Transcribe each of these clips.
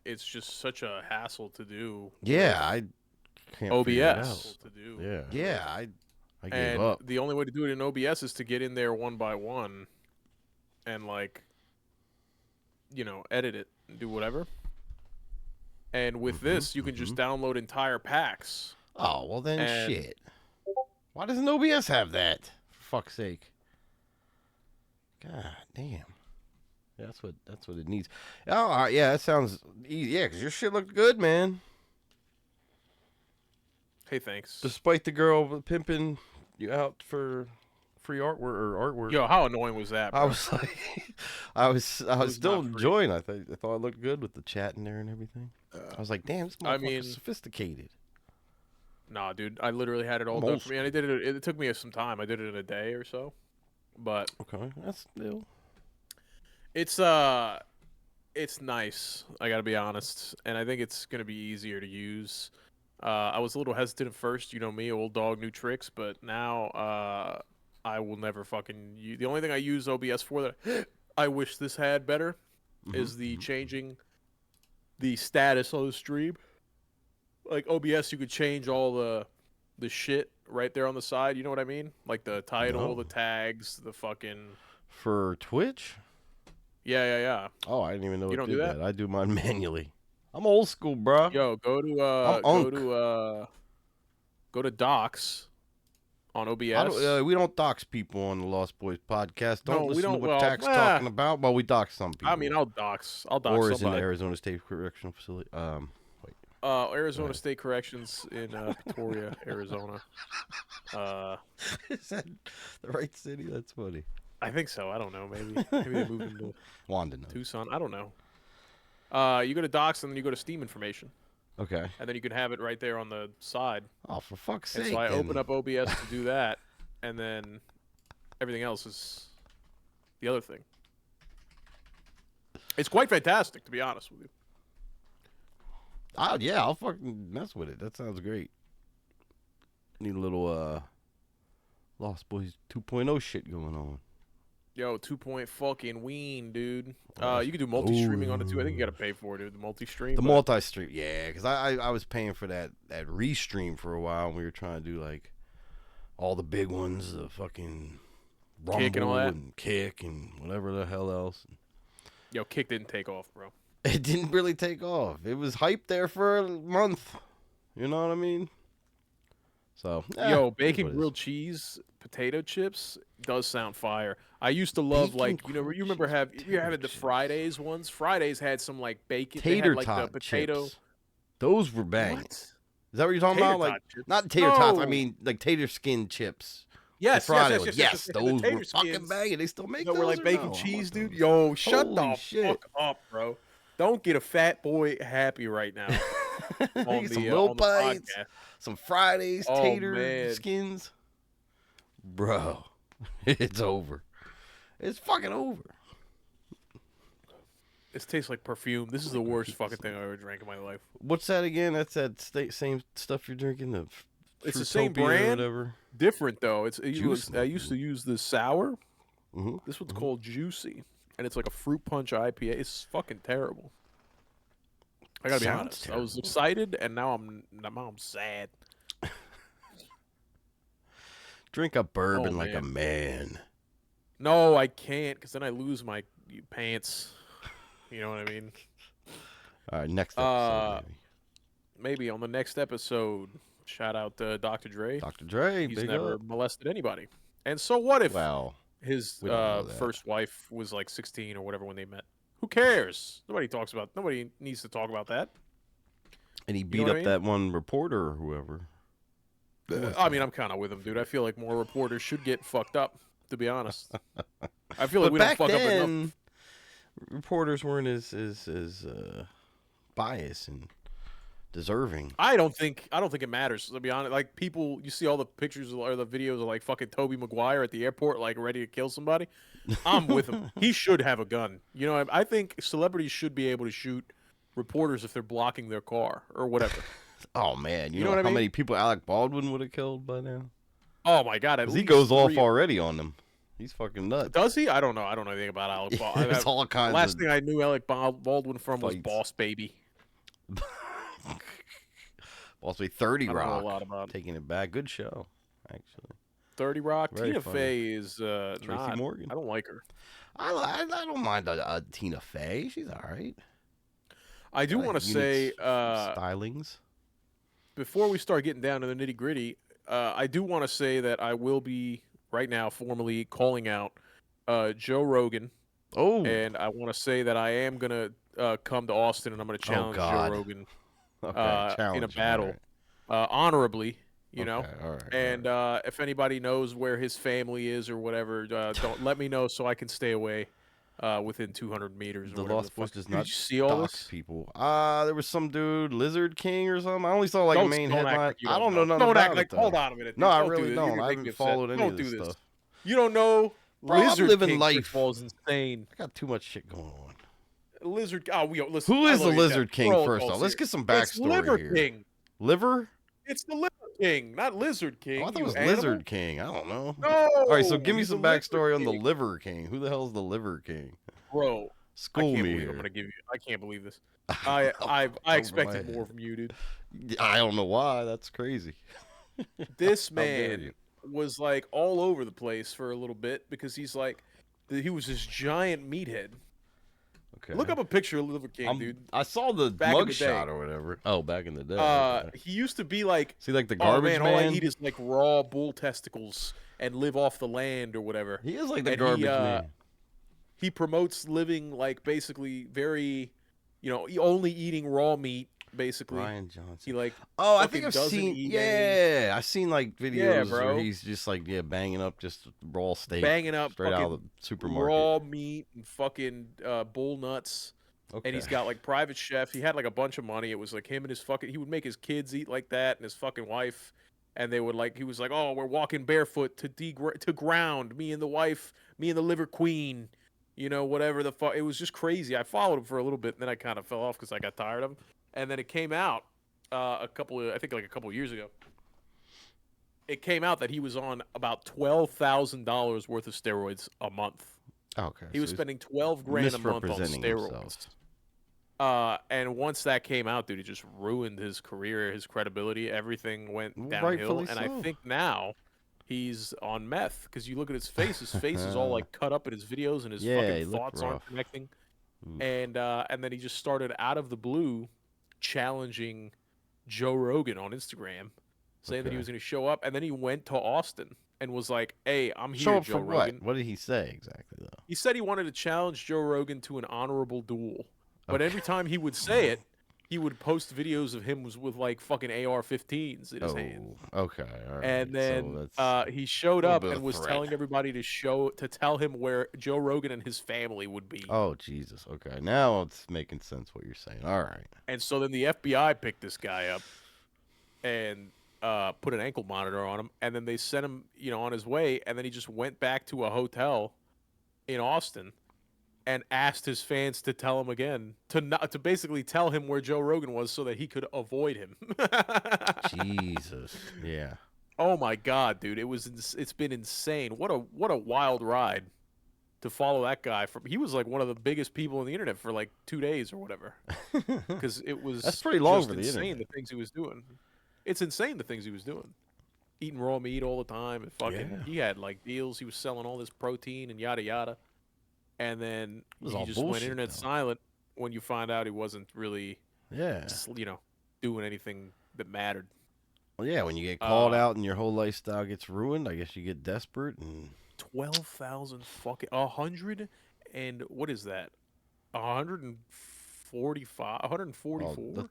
it's just such a hassle to do. Yeah, I can't figure it OBS. out. Yeah, I gave And up. the only way to do it in OBS is to get in there one by one and like, edit it and do whatever. And with this, you can just download entire packs. Oh, well then And shit. Why doesn't OBS have that? For fuck's sake. God damn. That's what it needs. Oh, all right, yeah, that sounds easy. Yeah, because your shit looked good, man. Hey, thanks. Despite the girl pimping you out for free artwork. Yo, how annoying was that, bro? I was like, I was still enjoying. I thought it looked good with the chat in there and everything. I was like, damn, this motherfucker's sophisticated. Nah, dude, I literally had it all done for me, and I did it. It took me some time. I did it in a day or so, but okay, that's still. It's nice. I gotta be honest, and I think it's gonna be easier to use. I was a little hesitant at first, you know me, old dog, new tricks, but now I will never fucking use. The only thing I use OBS for that I wish this had better is the changing the status of the stream. Like OBS, you could change all the shit right there on the side. You know what I mean? Like the title, the tags, the fucking. For Twitch? Yeah. Oh, I didn't even know you it don't did do that? I do mine manually. I'm old school, bro. Yo, go to Docs on OBS. We don't dox people on the Lost Boys podcast. Don't listen to what Tack's talking about. Well, we dox some people. I mean, I'll dox or is somebody. in the Arizona State Correctional Facility. Wait. Arizona State Corrections in Pretoria, Arizona. Is that the right city? That's funny. I think so. I don't know. Maybe they moved into Tucson. I don't know. You go to Docs and then you go to Steam information. Okay. And then you can have it right there on the side. Oh, for fuck's sake! So I open up OBS to do that, and then everything else is the other thing. It's quite fantastic, to be honest with you. Yeah, I'll fucking mess with it. That sounds great. Need a little Lost Boys 2.0 shit going on. Yo, 2 fucking ween, dude. You can do multi-streaming on it too. I think you gotta pay for it, dude. The multi-stream. The multi-stream, yeah, because I was paying for that restream for a while. And we were trying to do like all the big ones, the fucking Rumble Kick and all that, and Kick and whatever the hell else. Yo, Kick didn't take off, bro. It didn't really take off. It was hyped there for a month. You know what I mean? So, yo, bacon grilled cheese, potato chips does sound fire. I used to love you remember having the Fridays ones. Fridays had some like bacon, tater like tot the potato. Chips. Those were banging. What? Is that what you're talking about? Like chips. Not tater tots. I mean like tater skin chips. Yes, yes. Those were fucking banging. They still make those. We're like bacon cheese, dude. Yo, shut the fuck up, bro. Don't get a fat boy happy right now. Some little bites, some Fridays, tater skins. Bro, it's over. It's fucking over. This tastes like perfume. This is the worst fucking thing I ever drank in my life. What's that again? That's that same stuff you're drinking? It's the same brand. Whatever. Different, though. I used to use the sour. Mm-hmm. This one's called Juicy. And it's like a fruit punch IPA. It's fucking terrible. I gotta be honest. Terrible. I was excited, and now I'm sad. Drink a bourbon like a man. No, I can't, because then I lose my pants. You know what I mean? All right, next episode, maybe on the next episode. Shout out to Dr. Dre. Dr. Dre, he's never molested anybody. And so what if his first wife was like 16 or whatever when they met? Who cares? Nobody needs to talk about that. And he beat up that one reporter or whoever. I mean, I'm kind of with him, dude. I feel like more reporters should get fucked up, to be honest. I feel like we don't fuck up enough. Reporters weren't as biased and deserving. I don't think it matters, to be honest. Like, people, you see all the pictures or the videos of like fucking Tobey Maguire at the airport, like ready to kill somebody. I'm with him. He should have a gun. You know, I think celebrities should be able to shoot reporters if they're blocking their car or whatever. Oh man, you know how many people Alec Baldwin would have killed by now? Oh my god, he goes off already on them. He's fucking nuts. Does he? I don't know. I don't know anything about Alec Baldwin. All kinds. Last thing I knew Alec Baldwin from was Boss Baby. Also, 30 I don't know a Rock. lot about Taking it back. Good show, actually. 30 Rock. Very Tina funny. Fey is Tracy not. Morgan. I don't like her. I don't mind Tina Fey. She's all right. I do Got want to unique say stylings. before we start getting down to the nitty gritty, I do want to say that I will be right now formally calling out Joe Rogan, Oh, and I want to say that I am gonna come to Austin and I'm gonna oh challenge Joe God. Rogan Okay, in a challenge him. All battle right. honorably, you know. Okay, all right. All And right. if anybody knows where his family is or whatever, don't let me know so I can stay away within 200 meters or The whatever the Lost Boys fuck. does Did you not see all dox this? people. There was some dude, Lizard King or something. I only saw like a Don't main don't act headline. like you I don't don't know know. nothing Don't act about like. it though. Hold on a minute, No, dude. I Don't do really this. You're don't. gonna I make me haven't upset. followed any of Don't this do this. stuff. You don't know Bro, I'm Lizard living King life. football is insane. I got too much shit going on. Lizard. Oh, we listen. Who I is the love you to death. Lizard We're King all first off? adults Let's here. get some It's backstory Liver here. King. Liver? It's the Liver King, not Lizard Oh, I King. thought it You was animal. Lizard King. I don't know. All right, so No, give me he's the some Liver backstory on the King, Liver King. Who the hell is the Liver King? bro. I School can't me believe I'm here. gonna give you. I can't believe this. I Over my expected more head. from you, dude. I don't know why. That's crazy. This How dare you? man was like all over the place for a little bit because he's like, he was this giant meathead. Look Okay. up a picture of Liver King, dude. I saw the Back in the day, mugshot or whatever. Oh, back in the day. Okay. he used to be like, See, like the oh garbage man, all I man. eat is like raw bull testicles and live off the land or whatever. He is like the And garbage man. he promotes living like basically very, only eating raw meat. Basically, Brian he Johnson. like Oh, I think fucking I've doesn't seen. eat any. Yeah, I've seen like Yeah, videos where bro, he's just like banging up just raw steak banging up straight out of fucking the supermarket. raw meat and fucking bull nuts. And Okay. he's got like private chef. He had like a bunch of money. It was like him and his fucking. He would make his kids eat like that, and his fucking wife. And they would like. He was like, "Oh, we're walking barefoot to ground. Me and the wife. Me and the liver queen. Whatever the fuck." It was just crazy. I followed him for a little bit, and then I kind of fell off because I got tired of him. And then it came out I think like a couple of years ago. It came out that he was on about $12,000 worth of steroids a month. Okay. He was So spending 12 grand a month on misrepresenting steroids. himself. And once that came out, dude, it just ruined his career, his credibility. Everything went downhill. Rightfully And so. I think now he's on meth because you look at his face. His face is all like cut up in his videos, and his Yeah, he fucking looked thoughts aren't rough. connecting. Oof. And then he just started out of the blue challenging Joe Rogan on Instagram, saying that he Okay. was going to show up. And then he went to Austin and was like, "Hey, I'm Show here, up Joe for Rogan." what? What did he say exactly though? He said he wanted to challenge Joe Rogan to an honorable duel. But Okay. every time he would say it, he would post videos of him with like fucking AR-15s in his hand. Oh, okay. All right. And then so that's he showed a little up bit and of was threat. telling everybody to tell him where Joe Rogan and his family would be. Oh Jesus. Okay. Now it's making sense what you're saying. All right. And so then the FBI picked this guy up and put an ankle monitor on him, and then they sent him, on his way, and then he just went back to a hotel in Austin and asked his fans to tell him again to basically tell him where Joe Rogan was so that he could avoid him. Jesus. Yeah. Oh my god, dude, it's been insane. What a wild ride to follow that guy. He was like one of the biggest people on the internet for like 2 days or whatever, because it was That's pretty long just for the insane internet. the things he was doing. It's insane the things he was doing. Eating raw meat all the time and fucking. Yeah. He had like deals. He was selling all this protein and yada yada. And then It was he all just went bullshit, internet though. silent when you find out he wasn't really, Yeah. doing anything that mattered. Well, yeah. When you get called Uh, out and your whole lifestyle gets ruined, I guess you get desperate and 12,000 fucking 100 and what is that? 145, oh, 144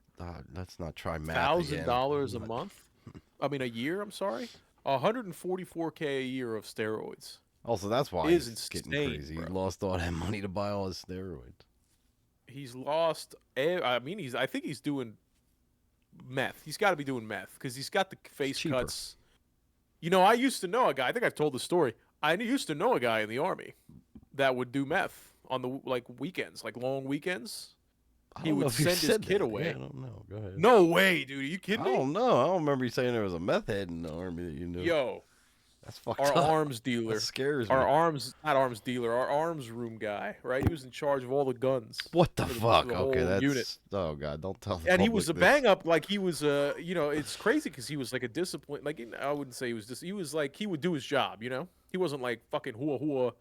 let's not try math thousand again. dollars a I'm not- month. I mean a year. I'm sorry, 144K a year of steroids. Also, that's why Is he's getting insane, crazy. bro. He lost all that money to buy all his steroids. He's lost. I think he's doing meth. He's got to be doing meth because he's got the face cheaper. cuts. I used to know a guy. I think I've told the story. I used to know a guy in the army that would do meth on the weekends, like long weekends. I He don't know would if you send his said kid that. away. Yeah, I don't know. Go ahead. No way, dude. Are you I kidding me? don't know. I don't remember you saying there was a meth head in the army that you knew. Yo, That's fucked our up. arms That dealer, scares our me. arms not arms dealer, our arms room guy, right? He was in charge of all the guns What the for fuck? the Okay, whole unit. that's oh god, don't tell the And he was public a this. bang up, like he was it's crazy because he was like a discipline, like I wouldn't say he was just, he was like, he would do his job, he wasn't like fucking hua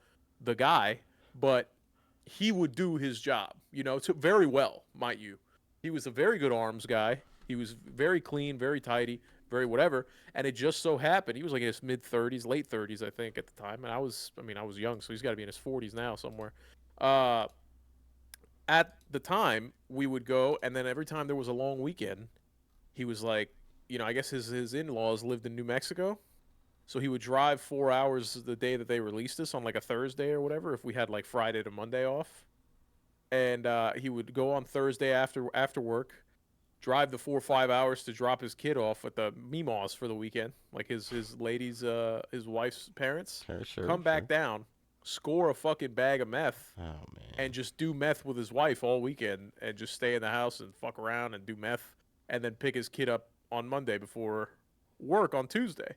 the guy, but he would do his job, to very well, might you. He was a very good arms guy. He was very clean, very tidy, very whatever. And it just so happened he was like in his mid 30s, late 30s, I think, at the time. And I was young, so he's got to be in his 40s now somewhere. Uh, at the time, we would go, and then every time there was a long weekend, he was like, I guess his in laws lived in New Mexico. So he would drive 4 hours the day that they released us on like a Thursday or whatever, if we had like Friday to Monday off. And he would go on Thursday after work, drive the 4 or 5 hours to drop his kid off at the Meemaws for the weekend, like his wife's parents. Sure, Come back sure. down, score a fucking bag of meth, Oh man. and just do meth with his wife all weekend, and just stay in the house and fuck around and do meth, and then pick his kid up on Monday before work on Tuesday.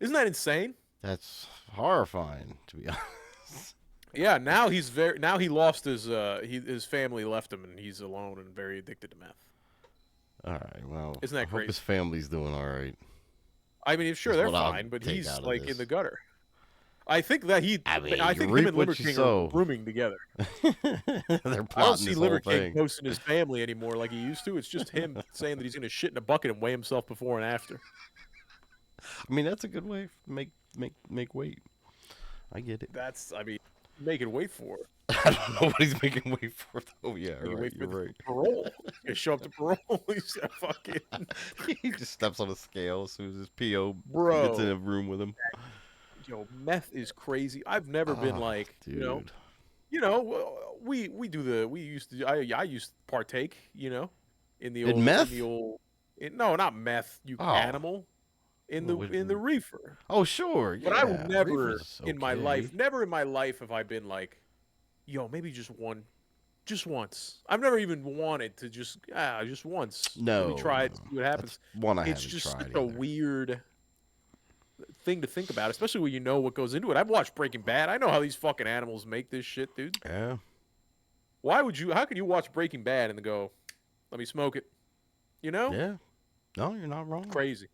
Isn't that insane? That's horrifying, to be honest. Yeah, now he lost his family left him, and he's alone and very addicted to meth. All right, well, Isn't I that hope his crazy? family's doing all right. I mean, sure Is they're what I'll fine, but take he's out of like in this. the gutter. I think that I mean, I you think him reap and what Liver you King are sow. rooming together. They're I don't plotting see this Liver whole King thing. posting his family anymore like he used to. It's just him saying that he's gonna shit in a bucket and weigh himself before and after. I mean, that's a good way to make weight. I get it. I mean, make it wait for it. I don't know what he's making weight for though. Yeah, Make it right. wait for You're the right. parole. You show up to parole. He's a fucking He just steps on a scale as soon as his PO gets in bro. a room with him. Yo, meth is crazy. I've never been Oh, like, dude. we used to I used to partake, In meth? no, not meth, you Oh. animal, in Well, the reefer. oh, sure. But I would Yeah. never Reefer's in my okay. life, never in my life have I been like, yo, maybe just once. I've never even wanted to just once. Let me No, try it, no. see what That's happens. one I It's haven't just such tried a either. weird thing to think about, especially when you know what goes into it. I've watched Breaking Bad. I know how these fucking animals make this shit, dude. Yeah. How can you watch Breaking Bad and then go, let me smoke it? You know? Yeah. No, you're not wrong. Crazy.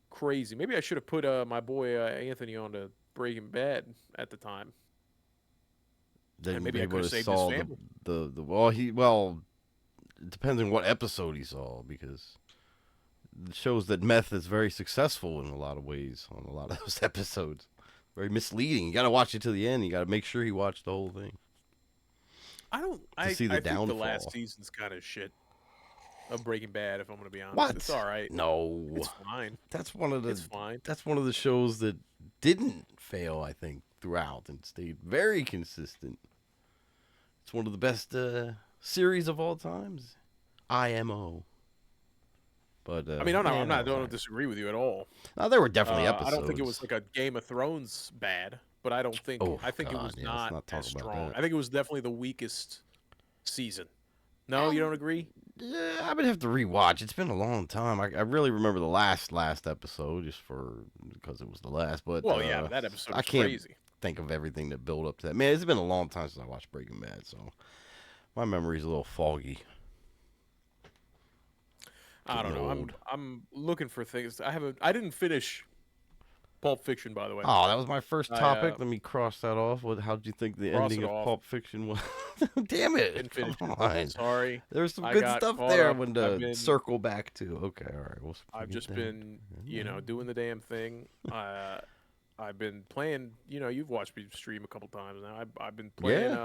Crazy. Maybe I should have put my boy Anthony on to Breaking Bad at the time. And Then maybe he I could would have have saved his saw family. well, it depends on what episode he saw because it shows that meth is very successful in a lot of ways on a lot of those episodes. Very misleading. You got to watch it to the end. You got to make sure he watched the whole thing I don't. to see the I think the downfall. last season's kind of shit of Breaking Bad. If I'm gonna be honest, it's What? all right. No, It's fine. that's one of the It's fine. that's one of the shows that didn't fail. I think throughout and stayed very consistent. It's one of the best series of all times. IMO. But I mean, yeah, I'm not. I no, don't disagree with you at all. no, there were definitely I don't think it episodes. was like a Game of Thrones bad, but I don't think. Oh I think it God, was yeah, let's not not talk as about strong. that. I think it was definitely the weakest season. No, you don't agree? Yeah, I would have to rewatch. It's been a long time. I really remember the last episode just because it was the last. But Well, yeah, that episode I was can't crazy. think of everything that built up to that. Man, it's been a long time since I watched Breaking Bad, so my memory's a little foggy. I don't Getting know. old. I'm looking for things. I didn't finish Pulp Fiction, by the way. Oh, that was my first I topic. Let me cross that off. How did you think the cross ending it of off. Pulp Fiction was? Damn it! Didn't Come finish it. on. Sorry. There's some I good got stuff caught there. I up. wanted to circle back to. Okay, all right. We'll I've forget just that. been, doing the damn thing. I've been playing. You've watched me stream a couple times now. I've been playing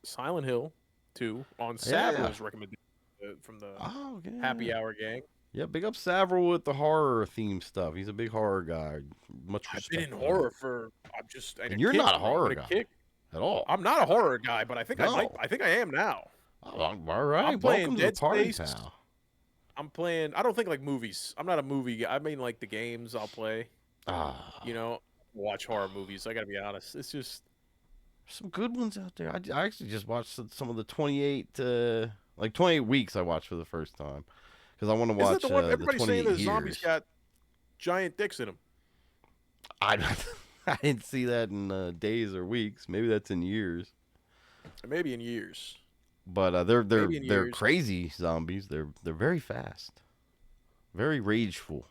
Silent Hill 2 on Yeah. Savr's recommendation from the Oh, yeah. Happy Hour gang. Yeah, big up Savril with the horror theme stuff. He's a big horror guy. Much I've respect. been in for horror him. for. I'm just. And you're not a horror I'm guy kick. at all. I'm not a horror guy, but I think I No. might. I think I am now. Oh, all right. I'm playing Welcome to the Dead party, Space. pal. I'm playing. I don't think like movies. I'm not a movie guy. I mean like the games I'll play. Ah, Watch horror movies. I gotta be honest. It's just. some good ones out there. I actually just watched some of the 28 weeks I watched for the first time because I want to Isn't watch it the one the everybody's 28 saying the years. zombies got giant dicks in them? I I didn't see that in days or weeks. Maybe that's in years. Maybe in years. But Maybe in they're years. crazy zombies. They're very fast, very rageful.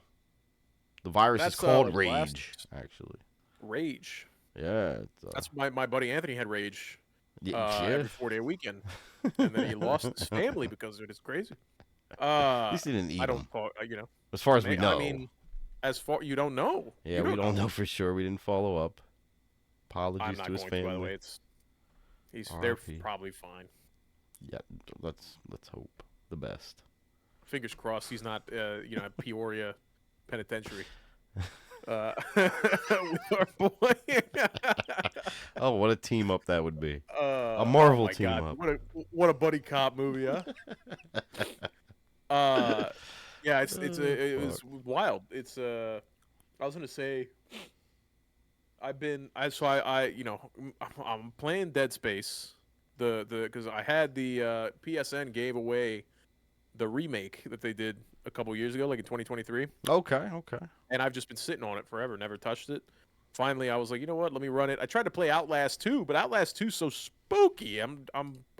The virus is That's called like The Last of Rage, Us. actually. Rage. Yeah, it's, That's my buddy Anthony had rage yeah. every 4-day weekend, and then he lost his family because of it. It's crazy. At least he didn't I eat don't them, talk. as far as we I know. mean, as far you don't know, Yeah, you we don't don't know. know for sure. We didn't follow up. I'm Apologies to not his going to. By the family. way, they're R.I.P. probably fine. Yeah, let's hope the best. Fingers crossed. He's not, at Peoria Penitentiary. With our boy. Oh, what a team up that would be. A Oh Marvel my team God, up. what a buddy cop movie, huh? Uh, yeah, Oh, it fuck. was wild. I was gonna say, I've been, I so I I'm playing Dead Space, the because I had the PSN gave away the remake that they did a couple years ago, like in 2023, Okay, okay. and I've just been sitting on it forever, never touched it. Finally, I was like, you know what? Let me run it. I tried to play Outlast 2, but Outlast 2 's so spooky. I'm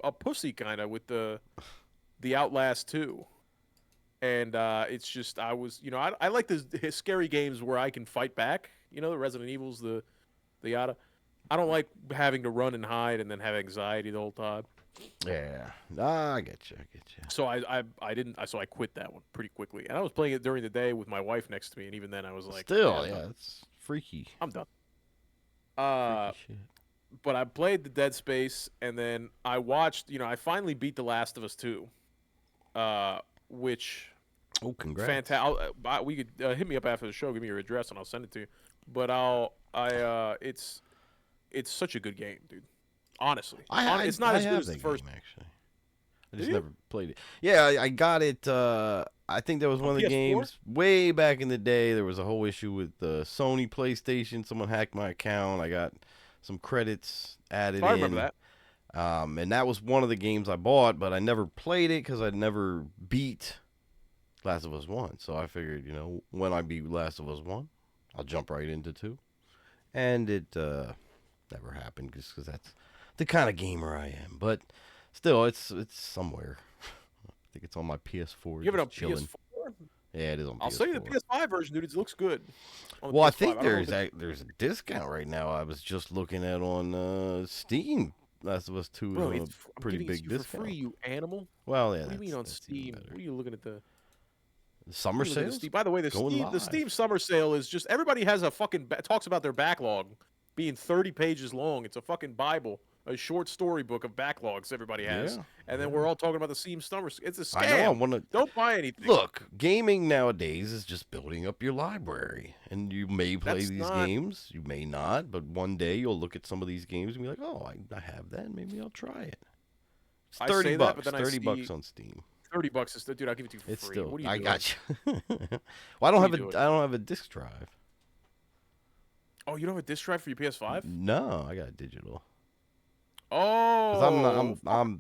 a pussy kind of with the Outlast 2. And it's just I like the scary games where I can fight back. The Resident Evils, the yada. I don't like having to run and hide and then have anxiety the whole time. Yeah. Ah, I get you. I get you. So I didn't. So I quit that one pretty quickly. And I was playing it during the day with my wife next to me, and even then I was like, Still, I'm done. yeah, it's freaky. I'm done. Freaky Uh, shit. but I played the Dead Space, and then I watched. I finally beat The Last of Us 2, which Oh, congrats. fantastic. We could hit me up after the show. Give me your address, and I'll send it to you. But it's such a good game, dude. Honestly, it's not I as good have as the that first. game actually. I Did just you never played it. Yeah, I got it. I think that was on one of the PS4? games way back in the day. There was a whole issue with the Sony PlayStation. Someone hacked my account. I got some credits added I remember in. that. And that was one of the games I bought, but I never played it because I'd never beat Last of Us 1. So I figured, when I beat Last of Us 1, I'll jump right into 2. And it never happened just because that's the kind of gamer I am. But still, it's somewhere. I think it's on my PS4, You have it on just chilling. PS4? Yeah, it is on I'll sell you the PS4. PS5 version, dude. It looks good on the Well, I PS5. think I don't know if it's there's a discount right now. I was just looking at on Steam. Last of Us 2 is bro. on a I'm pretty giving it to big you for free, discount. you animal. Well, yeah, What do you mean on that's even Steam? better. What are you looking at the? Summer What are you looking at the sales Steam? By the way, going The Steam live. summer sale is just everybody has a fucking talks about their backlog being 30 pages long. It's a fucking Bible, a short story book of backlogs everybody has, Yeah, and then yeah. we're all talking about the Steam summer. It's a I know. I scam. want to Don't buy anything. look. Gaming nowadays is just building up your library, and you may play That's these not. games, you may not, but one day you'll look at some of these games and be like, "Oh, I have that. Maybe I'll try it." It's I 30 say that, but bucks. then I 30 bucks see on Steam. 30 bucks is dude. I'll give it to you for It's free. still. What are you I doing? got you. Well, I don't What are have you doing? I don't have a disc drive. Oh, you don't have a disc drive for your PS5? No, I got digital. Because I'm not. Oh,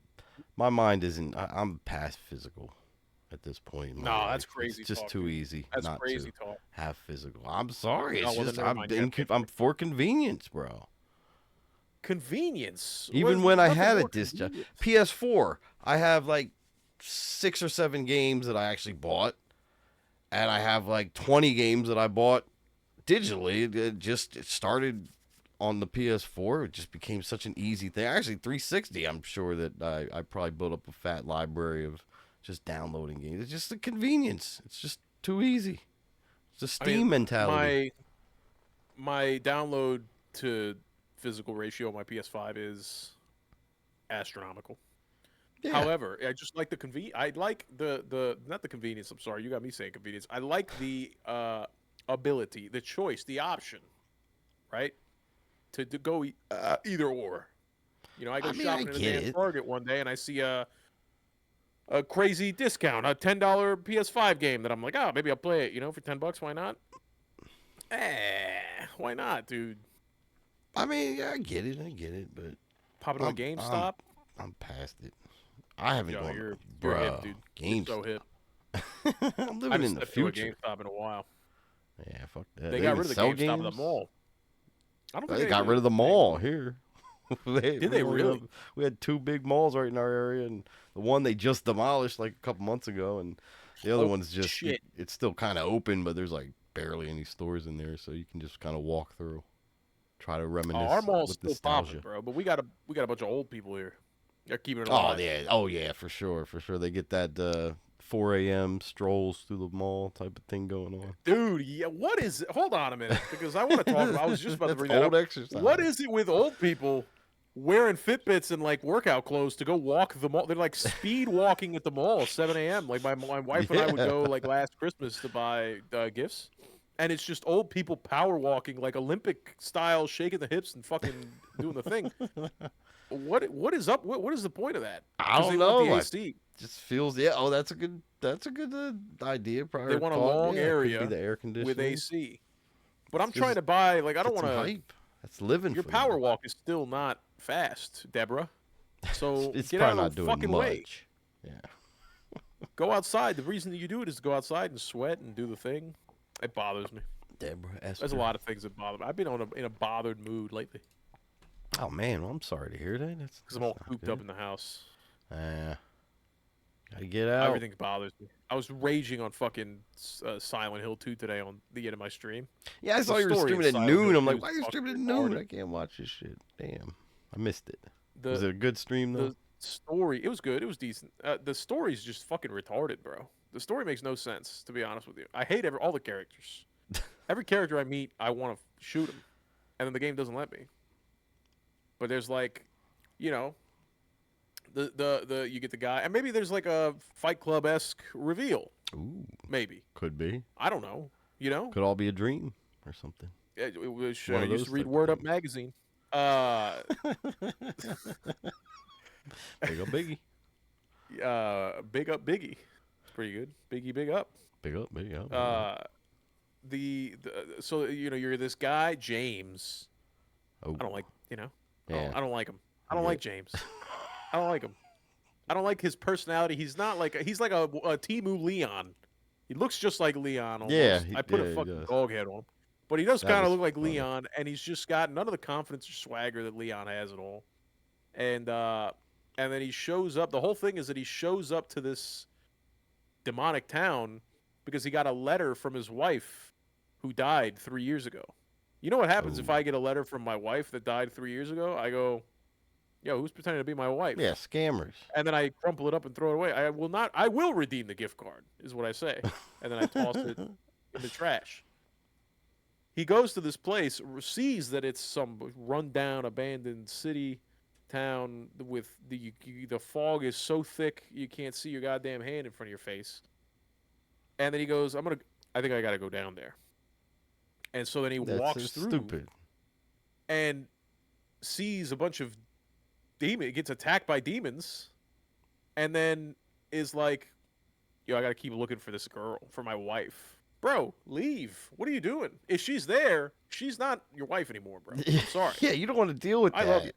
My mind isn't. I'm past physical at this point in my no, that's life. It's crazy just talk, too dude. easy That's not to crazy talk. have physical. I'm sorry. Oh, It's well, then just never mind. You gotta pay for I'm it. for convenience, bro. Convenience. Even when There's I nothing had a more disc drive, convenient. PS4, I have like 6 or 7 games that I actually bought, and I have like 20 games that I bought digitally. It started on the PS4. It just became such an easy thing. Actually, 360. I'm sure that I probably built up a fat library of just downloading games. It's just the convenience. It's just too easy. It's a I mean, Steam mentality. my download to physical ratio on my PS5 is astronomical. Yeah. However, I just like the I like the not the convenience. I'm sorry, you got me saying convenience. I like the ability, the choice, the option, right? To go either or. I go I mean, I shopping in the get damn it. Target one day and I see a crazy discount, a $10 PS5 game that I'm like, oh, maybe I'll play it. For $10, why not? Why not, dude? I mean, yeah, I get it. I get it. But Pop it on a I'm I'm GameStop. I'm past it. I haven't Yo, gone, you're hip, bruh. dude. You're Games. so hip. I'm I living haven't in the stepped to a future. GameStop in a while. Yeah, fuck that. They They got even rid of the sell GameStop at the games. mall. I don't think They they got rid do. of the They mall do. here. Did We they only really? have, we had two big malls right in our area, and the one they just demolished like a couple months ago, and the other Holy one's just shit. it's still kind of open, but there's like barely any stores in there, so you can just kind of walk through, try to Oh, our reminisce mall's with still popping, nostalgia. bro. But we got a bunch of old people here. They're keeping it Oh alive. yeah, oh yeah, for sure, for sure. They get that 4 a.m. strolls through the mall type of thing going on. Dude, yeah, what is it? Hold on a minute, because I want to talk about. I was just about to That's bring that old up. What exercise. is it with old people wearing Fitbits and like workout clothes to go walk the mall? They're like speed walking at the mall, 7 a.m. Like my wife and I would Yeah. go like last Christmas to buy gifts, and it's just old people power walking like Olympic style, shaking the hips and fucking doing the thing. What is up? What is the point of that? I Because they don't want the know. I AC. just feels yeah. Oh, that's a good idea. They Probably want a thought. long Yeah, it could be area the air with conditioning. AC. But It's I'm trying just to buy like I don't get want some to. hype. That's living Your for power them. walk is still not fast, Deborah. So It's get out probably of not the doing fucking way. much. Yeah. Go outside. The reason that you do it is to go outside and sweat and do the thing. It bothers me. Deborah There's a Esther. lot of things that bother me. I've been in a bothered mood lately Oh man, well, I'm sorry to hear that. because I'm That's all not cooped up good. in the house. Uh, gotta get out. Everything bothers me. I was raging on fucking Silent Hill 2 today on the end of my stream. Yeah, I The saw you were story in streaming at Silent noon. Hill I'm 2 like, is why are you fucking streaming at noon? retarded. I can't watch this shit. Damn, I missed it. Was The it a good stream though? the story, it was good. It was decent. The story's just fucking retarded, bro. The story makes no sense, to be honest with you. I hate all the characters. Every character I meet, I want to shoot him, and then the game doesn't let me. But there's like, you know, the you get the guy, and maybe there's like a Fight Club esque reveal. Ooh, Maybe could be. I don't know. You know, Could all be a dream or something. it was, One I of used those to read type of Word Up things. magazine. Big up Biggie. Big up Biggie. It's pretty good. Biggie, big up. Big up, big up, big up. Uh, so you know you're this guy James. Oh, I don't like you know. yeah. I don't like him. I I don't get like it. James. I don't like him. I don't like his personality. He's not like he's like a Timu Leon. He looks just like Leon Yeah, almost. I put a he fucking does. dog head on him, but he does That kind of is look like funny. Leon, and he's just got none of the confidence or swagger that Leon has at all. And then he shows up. The whole thing is that he shows up to this demonic town because he got a letter from his wife who died 3 years ago. You know what happens if Oh, I get a letter from my wife that died 3 years ago? I go, yo, who's pretending to be my wife? yeah, scammers. And then I crumple it up and throw it away. I will not. I will redeem the gift card, is what I say. And then I toss it in the trash. He goes to this place, sees that it's some rundown, abandoned city, town with the fog is so thick you can't see your goddamn hand in front of your face. And then he goes, I think I gotta go down there. And so then he That's walks through stupid. and sees a bunch of gets attacked by demons, and then is like, yo, I gotta keep looking for this girl, for my wife. Bro, leave. What are you doing? If she's there, she's not your wife anymore, bro. I'm sorry. Yeah, you don't want to deal with I that. love you.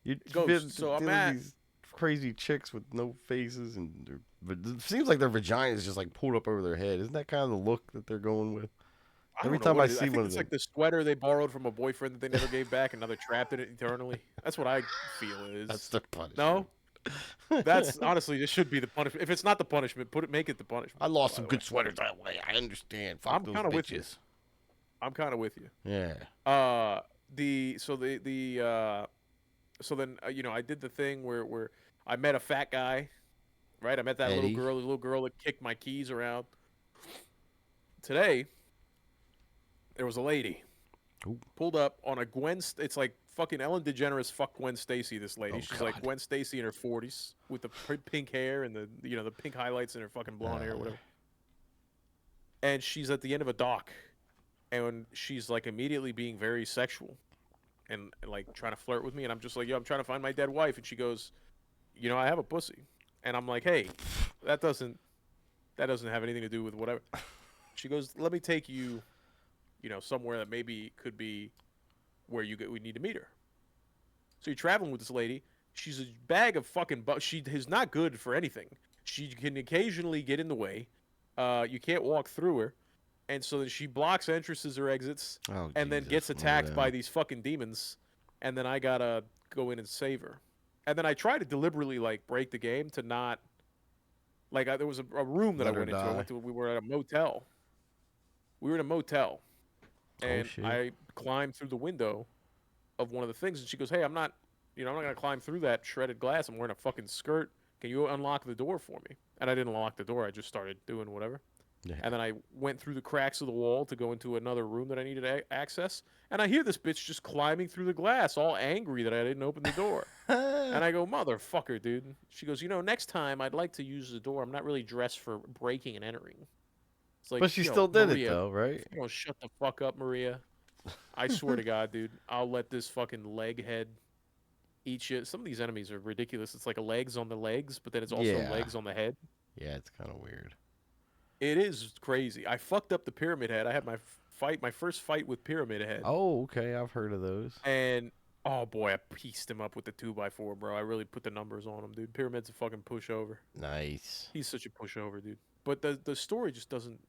You're Ghost. So I'm dealing at with these crazy chicks with no faces, and but it seems like their vagina is just like pulled up over their head. Isn't that kind of the look that they're going with? I Every don't know time what I it is. I see think one of it's them, like the sweater they borrowed from a boyfriend that they never gave back, and now they're trapped in it eternally. That's what I feel it that's is. their punishment. No, that's honestly this should be the punishment. If it's not the punishment, make it the punishment. I lost by some the way. good sweaters that way. I understand. Fuck I'm those kind of with you. bitches. I'm kind of with you. Yeah. The so the so then you know I did the thing where I met a fat guy, right? I met that Eddie. the little girl that kicked my keys around. Today there was a lady Ooh. pulled up on a it's like fucking Ellen DeGeneres fuck Gwen Stacy. This lady, Oh, she's God. like Gwen Stacy in her 40s with the pink hair and the the pink highlights in her fucking blonde hair, or whatever. And she's at the end of a dock, and she's like immediately being very sexual and like trying to flirt with me, and I'm just like, yo, I'm trying to find my dead wife, and she goes, you know, I have a pussy, and I'm like, hey, that doesn't have anything to do with whatever. She goes, let me take you, you know, somewhere that maybe could be where we need to meet her. So you're traveling with this lady. She's a bag of fucking she is not good for anything. She can occasionally get in the way. You can't walk through her. and so then she blocks entrances or exits, Oh and then Jesus, gets one of attacked by them. these fucking demons, and then I gotta go in and save her. And then I try to deliberately like break the game to not like there was a room that I Let her went into. I die. went to we were at a motel. We were in a motel, Oh and shit. I climbed through the window of one of the things, and she goes, "Hey, I'm not gonna climb through that shredded glass. I'm wearing a fucking skirt. Can you unlock the door for me?" And I didn't unlock the door. I just started doing whatever. Yeah. And then I went through the cracks of the wall to go into another room that I needed access. And I hear this bitch just climbing through the glass, all angry that I didn't open the door. And I go, "Motherfucker, dude." She goes, "Next time I'd like to use the door. I'm not really dressed for breaking and entering." It's like, But she yo, still did it Maria, though, if right? you don't shut the fuck up, Maria, I swear to God, dude, I'll let this fucking leg head eat shit. Some of these enemies are ridiculous. It's like a legs on the legs, but then it's also Yeah. legs on the head. Yeah, it's kind of weird. It is crazy. I fucked up the pyramid head. I had my first fight with pyramid head, Oh, okay. I've heard of those. and oh boy, I pieced him up with the 2x4, bro. I really put the numbers on him, dude. Pyramid's a fucking pushover. Nice. He's such a pushover, dude. But the story just doesn't.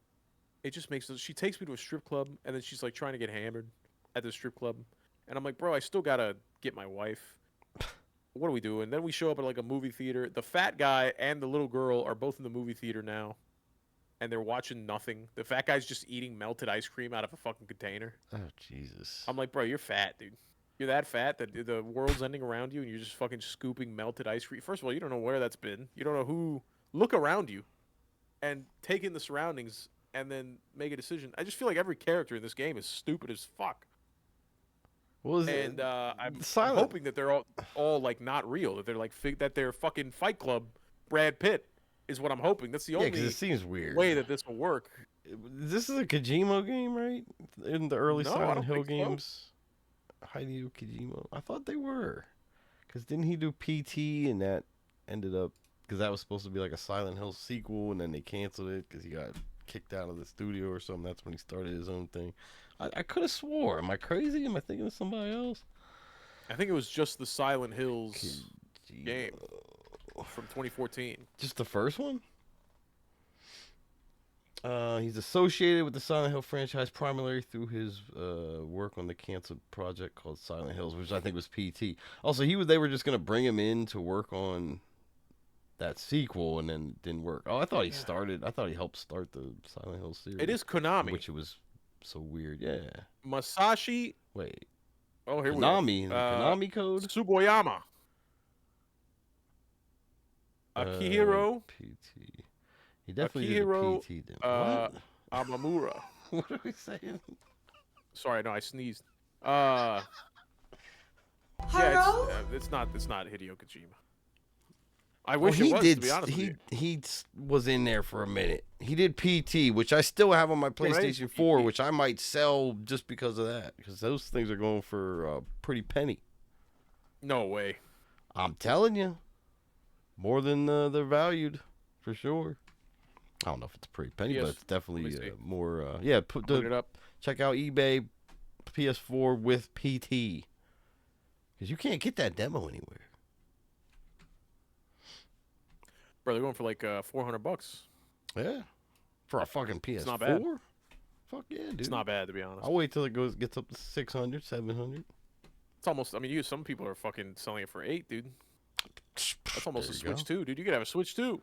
It just makes. She takes me to a strip club, and then she's like trying to get hammered at the strip club, and I'm like, bro, I still gotta get my wife. What are we doing? Then we show up at like a movie theater. The fat guy and the little girl are both in the movie theater now, and they're watching nothing. The fat guy's just eating melted ice cream out of a fucking container. Oh Jesus. I'm like, bro, you're fat, dude. You're that fat that the world's ending around you, and you're just fucking scooping melted ice cream. First of all, you don't know where that's been. You don't know who. Look around you, and take in the surroundings, and then make a decision. I just feel like every character in this game is stupid as fuck. What was it? And I'm Silent. hoping that they're all like not real. That they're like that they're fucking Fight Club. Brad Pitt is what I'm hoping. That's the Yeah, because it only seems weird. way that this will work. This is a Kojima game, right? In the early No, I Silent don't Hill think so. games, Hideo Kojima. I thought they were. Because didn't he do PT and that ended up. Because that was supposed to be like a Silent Hill sequel and then they canceled it because he got kicked out of the studio or something. That's when he started his own thing. I could have swore. Am I crazy? Am I thinking of somebody else? I think it was just the Silent Hills game Kojima. from 2014. Just the first one? He's associated with the Silent Hill franchise primarily through his work on the canceled project called Silent Hills, which I think was PT. Also, they were just gonna bring him in to work on that sequel, and then it didn't work. Oh, I thought he started. I thought he helped start the Silent Hill series, It is Konami. which it was so weird. Yeah. Masashi. Wait, Oh, here we go. Konami, the Konami code. Tsuboyama. Akihiro. PT. He definitely did the Akihiro. PT. Then Uh, what? Amamura. What are we saying? Sorry, no, I sneezed. Yeah, Hello? it's not Hideo Kojima. I Well, wish it was, to be honest with you. he was in there for a minute. He did PT, which I still have on my PlayStation 4, which I might sell just because of that, because those things are going for a pretty penny. No way. I'm telling you, more than they're valued, for sure. I don't know if it's a pretty penny, Yes. but it's definitely Let me see. more. Yeah, Put it up. check out eBay PS4 with PT, because you can't get that demo anywhere. Bro, they're going for like $400. Yeah, for a fucking PS4. not bad. Fuck yeah, dude. It's not bad, to be honest. I'll wait till it gets up to 600, 700. It's almost. I mean, some people are fucking selling it for $8, dude. That's almost a There you Switch 2, dude. You could have a Switch 2.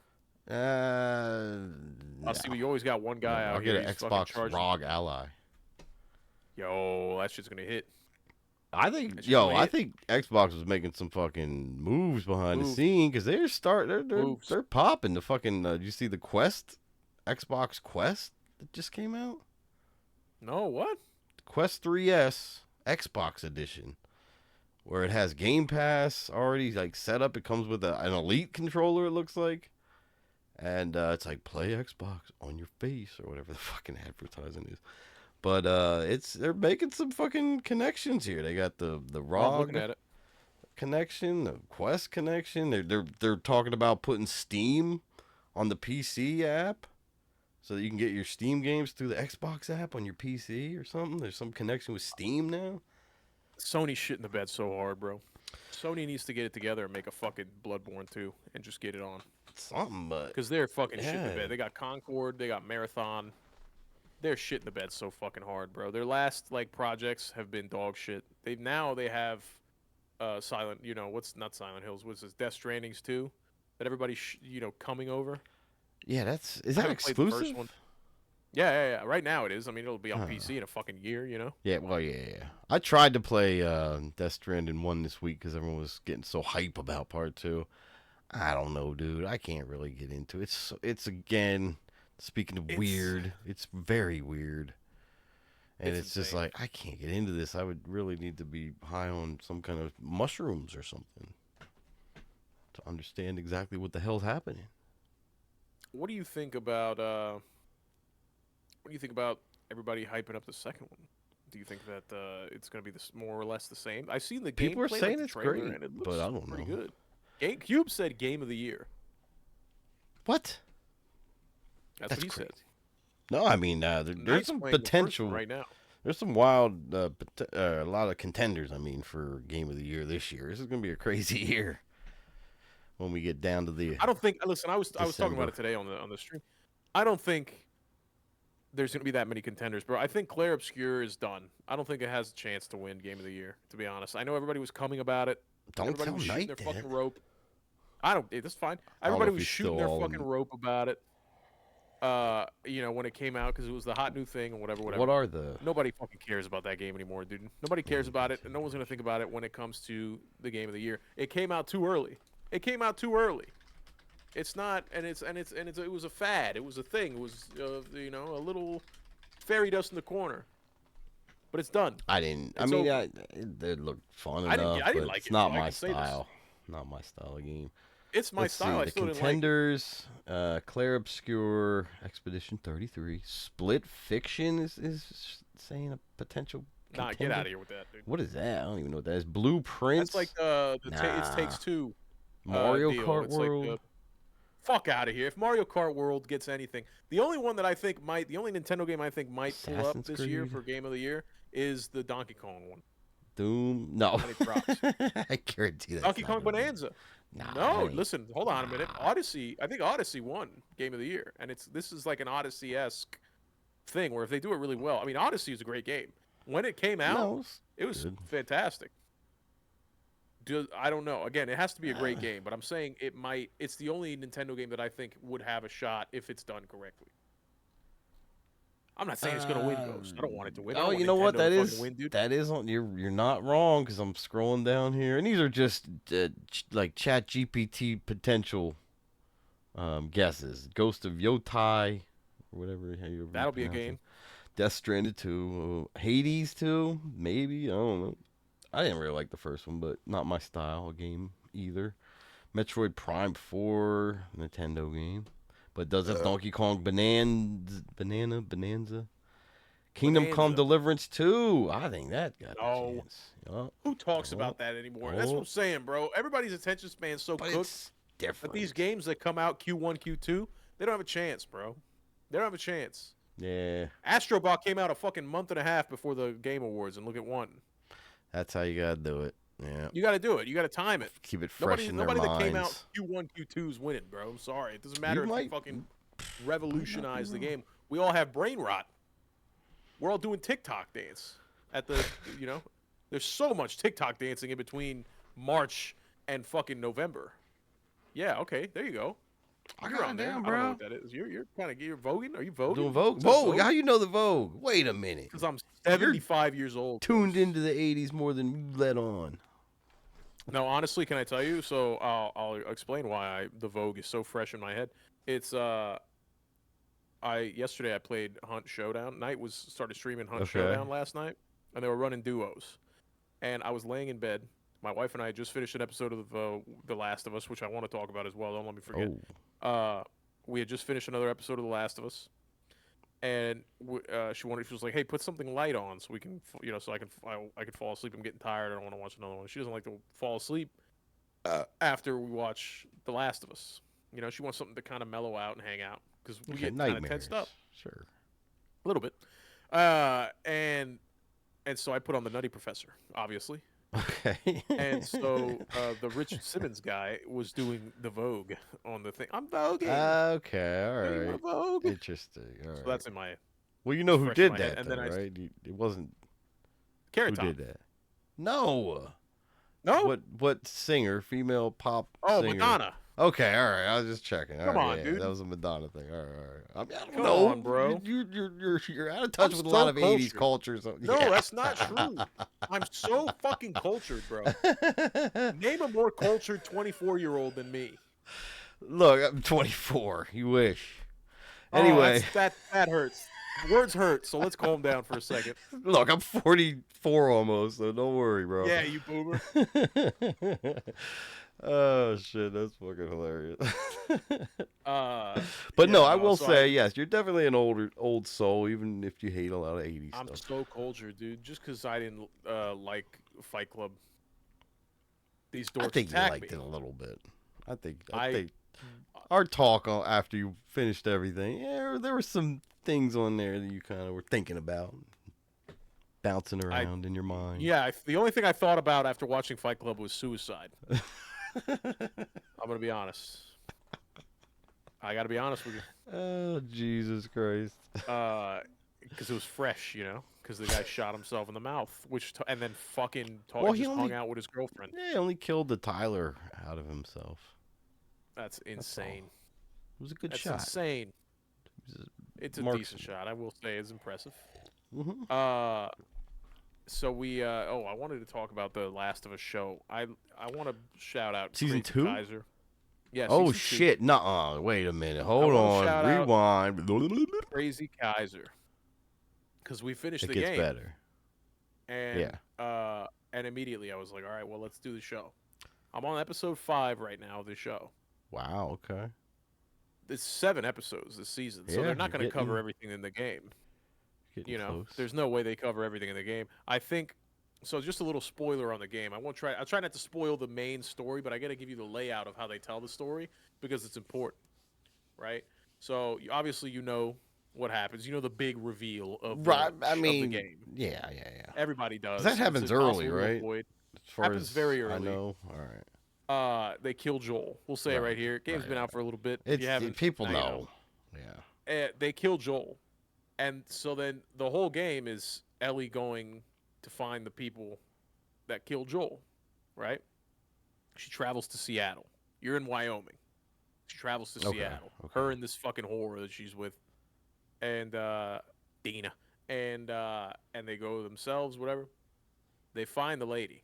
I'll see. You always got one guy out I'll here. get an he's fucking Xbox charging. ROG Ally. Yo, that shit's gonna hit. I think, That shit's gonna I hit. think Xbox was making some fucking moves behind the Move. scene because Moves. they're popping. The fucking you see the Quest, Xbox Quest that just came out, No, what? Quest 3S Xbox Edition, where it has Game Pass already like set up. It comes with an Elite controller. It looks like, and it's like play Xbox on your face or whatever the fucking advertising is. But they're making some fucking connections here. They got the Oh, I'm ROG looking at it. connection, the Quest connection. They're talking about putting Steam on the PC app, so that you can get your Steam games through the Xbox app on your PC or something. There's some connection with Steam now. Sony's shit in the bed so hard, bro. Sony needs to get it together and make a fucking Bloodborne 2 and just get it on. Something, but Because they're fucking shit in the Yeah. bed. They got Concord, they got Marathon. they're shitting the bed so fucking hard, bro. Their last like projects have been dog shit. They have Silent, what's not Silent Hills, what's this Death Strandings 2 that everybody's coming over. Yeah, is I that haven't played the first exclusive? one. Yeah, yeah, yeah. Right now it is. I mean, it'll be on Huh. PC in a fucking year. Yeah, well, yeah. I tried to play Death Stranding 1 this week because everyone was getting so hype about part 2. I don't know, dude. I can't really get into it. It's again, speaking of It's weird, it's very weird. And it's it's just insane. like, I can't get into this. I would really need to be high on some kind of mushrooms or something to understand exactly what the hell's happening. What do you think about what do you think about everybody hyping up the second one? Do you think that it's going to be this more or less the same? I've seen the People are gameplay, like saying the it's trailer, great, and it but I looks don't pretty know. good. GameCube said Game of the Year. What? That's what That's he said. crazy. No, I mean, there's Knight's some playing the first one potential. right now. There's some wild, a lot of contenders. I mean, for Game of the Year this year, this is gonna be a crazy year when we get down to the I don't think. Listen, I was talking about December. it today on the stream. I don't think there's going to be that many contenders, bro. I think Claire Obscure is done. I don't think it has a chance to win Game of the Year. To be honest, I know everybody was coming about it. Don't Everybody tell was shooting Knight their that. fucking rope. I don't. That's fine. I don't know Everybody if was he's shooting still their all fucking in. rope about it. When it came out because it was the hot new thing and whatever, What whatever. are the? Nobody fucking cares about that game anymore, dude. Nobody cares about it, and no one's gonna think about it when it comes to the Game of the Year. It came out too early. It came out too early. It's not, it was a fad. It was a thing. It was, a little fairy dust in the corner. But it's done. I didn't. I It's mean, over. it looked fun I didn't. enough, I didn't but like it's it, not bro. I my can say this. style. Not my style of game. It's my Let's style. see I the still didn't like it. contenders. Claire Obscure, Expedition 33, Split Fiction is saying a potential Nah, get out contender. of here with that, dude. What is that? I don't even know what that is. That's like Blueprints. it's Nah. takes two Mario deal. Kart It's like World. the fuck out of here. If Mario Kart World gets anything, the only one that I think might, the only Nintendo game I think might pull up Assassin's this year Creed. for Game of the Year is the Donkey Kong one. Doom. No. I need props. I guarantee that's Donkey not Kong gonna be. Bonanza. Nah, that No, ain't. listen, hold on a minute. Nah. Odyssey, I think Odyssey won Game of the Year, and this is like an Odyssey-esque thing where if they do it really well, I mean, Odyssey is a great game. When it came out, No, it's it was good. fantastic. I don't know. Again, it has to be a great Uh, game, but I'm saying it might. It's the only Nintendo game that I think would have a shot if it's done correctly. I'm not saying it's gonna win Ghost. I don't want it to win. I oh, don't you want know what? Nintendo to That fucking is win, dude. that is on. You're not wrong because I'm scrolling down here, and these are just like Chat GPT potential guesses. Ghost of Yotai, or whatever how you That'll be a pronounce it. game. Death Stranded 2, Hades 2, maybe. I don't know. I didn't really like the first one, but not my style of game either. Metroid Prime 4, Nintendo game. But does have Donkey Kong Bonanza. Kingdom Come Bonanza. Deliverance 2. I think that got a No. chance. Oh, Who talks oh, about that anymore? That's what I'm oh. saying, bro. Everybody's attention span's so But cooked it's that these different. games that come out Q1, Q2, they don't have a chance, bro. They don't have a chance. Yeah, Astrobot came out a fucking month and a half before the Game Awards, and look at one. that's how you gotta do it. Yeah, You got to do it. You got to time it. keep it fresh Nobody, in their nobody that came out minds. Q1, Q2 is winning, bro. I'm sorry. It doesn't You matter if you might, fucking might not be revolutionize the wrong. game. We all have brain rot. We're all doing TikTok dance at the, you know. There's so much TikTok dancing in between March and fucking November. Yeah, okay, there you go. I You're got on it there. down, I don't know bro. what that is. You're kind of voguing. Are you voguing? Doing Vogue. Is that Vogue. How you know the Vogue? Wait a minute. Because I'm You're 75 years old. tuned Ghost. into the '80s more than you let on. No, honestly, can I tell you? So I'll explain why the Vogue is so fresh in my head. It's yesterday I played Hunt Showdown. Knight was started streaming Hunt Okay. Showdown last night, and they were running duos. And I was laying in bed. My wife and I had just finished an episode of The Last of Us, which I want to talk about as well. Don't let me forget. Oh, We had just finished another episode of The Last of Us, and she was like, "Hey, put something light on so we can, so I could fall asleep. I'm getting tired. I don't want to watch another one." She doesn't like to fall asleep after we watch The Last of Us. She wants something to kind of mellow out and hang out because we okay. get kind of Nightmares. tensed up Sure. a little bit. And so I put on the Nutty Professor, obviously. Okay. And so the Richard Simmons guy was doing the Vogue on the thing. I'm voguing. Okay. All Doing my right. Vogue. Interesting. All So right. that's in my head. Well, you know It's who fresh in did my head. that And though, then I right? It wasn't Carrot who Top. did that. No. No? What singer, female pop Oh, singer? Madonna. Okay, all right. I was just checking. All Come right, on, yeah, that dude. was a Madonna thing. All right, all right. I mean, I don't Come on, know. bro. You're out of I'm touch with a lot so of '80s cultured. culture. So No, yeah. that's not true. I'm so fucking cultured, bro. Name a more cultured 24-year-old than me. Look, I'm 24. You wish. Oh, Anyway, that hurts. Words hurt, so let's calm down for a second. look, I'm 44 almost, so don't worry, bro. Yeah, you boomer. Oh shit, that's fucking hilarious. But no, Yeah, I no. will So I say yes, you're definitely an old soul, even if you hate a lot of '80s I'm stuff. so cultured, dude. Just because I didn't like Fight Club, these I dorks think you attack liked me. it a little bit. I I think our talk after you finished everything, yeah, there were some things on there that you kind of were thinking about, bouncing I around in your mind. yeah. The only thing I thought about after watching Fight Club was suicide. I'm gonna be honest. I gotta be honest with you. Oh Jesus Christ! Because it was fresh, you know. Because the guy shot himself in the mouth, and then fucking Well, he just hung only out with his girlfriend. yeah, he only killed the Tyler out of himself. That's That's all. insane. It was a good That's shot. insane. It was It's a a decent marksman. shot. I will say it's impressive. Hmm. Uh, so I wanted to talk about the Last of Us show. I want to shout out Season Crazy 2? Kaiser. Yeah, Oh season 2. shit! Nuh-uh. Wait a minute. I Hold want to on. shout out Rewind. Crazy Kaiser because we finished It the gets game better. and Yeah. immediately I was like, all right, well, let's do the show. I'm on episode 5 right now of the show. Wow. Okay. It's 7 episodes this season, so Yeah, they're not you're going to cover everything in the game. getting You know, close. there's no way they cover everything in the game. I think so. Just a little spoiler on the game. I'll try not to spoil the main story, but I got to give you the layout of how they tell the story because it's important, right? So obviously you know what happens. You know the big reveal of Right. I of the mean, game. yeah, yeah, yeah. Everybody 'Cause that does. It's happens early, impossible to right? avoid. As far Happens as very I early. know. All right. They kill Joel. We'll say it Right. right here. Game's Right. been Right. out for a little bit. If you It's haven't, people now you know. know. Yeah. They kill Joel, and so then the whole game is Ellie going to find the people that killed Joel, right? She travels to Seattle. You're in Wyoming. She travels to Okay. Seattle. Okay. Her and this fucking whore that she's with, and Dina, and they go themselves, whatever. They find the lady.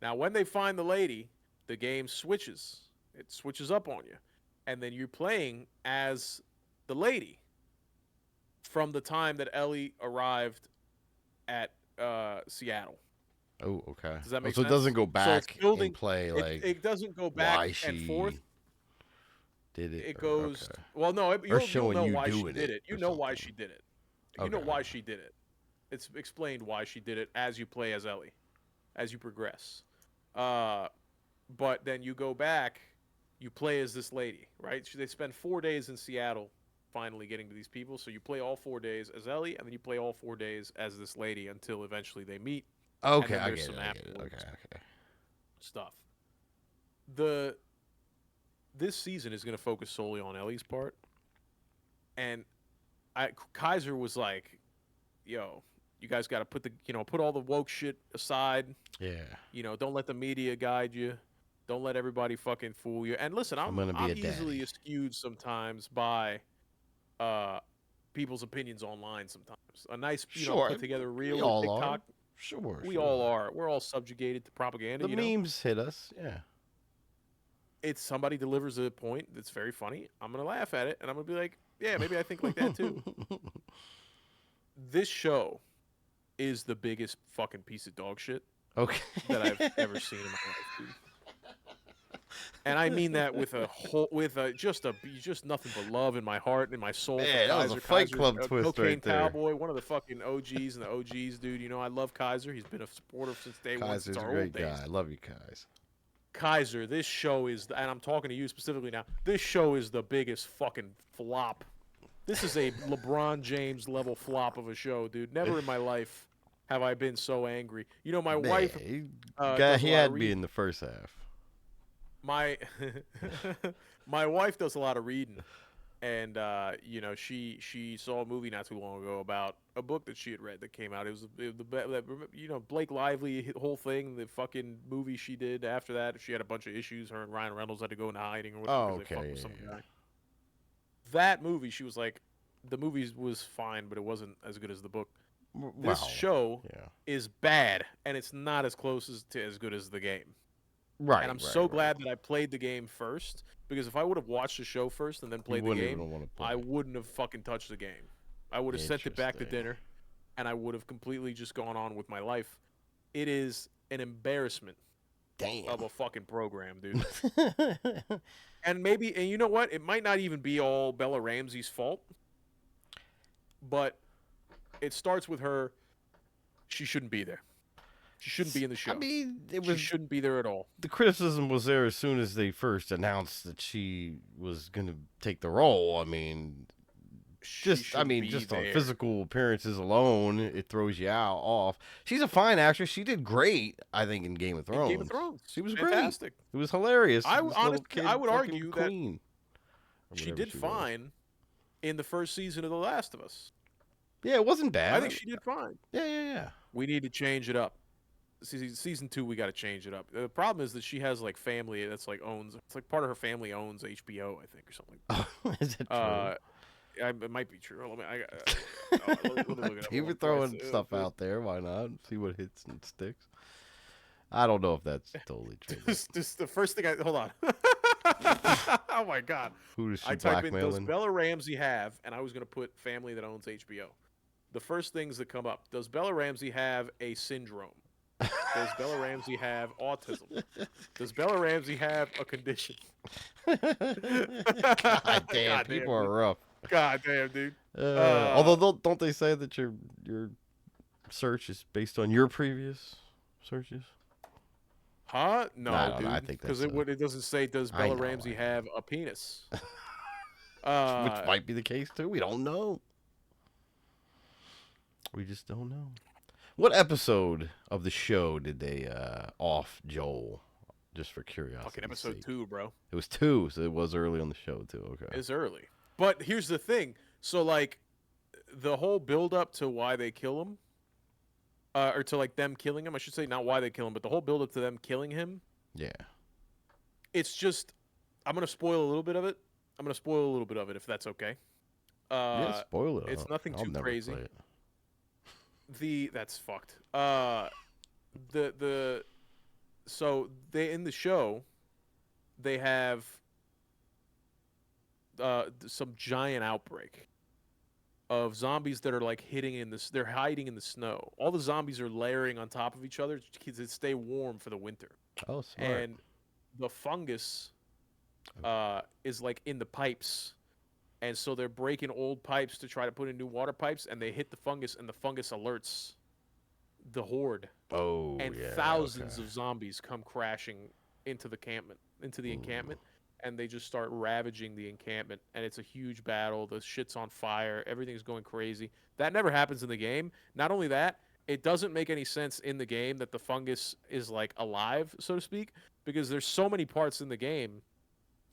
Now, when they find the lady, the game switches. It switches up on you, and then you're playing as the lady from the time that Ellie arrived at Seattle. Oh, okay. Does that Oh, make so it sense? doesn't go So it's back and building. play like It doesn't go back why and she forth. did it. It Or, goes. okay. Well, no, Or you'll showing know you why she doing did it it. You or know why something. she did it. You know Okay. why she did it. It's explained why she did it as you play as Ellie, as you progress. But then you go back, you play as this lady, right? They spend 4 days in Seattle finally getting to these people. So you play all 4 days as Ellie, and then you play all 4 days as this lady until eventually they meet. Okay, Then I there's get some it. I get it. afterwards Okay. Okay. stuff. This season is going to focus solely on Ellie's part, and Kaiser was like, "Yo, you guys got to put all the woke shit aside. Yeah. Don't let the media guide you. Don't let everybody fucking fool you." And listen, I'm I'm gonna be I'm a easily daddy. skewed sometimes by uh people's opinions online. Sometimes a nice Sure. put together We reel or all are. TikTok. Sure. We Sure. all are. We're all subjugated to propaganda. The memes hit us. Yeah. It's somebody delivers a point that's very funny. I'm gonna laugh at it and I'm gonna be like, yeah, maybe I think like that too. This show is the biggest fucking piece of dog shit Okay. that I've ever seen in my life, dude. And I mean that with just nothing but love in my heart and in my soul Man, for that was a Kaiser. Fight Kaiser's Club a twist cocaine right there. cowboy, one of the fucking OGs and the OGs, dude. I love Kaiser. He's been a supporter since day one, since Kaiser's a our great old days. guy. I love you, Kais. Kaiser, this show and I'm talking to you specifically now. This show is the biggest fucking flop. This is a LeBron James level flop of a show, dude. Never in my life have I been so angry. My wife He does a lot had of me in the first half. my my wife does a lot of reading, and you know, she saw a movie not too long ago about a book that she had read that came out. It was you know, Blake Lively whole thing, the fucking movie she did after that. She had a bunch of issues. Her and Ryan Reynolds had to go into hiding or whatever Oh, because they fucked okay. with some Yeah, guy. That movie, she was like, the movie was fine, but it wasn't as good as the book. yeah. This Well, show yeah. is bad, and it's not as close to as good as the game. And Right, I'm right, so right. glad that I played the game first because if I would have watched the show first and then You played the wouldn't game, even want to I play. wouldn't have fucking touched the game. I would have sent it back to Interesting. dinner and I would have completely just gone on with my life. It is an embarrassment Damn. of a fucking program, dude. And maybe, and you know what? It might not even be all Bella Ramsey's fault, but it starts with her. She shouldn't be there. She shouldn't be in the I show. mean, it She was shouldn't be there at all. the criticism was there as soon as they first announced that she was going to take the role. I mean, She shouldn't be just on there. physical appearances alone, it throws you out off. She's a fine actress. She did great, I think, in Game of In Game of Thrones. She Thrones, was great. fantastic. It was hilarious. This little Honestly, I kid, would fucking argue that queen, or she whatever did she was. fine in the first season of The Last of Us. Yeah, it wasn't I bad. think she did fine. Yeah, yeah, yeah. We need to change it up. Season 2, we got to change it up. The problem is that she has like family that's like owns. It's like part of her family owns HBO, I think, or something like Oh, is it that. true? It might be true. Let me look it up. You Hold were on, before throwing stuff out there. Why not? See what hits and sticks. I don't know if that's totally true. Just the first thing hold on. Oh my god. Who is she I type in does blackmailing? Bella Ramsey have, and I was gonna put family that owns HBO. The first things that come up: does Bella Ramsey have a syndrome? Does Bella Ramsey have autism? Does Bella Ramsey have a condition? God damn, God damn, people are dude. rough. God damn, dude. Although don't they say that your search is based on your previous searches? Huh? I No, don't know. I dude. think Because that's it doesn't say does I Bella know, Ramsey I know. have a penis. Which Uh, might be the case too. We don't know. We just don't know. What episode of the show did they off Joel? Just for fucking curiosity's episode sake. 2, bro. It was 2, so it was early on the show too. Okay. It's early. But here's the thing. So like the whole build up to why they kill him, or to like them killing him, I should say, not why they kill him, but the whole build up to them killing him. Yeah. It's just, I'm gonna spoil a little bit of it. I'm gonna spoil a little bit of it if that's okay. Yeah. Spoil it. It's nothing I'll too never crazy. play it. That's fucked. The so they in the show they have some giant outbreak of zombies that are like hitting in this. They're hiding in the snow. All the zombies are layering on top of each other to stay warm for the winter. Oh, smart. And the fungus is like in the pipes, and so they're breaking old pipes to try to put in new water pipes, and they hit the fungus, and the fungus alerts the horde, Oh, and yeah. thousands Okay. of zombies come crashing into the Ooh. encampment, and they just start ravaging the encampment, and it's a huge battle. The shit's on fire, everything's going crazy. That never happens in the game. Not only that, it doesn't make any sense in the game that the fungus is like alive, so to speak, because there's so many parts in the game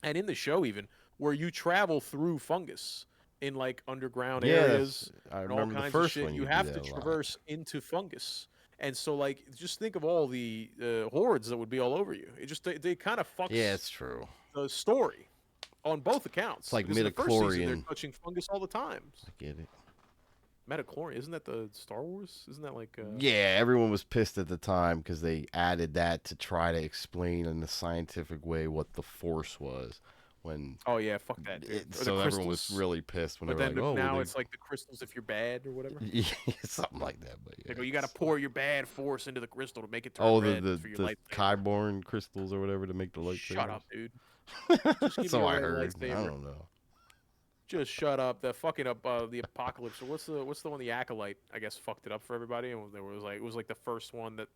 and in the show even where you travel through fungus in like underground Yeah, areas I and all remember the kinds of first shit. one. You You do have that to a lot. traverse into fungus. And so, like, just think of all the hordes that would be all over you. It just they kind of Yeah, fucks it's true. the story on both It's accounts like because in the first season they're midichlorian. touching fungus all the time. I get it. Metachlorian, isn't that the Star Wars? Isn't that like Yeah, everyone was pissed at the time because they added that to try to explain in a scientific way what the force was. When Oh yeah, fuck that, dude. Or the so everyone was crystals. really pissed when But they were then like, "Oh, well, now they it's like the crystals if you're bad or whatever. yeah, something like that." But They yeah, go, you got to it's- pour your bad force into the crystal to make it turn oh, red for your the lightsaber. Kyborn crystals or whatever to make the Shut lightsabers. up, dude. Just give me So a I red heard. I lightsaber. don't know. Just shut up. The fucking the apocalypse. Or what's the one the acolyte? I guess fucked it up for everybody. And there was like it was like the first one that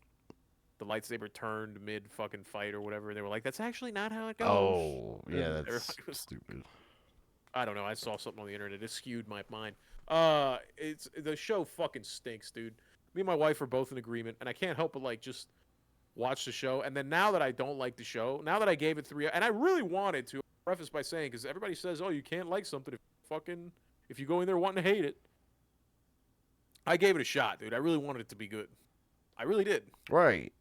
the lightsaber turned mid fucking fight or whatever. And they were like, that's actually not how it goes. Oh, yeah, And that's everybody was, stupid. I don't know. I saw something on the internet. It skewed my mind. It's the show fucking stinks, dude. Me and my wife are both in agreement, and I can't help but like just watch the show. And then now that I don't like the show, now that I gave it 3, and I really wanted to. preface by saying, because everybody says, oh, you can't like something if you go in there wanting to hate it. I gave it a shot, dude. I really wanted it to be good. I really did. Right.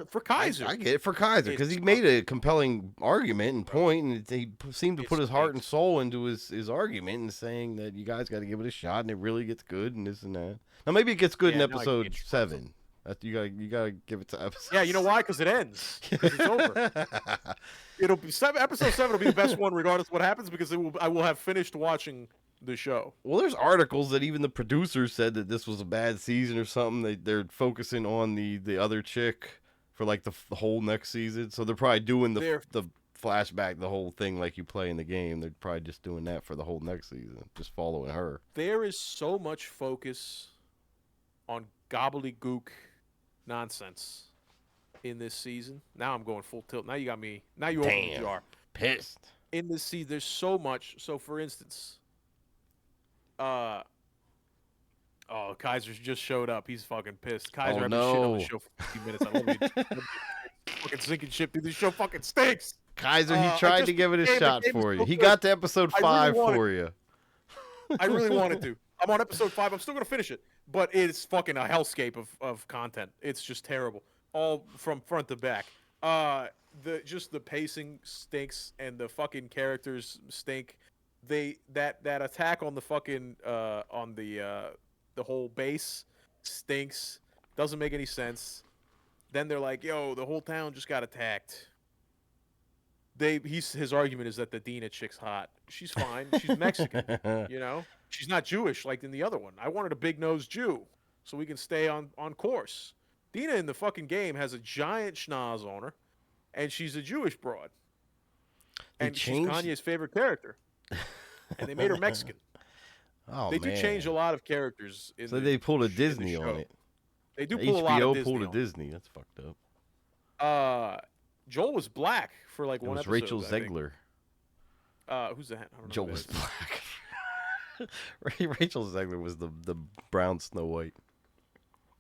For I Kaiser, get it for Kaiser because it's he made a compelling argument and bro. point, and he seemed to It put his heart and stinks. soul into his argument and saying that you guys got to give it a shot and it really gets good and this and that. Now maybe it gets good in Yeah, now I can episode get you pumped up. 7. That you gotta give it to episode. Yeah, you know why? Because it ends. Because it's over. It'll be episode 7 will be the best one, regardless of what happens, because I will have finished watching the show. Well, there's articles that even the producers said that this was a bad season or something. They're focusing on the other chick for like the whole next season, so they're probably doing There, the flashback, the whole thing like you play in the game. They're probably just doing that for the whole next season, just following her. there is so much focus on gobbledygook nonsense in this season. Now I'm going full tilt. Now you got me. Now you opened the Damn, jar. pissed. In this season, there's so much. So, for instance, uh, oh, Kaiser's just showed up. He's fucking pissed. Kaiser, Oh I've been shitting on the no, show for 15 minutes. I love you. Fucking sinking ship, dude. This show fucking stinks. Kaiser, he I tried just to give it a the shot game is for you. so He good. got to episode I really 5 wanted for you. I really wanted to. I'm on episode 5. I'm still gonna finish it, but it's fucking a hellscape of content. It's just terrible, all from front to back. The pacing stinks, and the fucking characters stink. That attack on the fucking on the whole base stinks. Doesn't make any sense. Then they're like, "Yo, the whole town just got attacked." His argument is that the Dina chick's hot. She's fine. She's Mexican. You know, she's not Jewish like in the other one. I wanted a big nosed Jew, so we can stay on course. Dina in the fucking game has a giant schnoz on her, and she's a Jewish broad, They and she's changed. Kanye's favorite character, and they made her Mexican. Oh They do change a man. lot of characters in So they pulled a in the Disney on show. it. They do pull a lot of HBO Disney pulled a on Disney. That's fucked up. it. Joel was black for like It one was episode. Rachel I think. Zegler. Who's that? I don't know. Joel Who was that is. black. Rachel Zegler was the brown Snow White.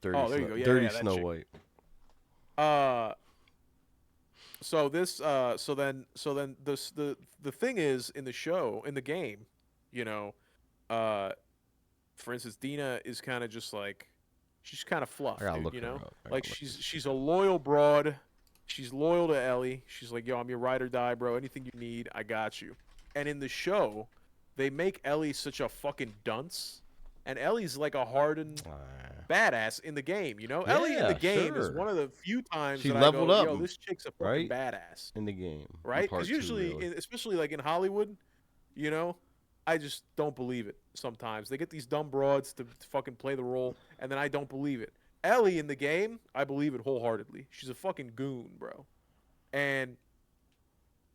Dirty, Oh, there you Snow, go. Yeah, dirty yeah, that Snow chick. White. So this so then the thing is in the show in the game, you know, uh for instance, Dina is kind of just like she's kind of fluff, I gotta dude, look you her know? up. I Like gotta look this she's shit a up. loyal broad. She's loyal to Ellie. She's like, "Yo, I'm your ride or die, bro. Anything you need, I got you." And in the show, they make Ellie such a fucking dunce, and Ellie's like a hardened badass in the game, you know? Ellie in the Yeah, game is sure. one of the few times She that I leveled go, up, "Yo, this chick's a fucking right? badass." In the game. In Right? part Because two, usually, really. especially like in Hollywood, you know, I just don't believe it sometimes. They get these dumb broads to fucking play the role, and then I don't believe it. Ellie in the game, I believe it wholeheartedly. She's a fucking goon, bro. And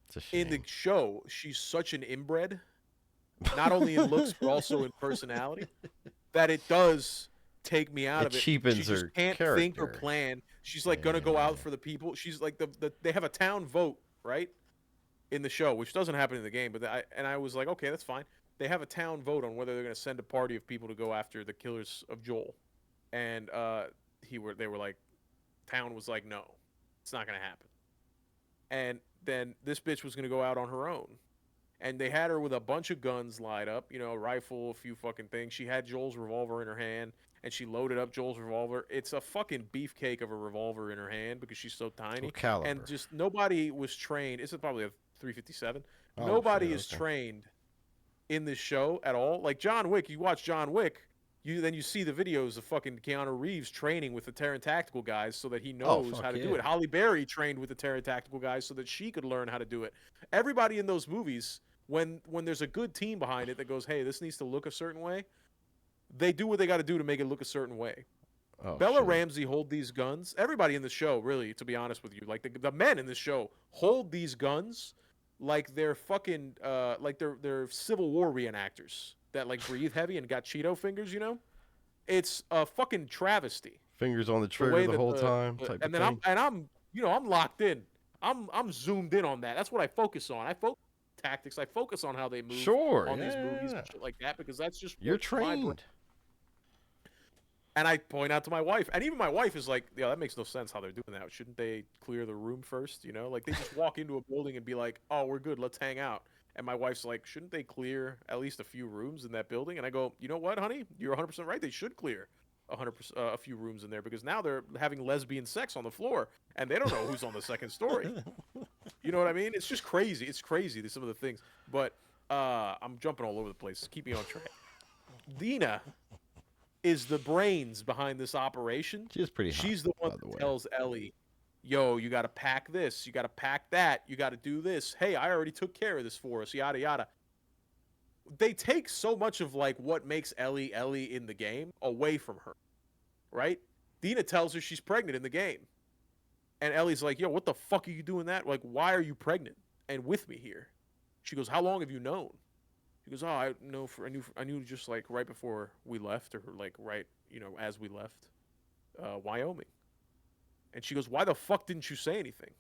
It's a shame. in the show, she's such an inbred, not only in looks, but also in personality, that it does take me out It of it. cheapens She just her can't think or character. plan. She's like gonna go Yeah. out for the people. She's like they have a town vote, right? In the show, which doesn't happen in the game, but I was like, okay, that's fine. They have a town vote on whether they're gonna send a party of people to go after the killers of Joel, and they were like, town was like, no, it's not gonna happen. And then this bitch was gonna go out on her own, and they had her with a bunch of guns lined up, you know, a rifle, a few fucking things. She had Joel's revolver in her hand, and she loaded up Joel's revolver. It's a fucking beefcake of a revolver in her hand because she's so tiny. What caliber? And just nobody was trained. It's probably a 357. Oh, Nobody shit, is okay. trained in this show at all. Like John Wick, you watch John Wick, you see the videos of fucking Keanu Reeves training with the Terran Tactical guys so that he knows fuck how to do yeah. it. Holly Berry trained with the Terran Tactical guys so that she could learn how to do it. Everybody in those movies, when there's a good team behind it that goes, hey, this needs to look a certain way, they do what they got to do to make it look a certain way. Oh, Bella shit. Ramsey hold these guns. Everybody in the show, really, to be honest with you, like the men in the show hold these guns like they're fucking like they're Civil War reenactors that like breathe heavy and got Cheeto fingers, you know? It's a fucking travesty. Fingers on the The trigger way the that whole time. Type and of then thing. I'm you know, I'm locked in. I'm zoomed in on that. That's what I focus on. I focus on tactics. I focus on how they move Sure. on Yeah, these movies yeah. and shit like that because that's just You're what my brain- trained. And I point out to my wife, and even my wife is like, "Yeah, that makes no sense how they're doing that. Shouldn't they clear the room first? You know, like they just walk into a building and be like, "Oh, we're good. Let's hang out." And my wife's like, "Shouldn't they clear at least a few rooms in that building?" And I go, "You know what, honey? You're 100% right. They should clear 100% a few rooms in there because now they're having lesbian sex on the floor, and they don't know who's on the second story. You know what I mean? It's just crazy. It's crazy. Some of the things, but I'm jumping all over the place. Keep me on track. Dina is the brains behind this operation. She is pretty hot, She's the one by the that way. tells Ellie, "Yo, you got to pack this, you got to pack that, you got to do this. Hey, I already took care of this for us, yada yada." They take so much of like what makes Ellie in the game away from her, right? Dina tells her she's pregnant in the game. And Ellie's like, "Yo, what the fuck are you doing that? Like, why are you pregnant and with me here?" She goes, "How long have you known?" He goes, "Oh, I knew just like right before we left, or like right, as we left, Wyoming." And she goes, "Why the fuck didn't you say anything?"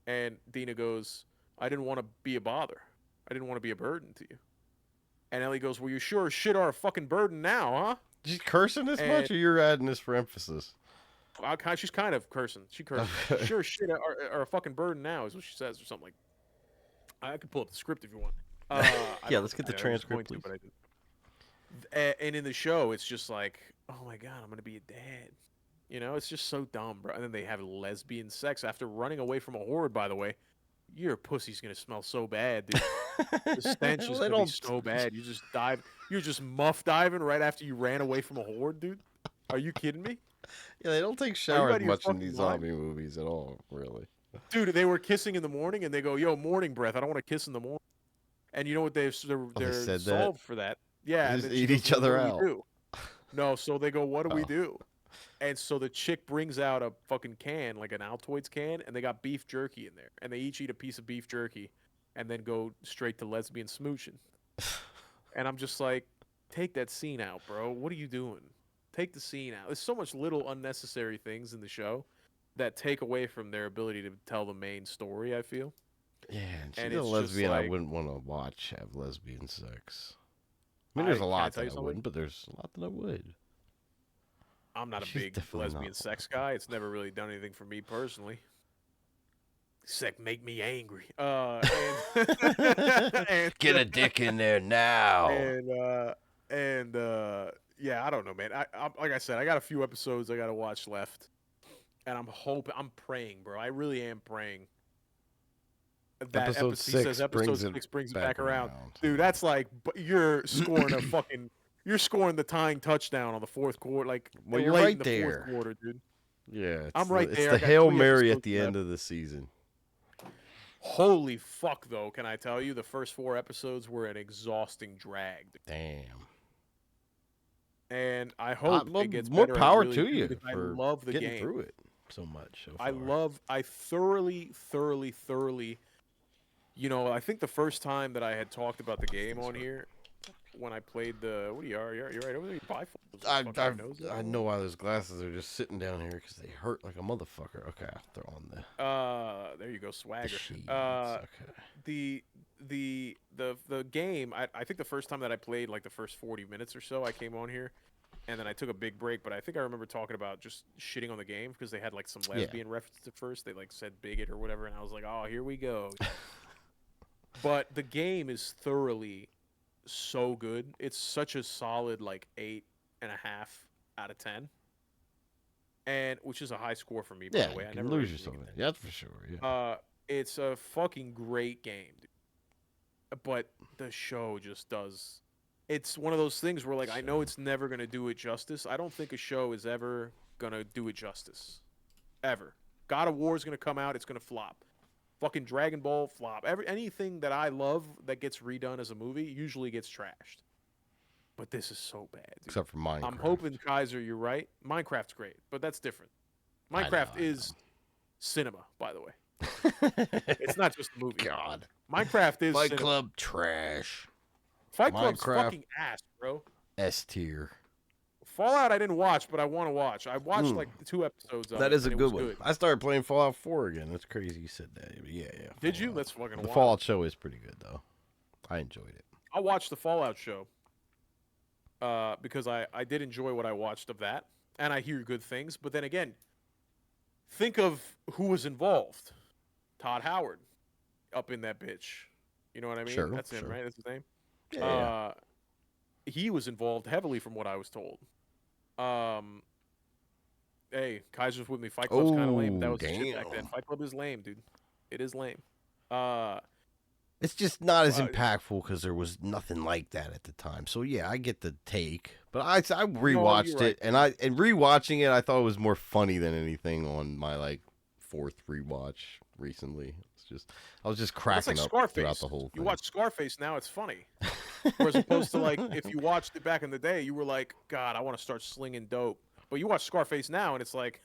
And Dina goes, "I didn't want to be a bother. I didn't want to be a burden to you." And Ellie goes, "Well, you sure as shit are a fucking burden now, huh?" She's cursing this And much, or you're adding this for emphasis? she's kind of cursing. She curses. Okay. "Sure as shit are a fucking burden now," is what she says, or something like. I could pull up the script if you want. I Yeah, don't. let's get the I was going transcript, to, please. but I didn't. And in the show, it's just like, "Oh my god, I'm gonna be a dad." It's just so dumb, bro. And then they have lesbian sex after running away from a horde. By the way, your pussy's gonna smell so bad, dude. The stench Well, is they gonna be don't. so bad. You just dive. You're just muff diving right after you ran away from a horde, dude. Are you kidding me? Yeah, they don't take Are you showers out of your much in fucking these mind, zombie movies at all, really. dude? They were kissing in the morning, and they go, "Yo, morning breath. I don't want to kiss in the morning." And you know what Oh, they they're said that. solved for that? They Yeah. And just then she eat goes, each "Well, what other do we out. do?" No. So they go, "What do we Oh, do?" And so the chick brings out a fucking can, like an Altoids can, and they got beef jerky in there. And they each eat a piece of beef jerky and then go straight to lesbian smooching. And I'm just like, take that scene out, bro. What are you doing? Take the scene out. There's so much little unnecessary things in the show that take away from their ability to tell the main story, I feel. yeah, and And she's a it's just lesbian. I like, wouldn't want to watch have lesbian sex. I mean, there's a can I lot tell that you I something? wouldn't, but there's a lot that I would. I'm not a She's big definitely not lesbian sex lesbian. guy. It's never really done anything for me personally. Sex make me angry. And Get a dick in there now. and yeah, I don't know, man. Like I said, I got a few episodes I got to watch left, and I'm praying, bro. I really am praying that Episode episode. He says 6 episode brings it 6 brings it back back around, around. dude. That's like you're scoring the tying touchdown on the fourth quarter, like Well, you're late in right the fourth there. quarter, dude. Yeah, I'm right it's there. I the got Hail 3 Mary at episodes the left. end of the season. Holy fuck, though! Can I tell you, the first 4 episodes were an exhausting drag, Damn. and I hope Well, it gets more better. I power really to do you because I for love the getting game. through it so much so far. I thoroughly, thoroughly, thoroughly. I think the first time that I had talked about the game on here, when I played the, what are you are? You're right over there. You bifold. I Fucking your nose. I know why those glasses are just sitting down here because they hurt like a motherfucker. Okay, I'll throw on There you go, the swagger. shades. Okay. The the game. I think the first time that I played, like the first 40 minutes or so, I came on here, and then I took a big break. But I think I remember talking about just shitting on the game because they had like some Yeah. lesbian references at first. They like said bigot or whatever, and I was like, oh, here we go. But the game is thoroughly so good. It's such a solid like 8.5 out of 10, and which is a high score for me, by Yeah, the way. you I can never lose rated yourself in anything. it. Yeah, that's for sure. Yeah. It's a fucking great game, dude. But the show just does. It's one of those things where like I know So, it's never gonna do it justice. I don't think a show is ever gonna do it justice, ever. God of War is gonna come out. It's gonna flop. Fucking Dragon Ball flop. Anything that I love that gets redone as a movie usually gets trashed. But this is so bad, dude. except for I'm Minecraft. hoping Kaiser, you're right. Minecraft's great, but that's different. I know. Minecraft is cinema, by the way. It's not just a movie. God. Minecraft is Fight cinema. Club trash. Fight Club's Minecraft fucking ass, bro. S tier. Fallout I didn't watch, but I want to watch. I watched like 2 episodes of it. That is a and it good was one. I started playing Fallout 4 again. That's crazy you said that. But yeah. Did you? Fallout. That's fucking The wild. Fallout show is pretty good though. I enjoyed it. I watched the Fallout show. because I did enjoy what I watched of that, and I hear good things. But then again, think of who was involved. Todd Howard up in that bitch. You know what I mean? Sure, That's him, sure. right? That's his name. Yeah, yeah. Uh, he was involved heavily, from what I was told. Um, hey, Kaiser's with me. Fight Club's kind of lame. That Oh, was the shit back then. damn. Fight Club is lame, dude. It is lame. Uh, It's just not as uh impactful because there was nothing like that at the time. So yeah, I get the take, but I no, you're rewatched right. it, and rewatching it, I thought it was more funny than anything on my like fourth rewatch recently. It's just I was just Well, that's like cracking up throughout Scarface. the whole You thing. watch Scarface now, it's funny. Whereas opposed to like if you watched it back in the day, you were like, God, I want to start slinging dope. But you watch Scarface now, and it's like,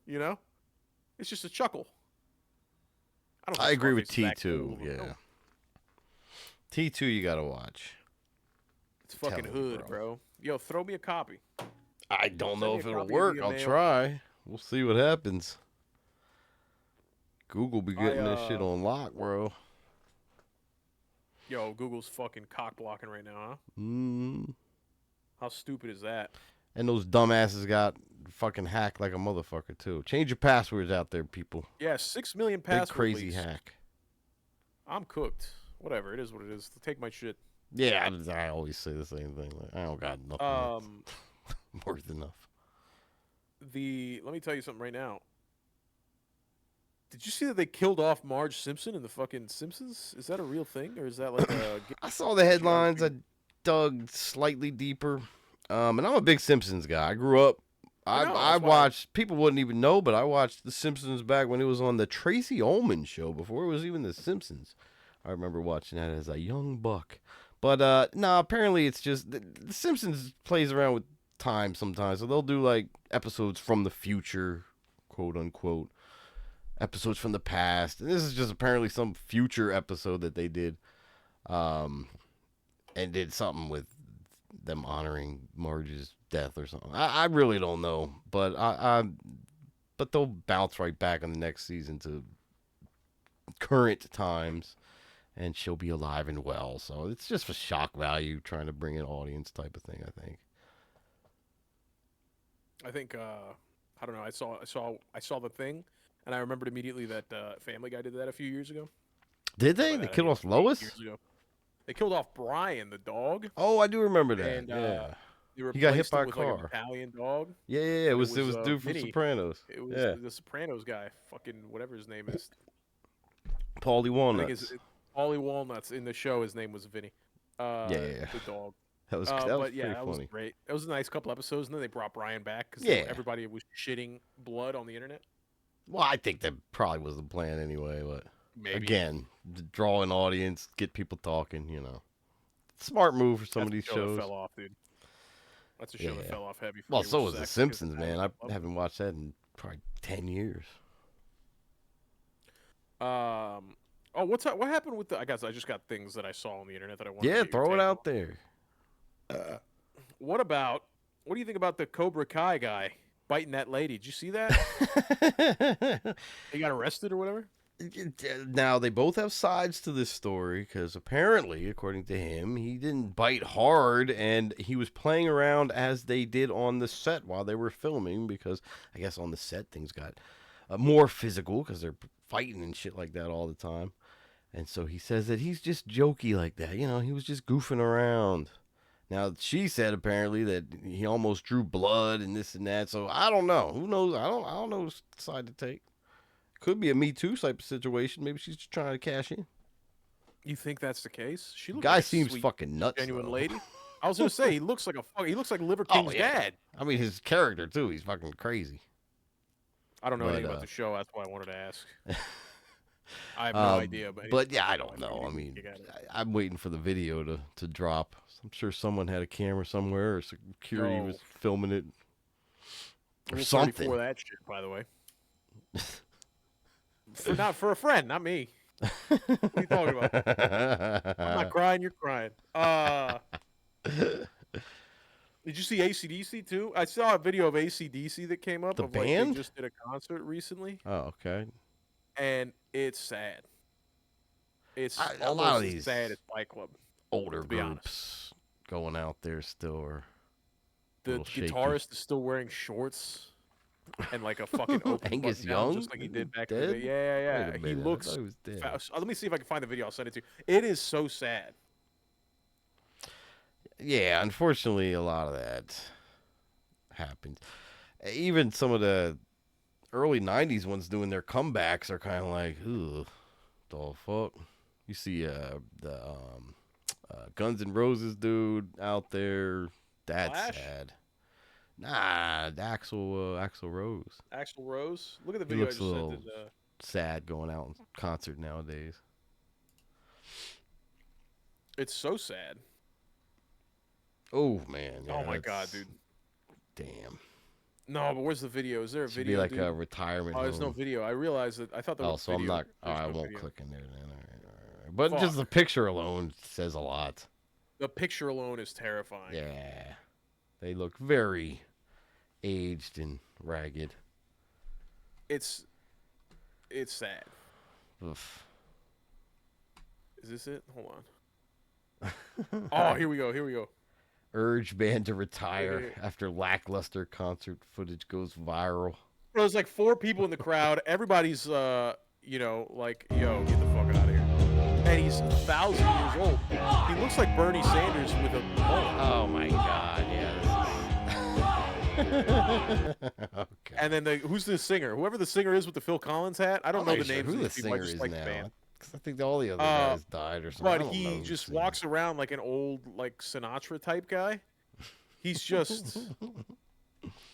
you know, it's just a chuckle. I don't I think agree with Scarface is T that two. cool. Yeah, T2 you gotta watch. It's I'm fucking telling you, hood, bro. bro. Yo, throw me a copy. I don't Send know me a if it'll copy work. via I'll mail. try. We'll see what happens. Google be I getting this shit on lock, bro. Yo, Google's fucking cock blocking right now, huh? Mm. How stupid is that? And those dumbasses got fucking hacked like a motherfucker too. Change your passwords out there, people. Yeah, 6 million Big password crazy leaks. hack. I'm cooked. Whatever, it is what it is. Take my shit. Yeah, I always say the same thing. Like, I don't got nothing Um, that's worth enough. let me tell you something right now. Did you see that they killed off Marge Simpson in the fucking Simpsons? Is that a real thing, or is that like a I saw the gimmick? headlines. I dug slightly deeper. And I'm a big Simpsons guy. I grew up. I know. I That's why. watched. People wouldn't even know, but I watched The Simpsons back when it was on the Tracy Ullman show before it was even The Simpsons. I remember watching that as a young buck. But no, apparently it's just the Simpsons plays around with time sometimes. So they'll do like episodes from the future, quote unquote, episodes from the past. And this is just apparently some future episode that they did. Um, and did something with them honoring Marge's death or something. I really don't know, but but they'll bounce right back in the next season to current times, and she'll be alive and well. So it's just for shock value, trying to bring an audience type of thing. I think. I think. I don't know. I saw the thing, and I remembered immediately that Family Guy did that a few years ago. Did And they? by They that I killed mean off like 8 Lois? years ago. They killed off Brian, the dog, Oh, I do remember that. and Yeah, they he got hit replaced by him a with like an car. Italian dog, Yeah, yeah, yeah. and It was dude from Vinny. Sopranos. It was Yeah, the Sopranos guy, fucking whatever his name is. Paulie I think Walnuts. Ollie Walnuts in the show. His name was Vinny, Yeah, yeah, yeah. the dog. That was But yeah, pretty that was funny. great. That was a nice couple episodes, and then they brought Brian back because Yeah. everybody was shitting blood on the internet. Well, I think that probably was the plan anyway, but Maybe again, to draw an audience, get people talking, Smart move for some that's of a these show that shows. fell off, dude. That's a show that Yeah. fell off heavy for Well, me. so Was was The Sex because Simpsons, I man. loved I haven't watched that in probably 10 years. Oh, what happened with the? I guess I just got things that I saw on the internet that I wanted to Yeah, get your throw it take on. out there. What about? What do you think about the Cobra Kai guy biting that lady? Did you see that? He got arrested or whatever. Now, they both have sides to this story because apparently, according to him, he didn't bite hard and he was playing around as they did on the set while they were filming because I guess on the set things got more physical because they're fighting and shit like that all the time. And so he says that he's just jokey like that. He was just goofing around. Now, she said apparently that he almost drew blood and this and that. So I don't know. Who knows? I don't know which side to take. Could be a Me Too type of situation. Maybe she's just trying to cash in. You think that's the case? She looked Guy like a seems sweet, fucking nuts, genuine though. lady. I was gonna say he looks like Liver Oh King's yeah. dad. I mean, his character too. He's fucking crazy. I don't know But anything about the show. That's why I wanted to ask. I have no idea, but yeah, I don't know. I figured mean, you got it. I'm waiting for the video to drop. I'm sure someone had a camera somewhere or security Yo. was filming it or Rule 34 something. that shit, by the way. Not for a friend, not me. What are you talking about? I'm not crying. You're crying. Did you see AC/DC too? I saw a video of AC/DC that came up The of like they band? just did a concert recently, Oh, okay. and it's sad. It's A lot almost of as these sad as Fight Club, older to be honest. groups going out there still or a The little shaky. guitarist is still wearing shorts and like a fucking open button Angus down, Young? just like he Isn't he did back in the day. dead? Yeah, yeah, Wait a yeah. He minute. I thought looks. he was dead. Let me see if I can find the video. I'll send it to you. It is so sad. Yeah, unfortunately, a lot of that happens. Even some of the early 90s ones doing their comebacks are kind of like, ugh, the fuck? You see the Guns N' Roses dude out there. That's Slash, sad. Nah, the Axl Rose. Axl Rose. Look at the He video I looks a just sent. little sad going out in concert nowadays. It's so sad. Oh man, Oh yeah, my god, that's dude. damn. No, but where's the video? Is there a Should be video, like dude? a retirement Oh, there's no home. video. I realized that. I thought there Oh, was so I'm video. not. All There's right, I no won't video. click in there then. All right, all right. But just the Fuck. picture alone says a lot. The picture alone is terrifying. Yeah, they look very aged and ragged. It's sad. Oof. Is this it? Hold on. Oh, here we go. Here we go. Urge band to retire Wait. after lackluster concert footage goes viral. There's like 4 people in the crowd. Everybody's, like, yo, get the fuck out of here. And he's 1,000 years old. He looks like Bernie Sanders with a mullet. Oh my god, yeah. Okay. And then who's the singer? Whoever the singer is with the Phil Collins hat. I don't know the names who of the these people. I singer just is like the now. band. Because I think all the other guys died or something. I But don't know he who's just singing. walks around like an old, like Sinatra type guy. He's just,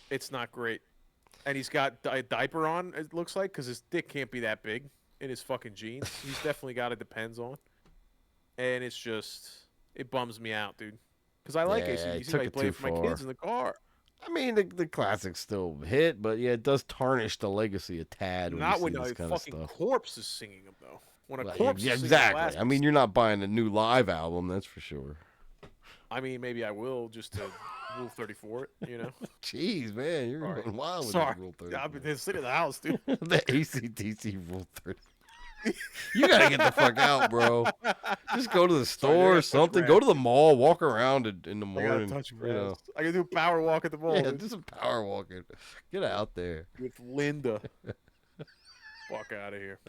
it's not great. And he's got a diaper on, it looks like, because his dick can't be that big in his fucking jeans. He's definitely got a Depends on. And it's just, it bums me out, dude. Because I like Yeah, AC/DC. it took I it play too it for my far. kids in the car. I mean, the classics still hit, but yeah, it does tarnish the legacy a tad when Not you when see a this kind of fucking stuff. corpse is singing them, though. When a Well, corpse yeah, is singing exactly. classics, I mean, you're not buying a new live album, that's for sure. I mean, maybe I will just to Rule 34 it, you know? Jeez, man, you're Sorry. going wild with Sorry. that Rule 30. I've been sitting in the house, dude. The ACDC Rule 30. You gotta get the fuck out, bro. Just go to the Sorry, I store or gotta touch something. grass. Go to the mall, walk around in the I morning. gotta touch you grass. know. I gotta do a power walk at the mall, Yeah, dude, do some power walking. Get out there. with Linda. Fuck out of here.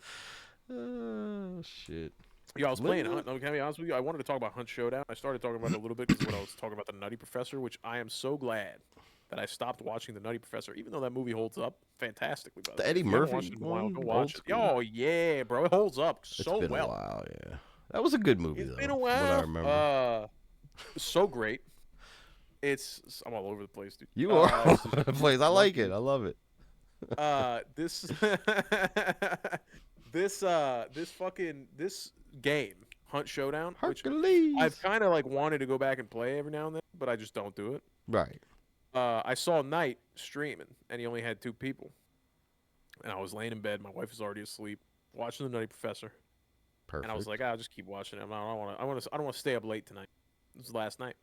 Oh shit. Yo, I was playing Linda? Hunt. No, can I be honest with you? I wanted to talk about Hunt Showdown. I started talking about it a little bit because when I was talking about the Nutty Professor, which I am so glad that I stopped watching the Nutty Professor, even though that movie holds up fantastically. By the The way. Eddie If you haven't Murphy watched it in a while, one, go old watch it. school. Oh yeah, bro, it holds up It's so been well. a while, yeah. That was a good movie It's though. been a from What I while. remember. So great. I'm all over the place, dude. You are all so over the place. I like it. I love it. this this game, Hunt Showdown, which Hercules. I've kind of like wanted to go back and play every now and then, but I just don't do it. Right. I saw Knight streaming, and he only had 2 people, and I was laying in bed. My wife was already asleep, watching the Nutty Professor, Perfect. and I was like, I'll just keep watching it. I don't want to stay up late tonight. This was last night,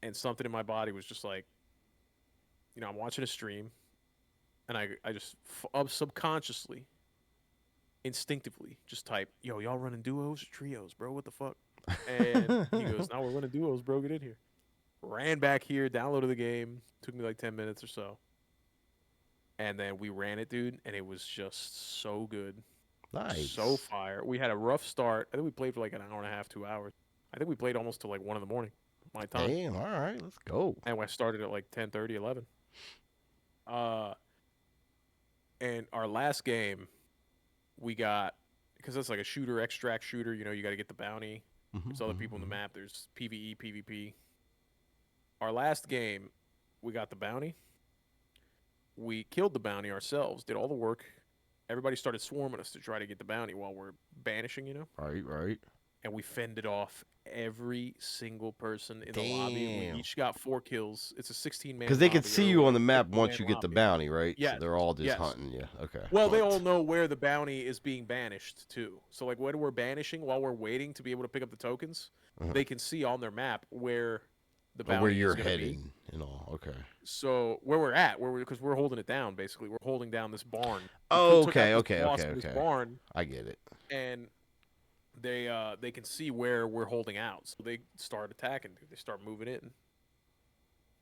and something in my body was just like, I'm watching a stream, and I just subconsciously, instinctively, just type, "Yo, y'all running duos or trios, bro? What the fuck?" And he goes, "No, we're running duos, bro. Get in here." Ran back here, downloaded the game. Took me like 10 minutes or so. And then we ran it, dude, and it was just so good. Nice. So fire. We had a rough start. I think we played for like an hour and a half, 2 hours. I think we played almost till like 1 in the morning, my time. Damn, all right, let's go. And I started at like 10:30, 11. And our last game, we got, because it's like a shooter, extract shooter, you got to get the bounty. There's other people in the map. There's PvE, PvP. Our last game, we got the bounty. We killed the bounty ourselves, did all the work. Everybody started swarming us to try to get the bounty while we're banishing, Right. And we fended off every single person in the lobby. We each got 4 kills. It's a 16-man Because they can lobby, see or you on a the map 15-man once you get the lobby. bounty, right? Yes, So they're all just yes. hunting you. Okay. Well, they Hunt. all know where the bounty is being banished too. So like when we're banishing, while we're waiting to be able to pick up the tokens, they can see on their map where the bounty where you're is gonna be. heading and all. Okay. So where we're at, because we're holding it down. Basically, we're holding down this barn. Oh, We took out okay. this boss in this barn, I get it. and they can see where we're holding out, so they start attacking. Dude. They start moving in,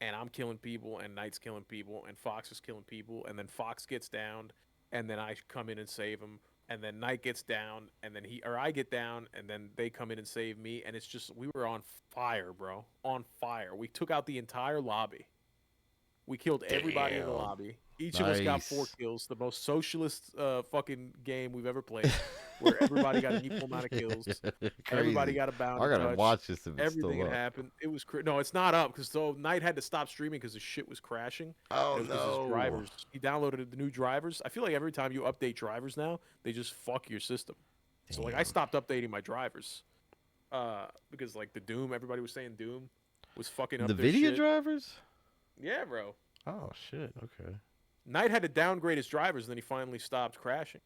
and I'm killing people, and Knight's killing people, and Fox is killing people, and then Fox gets downed, and then I come in and save him, and then Knight gets down, and then I get down, and then they come in and save me, and it's just we were on fire, bro, on fire. We took out the entire lobby. We killed everybody in the Damn. lobby. Each of us got 4 Nice. kills. The most socialist fucking game we've ever played, where everybody got an equal amount of kills. Everybody Crazy. got a I bounty gotta touch. watch this if it's Everything still had up. happened. It was no, it's not up because so Knight had to stop streaming because his shit was crashing. And Oh it was because his no. drivers. He downloaded the new drivers. I feel like every time you update drivers now, they just fuck your system. So like I Damn. stopped updating my drivers, because like the Doom, everybody was saying Doom was fucking The up their video shit. drivers? Yeah, bro. Oh shit. Okay. Knight had to downgrade his drivers, and then he finally stopped crashing.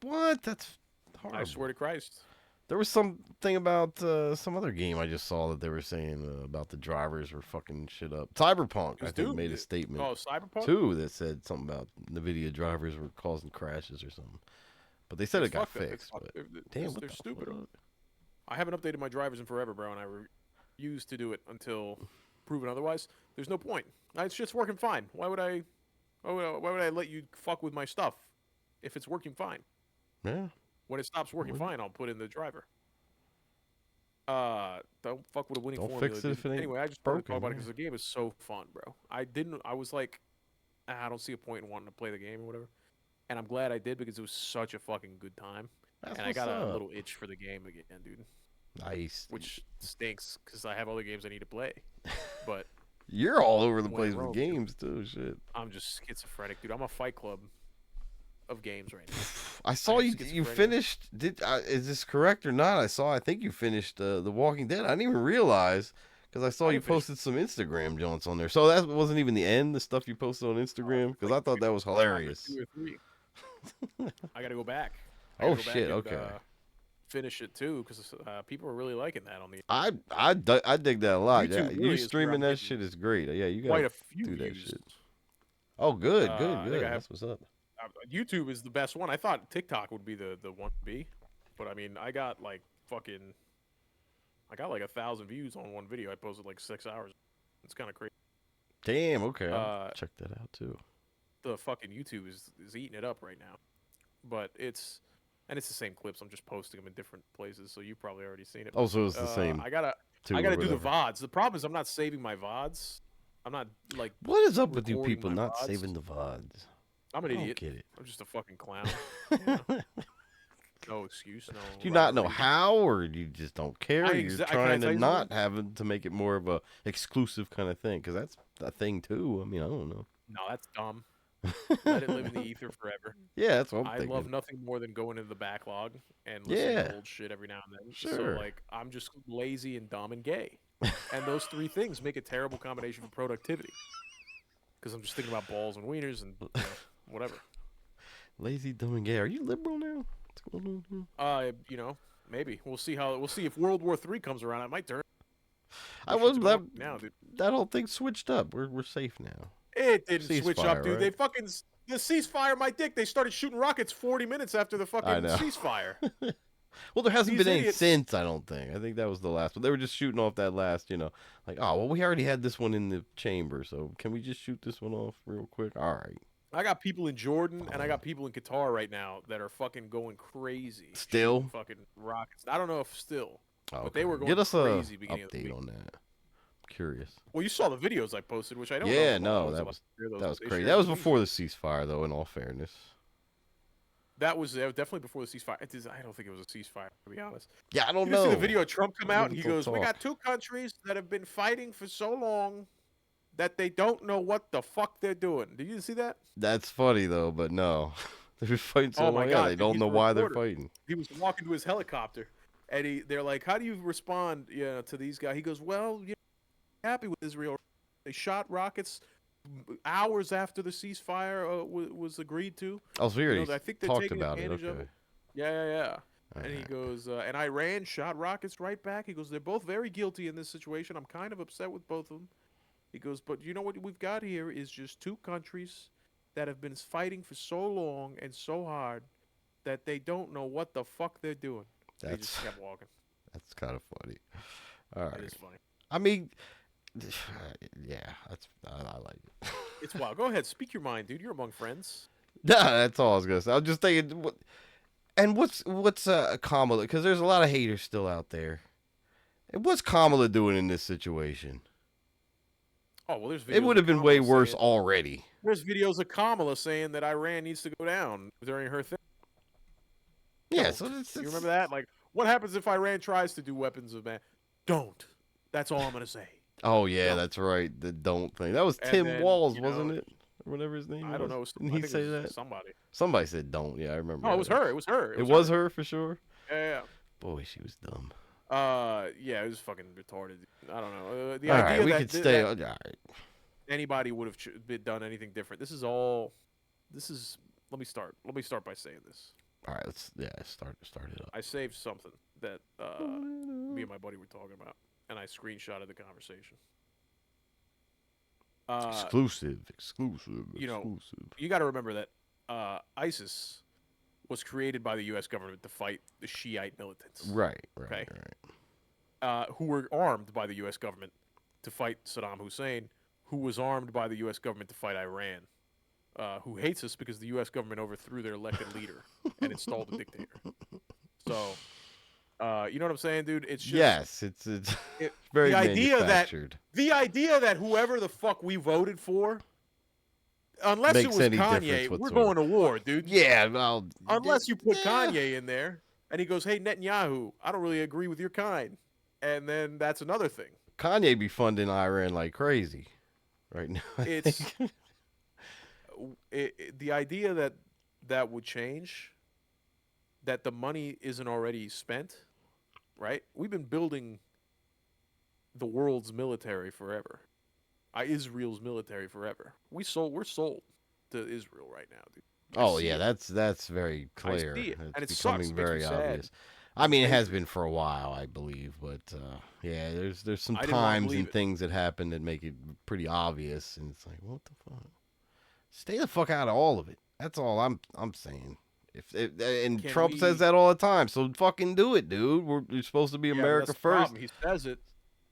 What? That's I swear horrible. to Christ. There was something about some other game I just saw that they were saying about the drivers were fucking shit up. Cyberpunk, It I was think, Doom. made a statement Oh, Cyberpunk? too that said something about NVIDIA drivers were causing crashes or something. But they said It's it got fucked up. It's fixed. fucked. But damn, Because what they're the stupid. fuck? I haven't updated my drivers in forever, bro, and I refuse to do it until proven otherwise. There's no point. It's just working fine. Why would I? Why would I let you fuck with my stuff if it's working fine? Yeah. When it stops working fine, I'll put in the driver. Don't fuck with a winning Don't formula. fix it if it ain't Anyway, I just wanted to talk broken. about it Yeah. because the game is so fun, bro. I didn't. I was like, I don't see a point in wanting to play the game or whatever. And I'm glad I did because it was such a fucking good time. That's And I what's got a up. little itch for the game again, dude. Nice. Which stinks because I have other games I need to play. But You're all over the when place in with Rome, games too. Shit. I'm just schizophrenic, dude. I'm a Fight Club of games right now. I I saw have you schizophrenia. finished. Did is this correct or not? I think you finished The Walking Dead. I didn't even realize because I saw I you didn't finish. posted some Instagram joints on there. So that wasn't even the end. The stuff you posted on Instagram because Like I thought that was chapter hilarious. 2 or 3. I gotta go back. I Oh gotta go back shit. and Okay. finish it too because people are really liking that on the I dig that a lot. Yeah, YouTube. you Really is where streaming I'm that getting shit is great. Yeah, you quite gotta a few do that views. shit. Oh, good, good, I think I good. have That's what's up. YouTube is the best one. I thought TikTok would be the one to be, but I mean I got like 1,000 views on one video I posted like 6 hours. It's kind of crazy. Damn. Okay, I'll Uh, check that out too. the fucking YouTube is eating it up right now, but it's the same clips. I'm just posting them in different places, so you've probably already seen it. Oh, so it's the Uh, same I gotta too I or gotta do the whatever. VODs. The problem is I'm not saving my VODs. I'm not like What is up with you recording people my not VODs. saving the VODs? I'm an I don't idiot. get it. I'm just a fucking clown. Yeah. No excuse, no Do you rhyme not or know reason. how, or you just don't care? Or you're Can I trying to tell you not something? have it to make it more of a exclusive kind of thing, because that's a thing too. I mean, I don't know. No, that's dumb. Let it live in the ether forever. Yeah, that's what I'm I love thinking. nothing more than going into the backlog and listening to Yeah, old shit every now and then. So sure. like I'm just lazy and dumb and gay. And those three things make a terrible combination for productivity. Because I'm just thinking about balls and wieners and whatever. Lazy, dumb, and gay. Are you liberal now? What's going on here? Maybe we'll see if World War III comes around. I might turn. I Shit's was going that on now, dude. that whole thing switched up. We're safe now. It didn't switch up, Ceasefire, dude. right? They fucking the ceasefire. My dick. They started shooting rockets 40 minutes after the I fucking know. ceasefire. Well, there hasn't These been any idiots. since. I don't think. I think that was the last. But they were just shooting off that last. Like, oh well, we already had this one in the chamber, so can we just shoot this one off real quick? All right. I got people in Jordan and I got people in Qatar right now that are fucking going crazy. Still? Shooting fucking rockets. I don't know if still, Oh, but they okay. were going Get us a crazy beginning of the update week. on that. Curious. Well, you saw the videos I posted, which I don't know. Yeah, if no, I was that allowed was to share those, that was but they crazy. shared That was the before videos. the ceasefire, though. In all fairness. That was definitely before the ceasefire. I don't think it was a ceasefire, to be honest. Yeah, I don't You just see know. the video of Trump come out and he goes, "We Talk. got two countries that have been fighting for so long that they don't know what the fuck they're doing." Did you see that? That's funny though, but no, they've been fighting so Oh my long. Yeah, god, they dude, don't he's know a why they're reporter. fighting. He was walking to his helicopter, and they're like, "How do you respond, to these guys?" He goes, "Well, happy with Israel. They shot rockets hours after the ceasefire was agreed to. Oh, so we already I think they're talked taking about it. advantage of Okay. it." Yeah. And he Alright. goes, and Iran shot rockets right back. He goes, "They're both very guilty in this situation. I'm kind of upset with both of them." He goes, "But you know what we've got here is just two countries that have been fighting for so long and so hard that they don't know what the fuck they're doing." And he just That's kept walking. that's kind of funny. All It right. is funny. I mean, yeah, I like it. It's wild. Go ahead, speak your mind, dude. You're among friends. Nah, that's all I was gonna say. I was just thinking, and what's Kamala? Because there's a lot of haters still out there. And what's Kamala doing in this situation? Oh well, there's It videos would of have been way Kamala worse saying already. there's videos of Kamala saying that Iran needs to go down during her thing. Yeah, so Don't. You it's remember that? Like, what happens if Iran tries to do weapons of mass? Don't. That's all I'm gonna say. oh yeah, Don't. that's right. The don't thing. That was And Tim then Walls, wasn't it? Or whatever his name I don't was. know. Didn't I he think it say was that? somebody. Somebody said don't. Yeah, I remember No, it that. was her. It was her. It It was was her. her for sure. Yeah. Boy, she was dumb. Yeah. It was fucking retarded. I don't know. The All right, idea we that could stay. All that right. anybody would have done anything different. This is all. This is. Let me start. Let me start by saying this. All right, let's start it up. I saved something that me and my buddy were talking about, and I screenshotted the conversation. Uh, Exclusive. you know, you got to remember that ISIS was created by the U.S. government to fight the Shiite militants. Right. Okay. Who were armed by the U.S. government to fight Saddam Hussein, who was armed by the U.S. government to fight Iran, who hates us because the U.S. government overthrew their elected leader and installed a dictator. So, you know what I'm saying, dude? It's just Yes, it's very the idea manufactured. that whoever the fuck we voted for, unless Makes it was any Kanye, difference we're whatsoever. going to war, dude. Yeah, well, Unless you put yeah. Kanye in there and he goes, "Hey Netanyahu, I don't really agree with your kind," and then that's another thing. Kanye be funding Iran like crazy right now. I It's think. the idea that that would change, that the money isn't already spent, right? We've been building the world's military forever. Israel's military forever. We're sold to Israel right now, dude. I Oh see yeah, it. that's very I clear. see it, and it It's sucks. becoming It makes me very sad. obvious. I mean, it has Crazy. been for a while, I believe, but yeah, there's some I didn't want to times believe and it. things that happen that make it pretty obvious, and it's like, what the fuck? Stay the fuck out of all of it. That's all I'm saying. If and Can Trump says we? that all the time, so fucking do it, dude. You're supposed to be Yeah, but America that's the first. problem. He says it.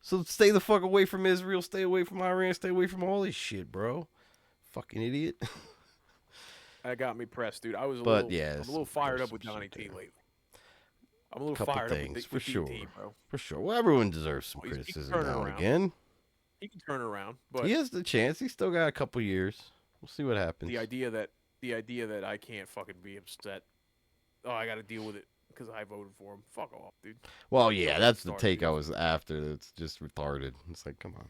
So stay the fuck away from Israel. Stay away from Iran. Stay away from all this shit, bro. Fucking idiot. That got me pressed, dude. But yeah, I'm a little fired there's up with some Donnie shit T there. lately. I'm a little Couple fired up things for with sure, DT, bro. for sure. Well, everyone deserves some He can criticism turn it now and around. again. He can turn it around, but He has the chance. He's still got a couple years. We'll see what happens. the idea that I can't fucking be upset. Oh, I got to deal with it because I voted for him. Fuck off, dude. Well, Don't yeah, get that's the started, take dude. I was after. That's just retarded. It's like, come on.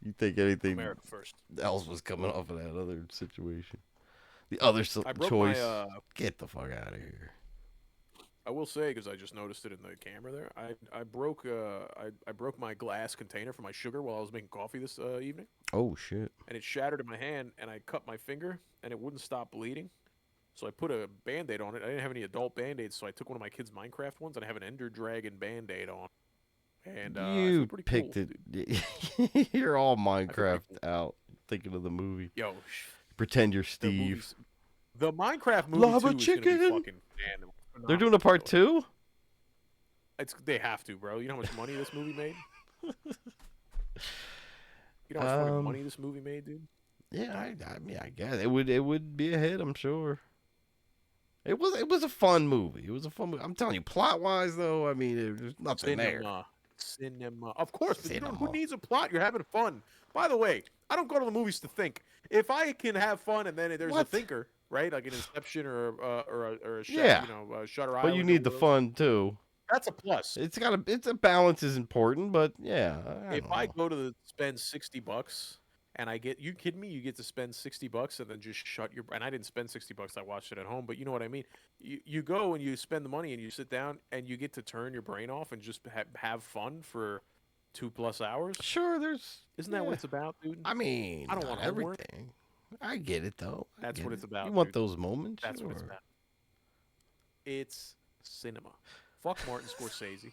You think anything America first. else was coming off of that other situation? The other I broke choice? my. Get the fuck out of here. I will say because I just noticed it in the camera there. I broke I broke my glass container for my sugar while I was making coffee this evening, Oh shit. and it shattered in my hand, and I cut my finger, and it wouldn't stop bleeding. So I put a band-aid on it. I didn't have any adult band-aids, so I took one of my kids' Minecraft ones, and I have an Ender Dragon band-aid on. And I feel You pretty cool, picked it. dude. You're all I feel pretty Minecraft cool. out thinking of the movie. Yo, Pretend you're the Steve. movies, the Minecraft movie Lava 2 is gonna be chicken. fucking They're phenomenal, doing a by the part way. two? They have to, bro. You know how much money this movie made? You know how much fucking Um, money this movie made, dude? yeah, I mean, I guess it would be a hit. I'm sure. It was a fun movie. It was a fun movie. I'm telling you, plot wise though, I mean, there's nothing there. Cinema. Of course, but you know who Cinema. needs a plot? You're having fun. By the way, I don't go to the movies to think. If I can have fun and then there's a What? thinker, right? Like an Inception or a Yeah, Shutter but you Island or need the whatever. fun too. That's a plus. It's a balance is important, but yeah, I If don't I know. go to spend $60 and I get you kidding me? You get to spend $60 and then just shut your and I didn't spend $60. I watched it at home, but you know what I mean. You go and you spend the money and you sit down and you get to turn your brain off and just have fun for 2+ hours. Sure, there's Isn't that yeah. what it's about, dude? I mean, I don't not want homework. everything. I get it though. I That's get what it. it's about, You want dude. those moments? That's what it's Sure. about. It's cinema. Fuck Martin Scorsese.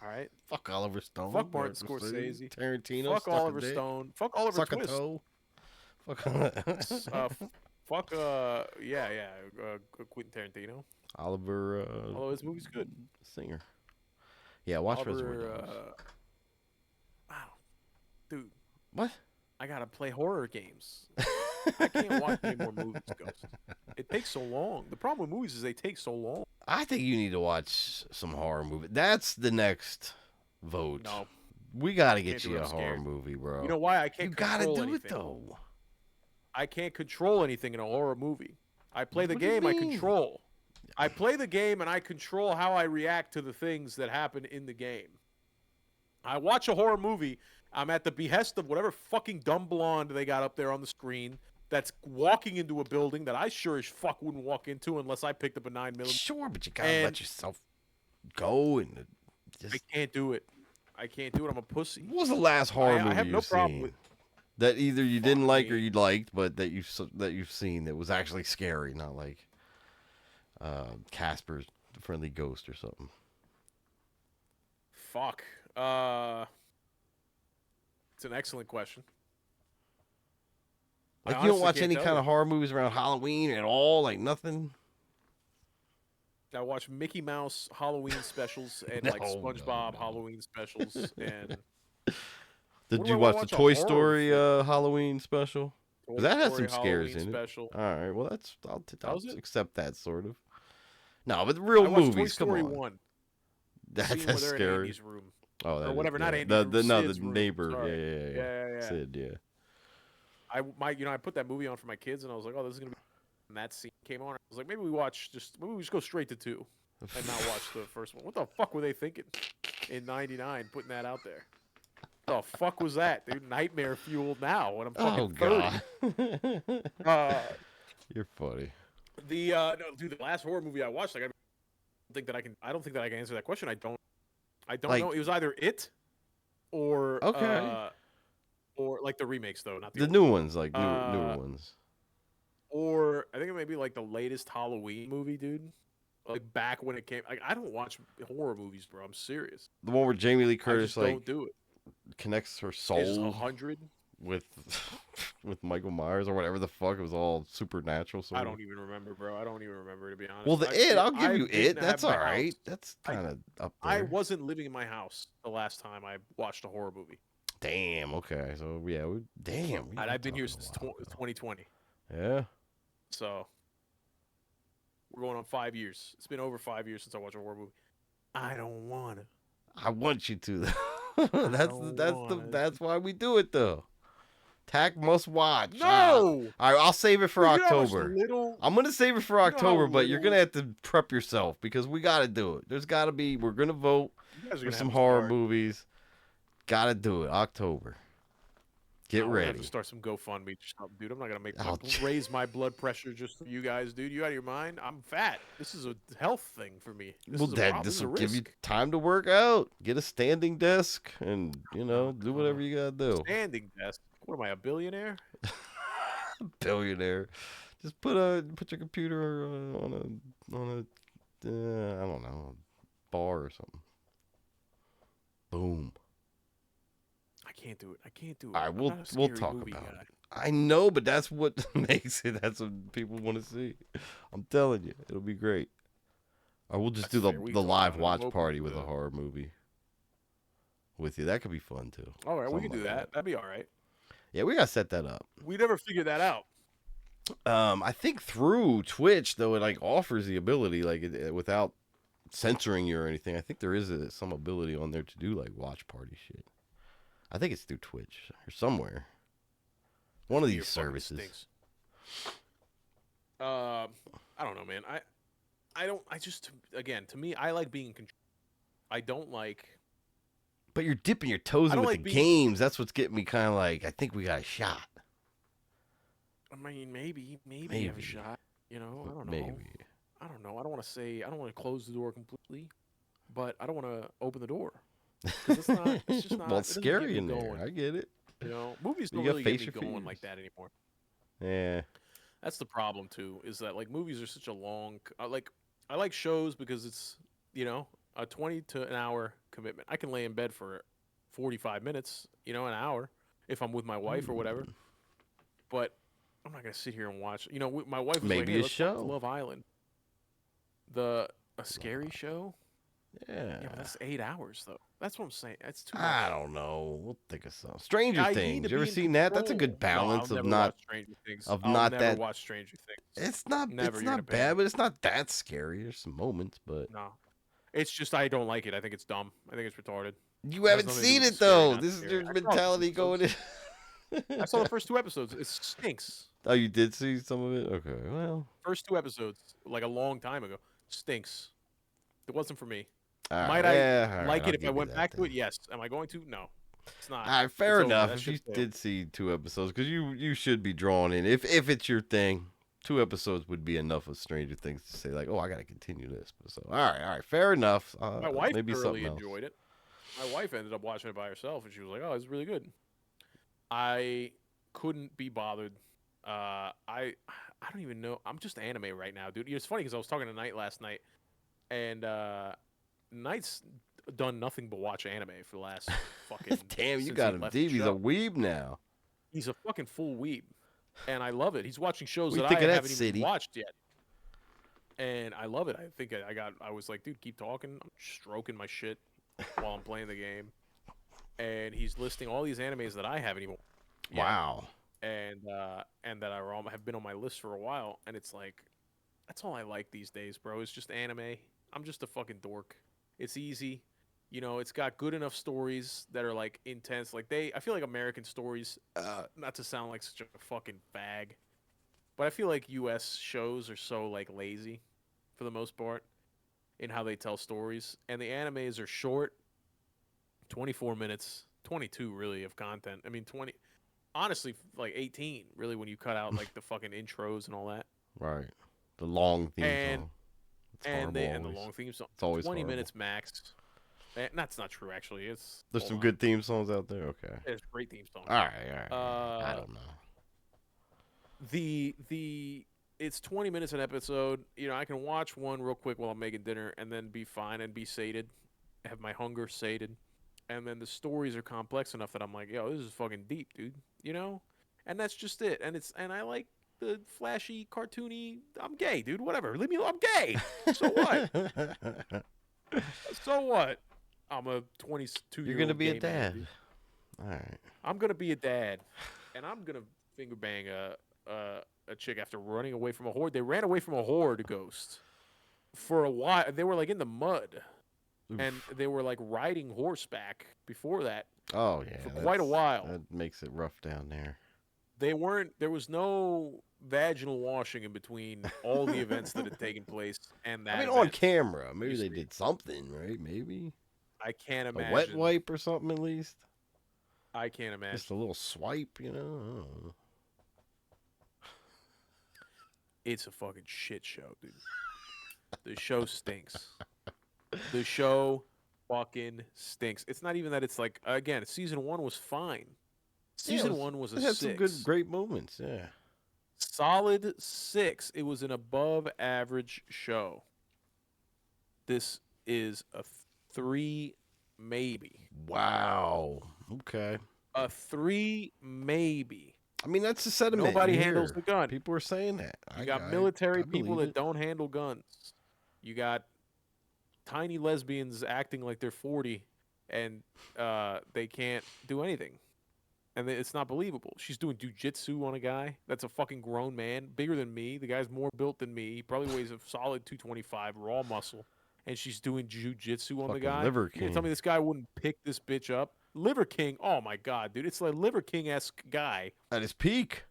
All right. Fuck Oliver Stone. Fuck Martin Scorsese. Tarantino. Fuck suck Oliver a dick, Stone. Fuck Oliver Suck a Twist. toe. Fuck. Fuck Quentin Tarantino. Oliver Although his movie's good. Singer. Yeah, watch Reservoir Oliver, Dogs. wow, dude, What? I gotta play horror games. I can't watch any more movies, Ghost. It takes so long. The problem with movies is they take so long. I think you need to watch some horror movie. That's the next vote. No, We gotta can't get do you it. I'm a horror scared. movie, You bro. know why? I You can't gotta control do it anything. though. I can't control anything in a horror movie. I play the What do you game, I mean? control. I play the game and I control how I react to the things that happen in the game. I watch a horror movie, I'm at the behest of whatever fucking dumb blonde they got up there on the screen that's walking into a building that I sure as fuck wouldn't walk into unless I picked up a 9mm. Sure, but you gotta And let yourself go and I just. can't do it. I can't do it. I'm a pussy. What was the last horror I movie have no you've problem seen with that either you didn't fuck like or me. you liked, but that you've seen that was actually scary, not like Casper's Friendly Ghost or something? Fuck. It's an excellent question. I Like you don't honestly watch can't any tell kind you. of horror movies around Halloween at all, like nothing. I watch Mickey Mouse Halloween specials and No, like SpongeBob no. Halloween specials and Did what do you I want watch to the watch a Toy horror Story flick? Halloween special? 'Cause Toy that has Story some scares Halloween in it. special. All right, well that's That I'll was it. accept that sort of. No, but the real I watched Toy movies, come Story on, 1, the scene where that's they're in scary. Andy's room Oh, or that is whatever, not yeah. Andy's room, The Sid's room. neighbor, Sorry. yeah. Yeah, yeah, yeah. Sid, yeah. I put that movie on for my kids and I was like, oh, this is gonna be. And that scene came on. I was like, maybe we just go straight to 2 and not watch the first one. What the fuck were they thinking in '99 putting that out there? The fuck was that, dude? Nightmare fueled now when I'm Oh fucking 30. God, Uh, you're funny. no, dude, the last horror movie I watched, like, I don't think that I can. I don't think that I can answer that question. I don't Like know. It was either it okay, or like the remakes though, not the the old new ones. ones, like newer Uh, ones. or I think it may be like the latest Halloween movie, dude. Like back when it came. Like I don't watch horror movies, bro. I'm serious. The one where Jamie Lee I Curtis just like don't do it. connects her Is soul 100? with with Michael Myers or whatever the fuck. It was all supernatural sort I of. don't even remember, bro. I don't even remember, to be Well, honest. the It, I'll give I you didn't It. That's have all my house. right. That's kind of up I there. wasn't living in my house the last time I watched a horror movie. Damn. Okay. So yeah. Damn. And I've been here talking a since while ago. 2020. Yeah. So we're going on 5 years. It's been over 5 years since I watched a horror movie. I don't want to. I want you to. I don't want to. That's why we do it though. Tack must watch. No! All right. I'll save it for Dude, you know how much October. little. I'm gonna save it for You know how October, but you're little- gonna have to prep yourself because we gotta do it. There's gotta be. We're gonna vote You guys are for gonna some have to horror start. movies. Gotta do it. October. Get We're gonna have ready. to start some GoFundMe, or something, dude. I'm not gonna I'll raise my blood pressure just for you guys, dude. You out of your mind? I'm fat. This is a health thing for me. This Well, is a Dad, problem. this This is a will give you risk. time to work out. Get a standing desk, and do Uh, whatever you gotta do. Standing desk. What am I, a billionaire? Billionaire. Just put your computer on a I don't know, bar or something. Boom. I can't do it. I can't do it. All right, I'm we'll not a we'll scary talk movie about guy. it. I know, but that's what makes it. That's what people want to see. I'm telling you, it'll be great. Or we'll just That's do fair. We the can talk live about it. I'm watch open party to with a it. horror movie with you. That could be fun too. All right, we Something can do like that. That'd be all right. Yeah, we gotta set that up. We never figured that out. I think through Twitch though, it like offers the ability, like without censoring you or anything. I think there is some ability on there to do like watch party shit. I think it's through Twitch or somewhere. One of Your these fucking services. stinks. I don't know, man. I don't. I just, again, to me, I like being in control. I don't like. But you're dipping your toes I in don't with like the being- games. That's what's getting me kind of like, I think we got a shot. I mean, maybe you have a Maybe. shot. You know, I don't know. Maybe. I don't know. I don't want to say. I don't want to close the door completely, but I don't want to open the door. 'Cause it's not. It's just not. Well, it it's doesn't get scary me in there. going. I get it. You know, movies You don't gotta really get face me your going fears. like that anymore. Yeah. That's the problem too. Is that like movies are such a long. Like I like shows because it's a 20 to an hour commitment. I can lay in bed for 45 minutes, an hour, if I'm with my wife or whatever. But I'm not gonna sit here and watch. My wife was like, Maybe "Hey, a let's watch show. Love Island." A scary show? Yeah, but Yeah. that's 8 hours though. That's what I'm saying. That's too I much. don't know. We'll think of some. Stranger I need to Things. You ever be in seen that? That's a good control. No, I'll balance never watch Stranger Things. of I'll not never that. watch Stranger Things. It's not Never. You're gonna pay bad, me. but it's not that scary. There's some moments, but No. It's just I don't like it. I think it's dumb. I think it's retarded. you It has haven't nothing to do seen with the it scary, though. not This is scary. your I saw a couple mentality going episodes. in. I saw the first 2 episodes. It stinks. Oh, you did see some of it? Okay, well, First 2 episodes, like a long time ago, stinks. It wasn't for me. all Might right, I yeah, all right. like I'll it if I give you went that back to then. it? Yes. Am I going to? No. It's All not. right, It's fair over. enough. That If you ship sailed. did see 2 episodes, because you should be drawn in. If it's your thing, 2 episodes would be enough of Stranger Things to say like, oh, I got to continue this. So, all right, fair enough. My wife Maybe thoroughly something else. enjoyed it. My wife ended up watching it by herself, and she was like, "Oh, it's really good." I couldn't be bothered. I don't even know. I'm just anime right now, dude. It's funny because I was talking to Knight last night, and Knight's done nothing but watch anime for the last fucking Damn, you since got he him left the deep. He's a show. weeb now. He's a fucking full weeb, and I love it. He's watching shows What do you that think I of that haven't even city? watched yet, and I love it. I think I was like, dude, keep talking. I'm stroking my shit while I'm playing the game, and he's listing all these animes that I haven't even yet, Wow. and that have been on my list for a while, and it's like, that's all I like these days, bro. It's just anime. I'm just a fucking dork. It's easy. It's got good enough stories that are like intense. I feel like American stories, not to sound like such a fucking fag, but I feel like US shows are so like lazy for the most part in how they tell stories. And the animes are short, 24 minutes, 22 really of content. I mean, 20, honestly, like 18 really when you cut out like the fucking intros and all that. Right. The long theme And song. It's horrible the always. long theme song, It's always 20 horrible. minutes max. That's not true actually. It's There's hold some on. good theme songs out there. Okay. There's great theme songs. All right. I Uh, don't know. the it's 20 minutes an episode. I can watch one real quick while I'm making dinner and then be fine and be sated, have my hunger sated. And then the stories are complex enough that I'm like, yo, this is fucking deep, dude. And that's just it. And I like the flashy, cartoony. I'm gay, dude. Whatever. Leave me alone. I'm gay. So what? So what? I'm a 22 You're year gonna old be a gay man, dad. dude. All right. I'm gonna be a dad, and I'm gonna finger bang a chick after running away from a horde. They ran away from a horde ghost for a while. They were like in the mud, and Oof. they were like riding horseback before that Oh yeah. for quite a while. That makes it rough down there. They weren't. There was no vaginal washing in between all the events that had taken place and I that mean, on event. camera, maybe You they see, did something, right? Maybe I can't a wet imagine. wipe or something at least. I can't Just a imagine. little swipe, you know. I don't know. It's a fucking shit show, dude. The show stinks. The show fucking stinks. It's not even that it's like, again, season one was fine. Yeah, Season one was a it had some good, 6. great moments. Yeah. Solid 6. It was an above average show. This is a 3 maybe. Wow. Okay. A 3 maybe. I mean, that's the sentiment Nobody you handles hear. the gun. People are saying that. You got military I people believe that it. don't handle guns. You got tiny lesbians acting like they're 40 and they can't do anything. And it's not believable. She's doing jujitsu on a guy that's a fucking grown man, bigger than me. The guy's more built than me. He probably weighs a solid 225, raw muscle. And she's doing jujitsu on the Fucking guy. Liver You're gonna tell me King this guy wouldn't pick this bitch up? Liver King. Oh my god, dude. It's like Liver King-esque guy. at his peak.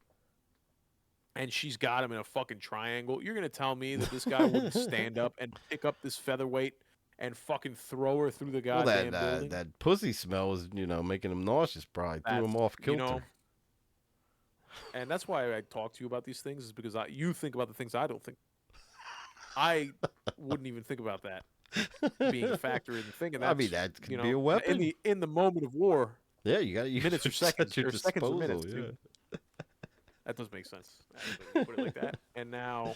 And she's got him in a fucking triangle. You're gonna tell me that this guy wouldn't stand up and pick up this featherweight and fucking throw her through the Well, goddamn building? that pussy smell was, making him nauseous. Probably threw That's him off kilter. and that's why I talk to you about these things is because you think about the things I don't think. I wouldn't even think about that being a factor in the thing, and I mean, that's that could be a in weapon. the moment of war, Yeah, you got to use minutes or it seconds at your or seconds or minutes, disposal. Yeah. dude. That does make sense. Actually, when you put it like that. And now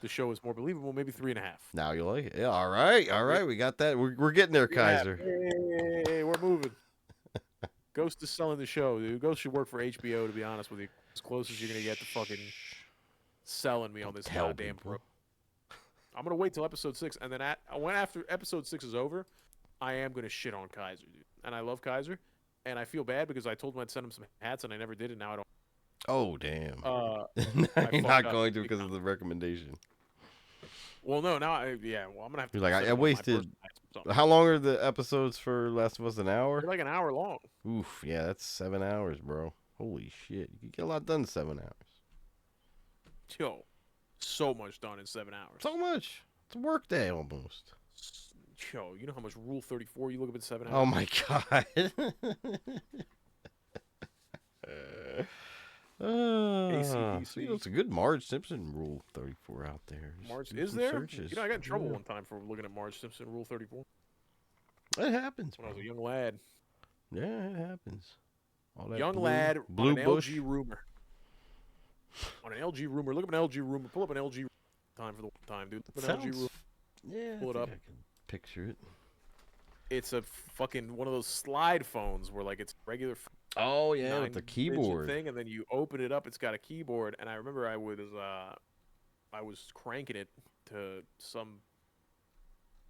the show is more believable. Maybe 3.5. Now you like it. Yeah. All right. All right. We got that. We're getting there, 3.5. Kaiser. Hey, we're moving. Ghost is selling the show, dude. Ghost should work for HBO, to be honest with you. As close as you're gonna get to fucking selling me on this Tell goddamn people. I'm gonna wait till episode 6, and then when after episode 6 is over, I am gonna shit on Kaiser, dude. And I love Kaiser, and I feel bad because I told him I'd send him some hats, and I never did, and now I don't. Oh damn! Uh, I You're fucked not up. going to because of the recommendation. Well, no, now yeah. Well, I'm gonna have to You're like, send I him one of my personal wasted. hats or something. How long are the episodes for Last of Us? An hour? They're like an hour long. Oof, yeah, that's 7 hours, bro. Holy shit, you can get a lot done in 7 hours. Yo, so much done in 7 hours. So much. It's a work day almost. Yo, you know how much Rule 34 you look up in 7 hours? Oh my god. ACDC. See, that's a good Marge Simpson Rule 34 out there. Marge, Do is some there? searches. You know, I got in trouble Yeah. one time for looking at Marge Simpson Rule 34 It happens, when I bro. was a young lad. Yeah, it happens. All that Young blue, lad blue on an bush. LG rumor. On an LG rumor. Look up an LG rumor. Pull up an LG time for the time, dude. Look up an LG rumor. Yeah, Pull it I up. think I can picture it. It's a fucking one of those slide phones where like it's regular Oh yeah, with the 9-digit keyboard. thing, and then you open it up. It's got a keyboard, and I remember I was cranking it to some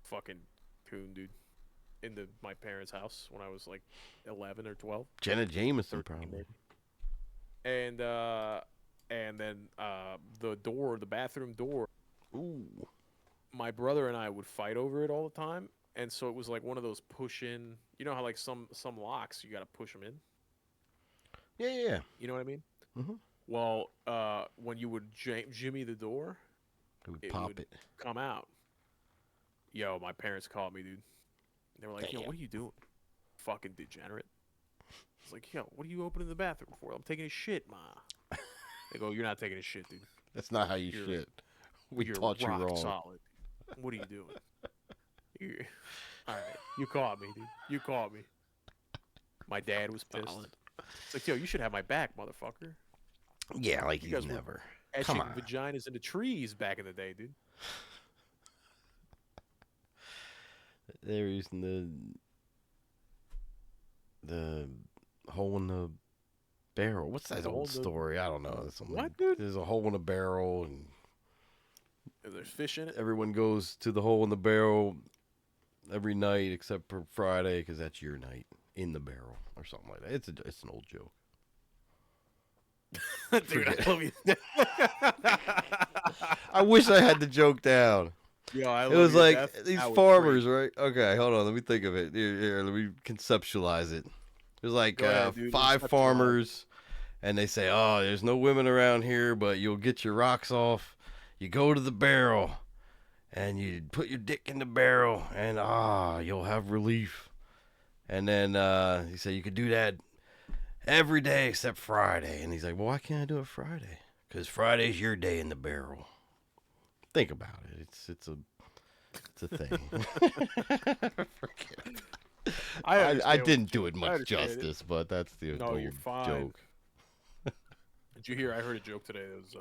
fucking tune, dude, in my parents' house when I was like 11 or 12, Jenna Jameson, 13 probably. maybe. And then the bathroom door. Ooh. My brother and I would fight over it all the time, and so it was like one of those push in. You know how like some locks you got to push them in. Yeah, yeah. You know what I mean? Mm-hmm. Well, when you would jimmy the door, It would it pop would it. come out. Yo, my parents called me, dude. They were like, "Yo, Damn. what are you doing? Fucking degenerate." I was like, "Yo, what are you opening the bathroom for? I'm taking a shit, ma." They go, "You're not taking a shit, dude. That's not how you You're- shit. We You're taught you rock wrong. solid. What are you doing?" All right, you caught me, dude. You caught me. My dad was pissed. Solid. It's like, yo, you should have my back, motherfucker. Yeah, like You you guys were never. Etching on. vaginas into trees back in the day, dude. They're using the hole in the barrel. What's that The hole old in the- story? I don't know. Something, What, dude? There's a hole in a barrel, and There's fish in it. everyone goes to the hole in the barrel every night except for Friday because that's your night in the barrel or something like that. It's an old joke. Dude, I love you. I wish I had the joke down. Yo, I love It was your like death. these That was farmers, great. right? Okay, hold on. Let me think of it. Here, let me conceptualize it. There's like Go ahead, dude. 5 Conceptualize. farmers, and they say, "Oh, there's no women around here, but you'll get your rocks off. You go to the barrel, and you put your dick in the barrel, and you'll have relief." And then he said, "You could do that every day except Friday." And he's like, "Well, why can't I do it Friday? Because Friday's your day in the barrel." Think about it. It's a thing. I didn't do it much understand it. justice, but that's the No, old you're fine. joke. Did you hear? I heard a joke today. That was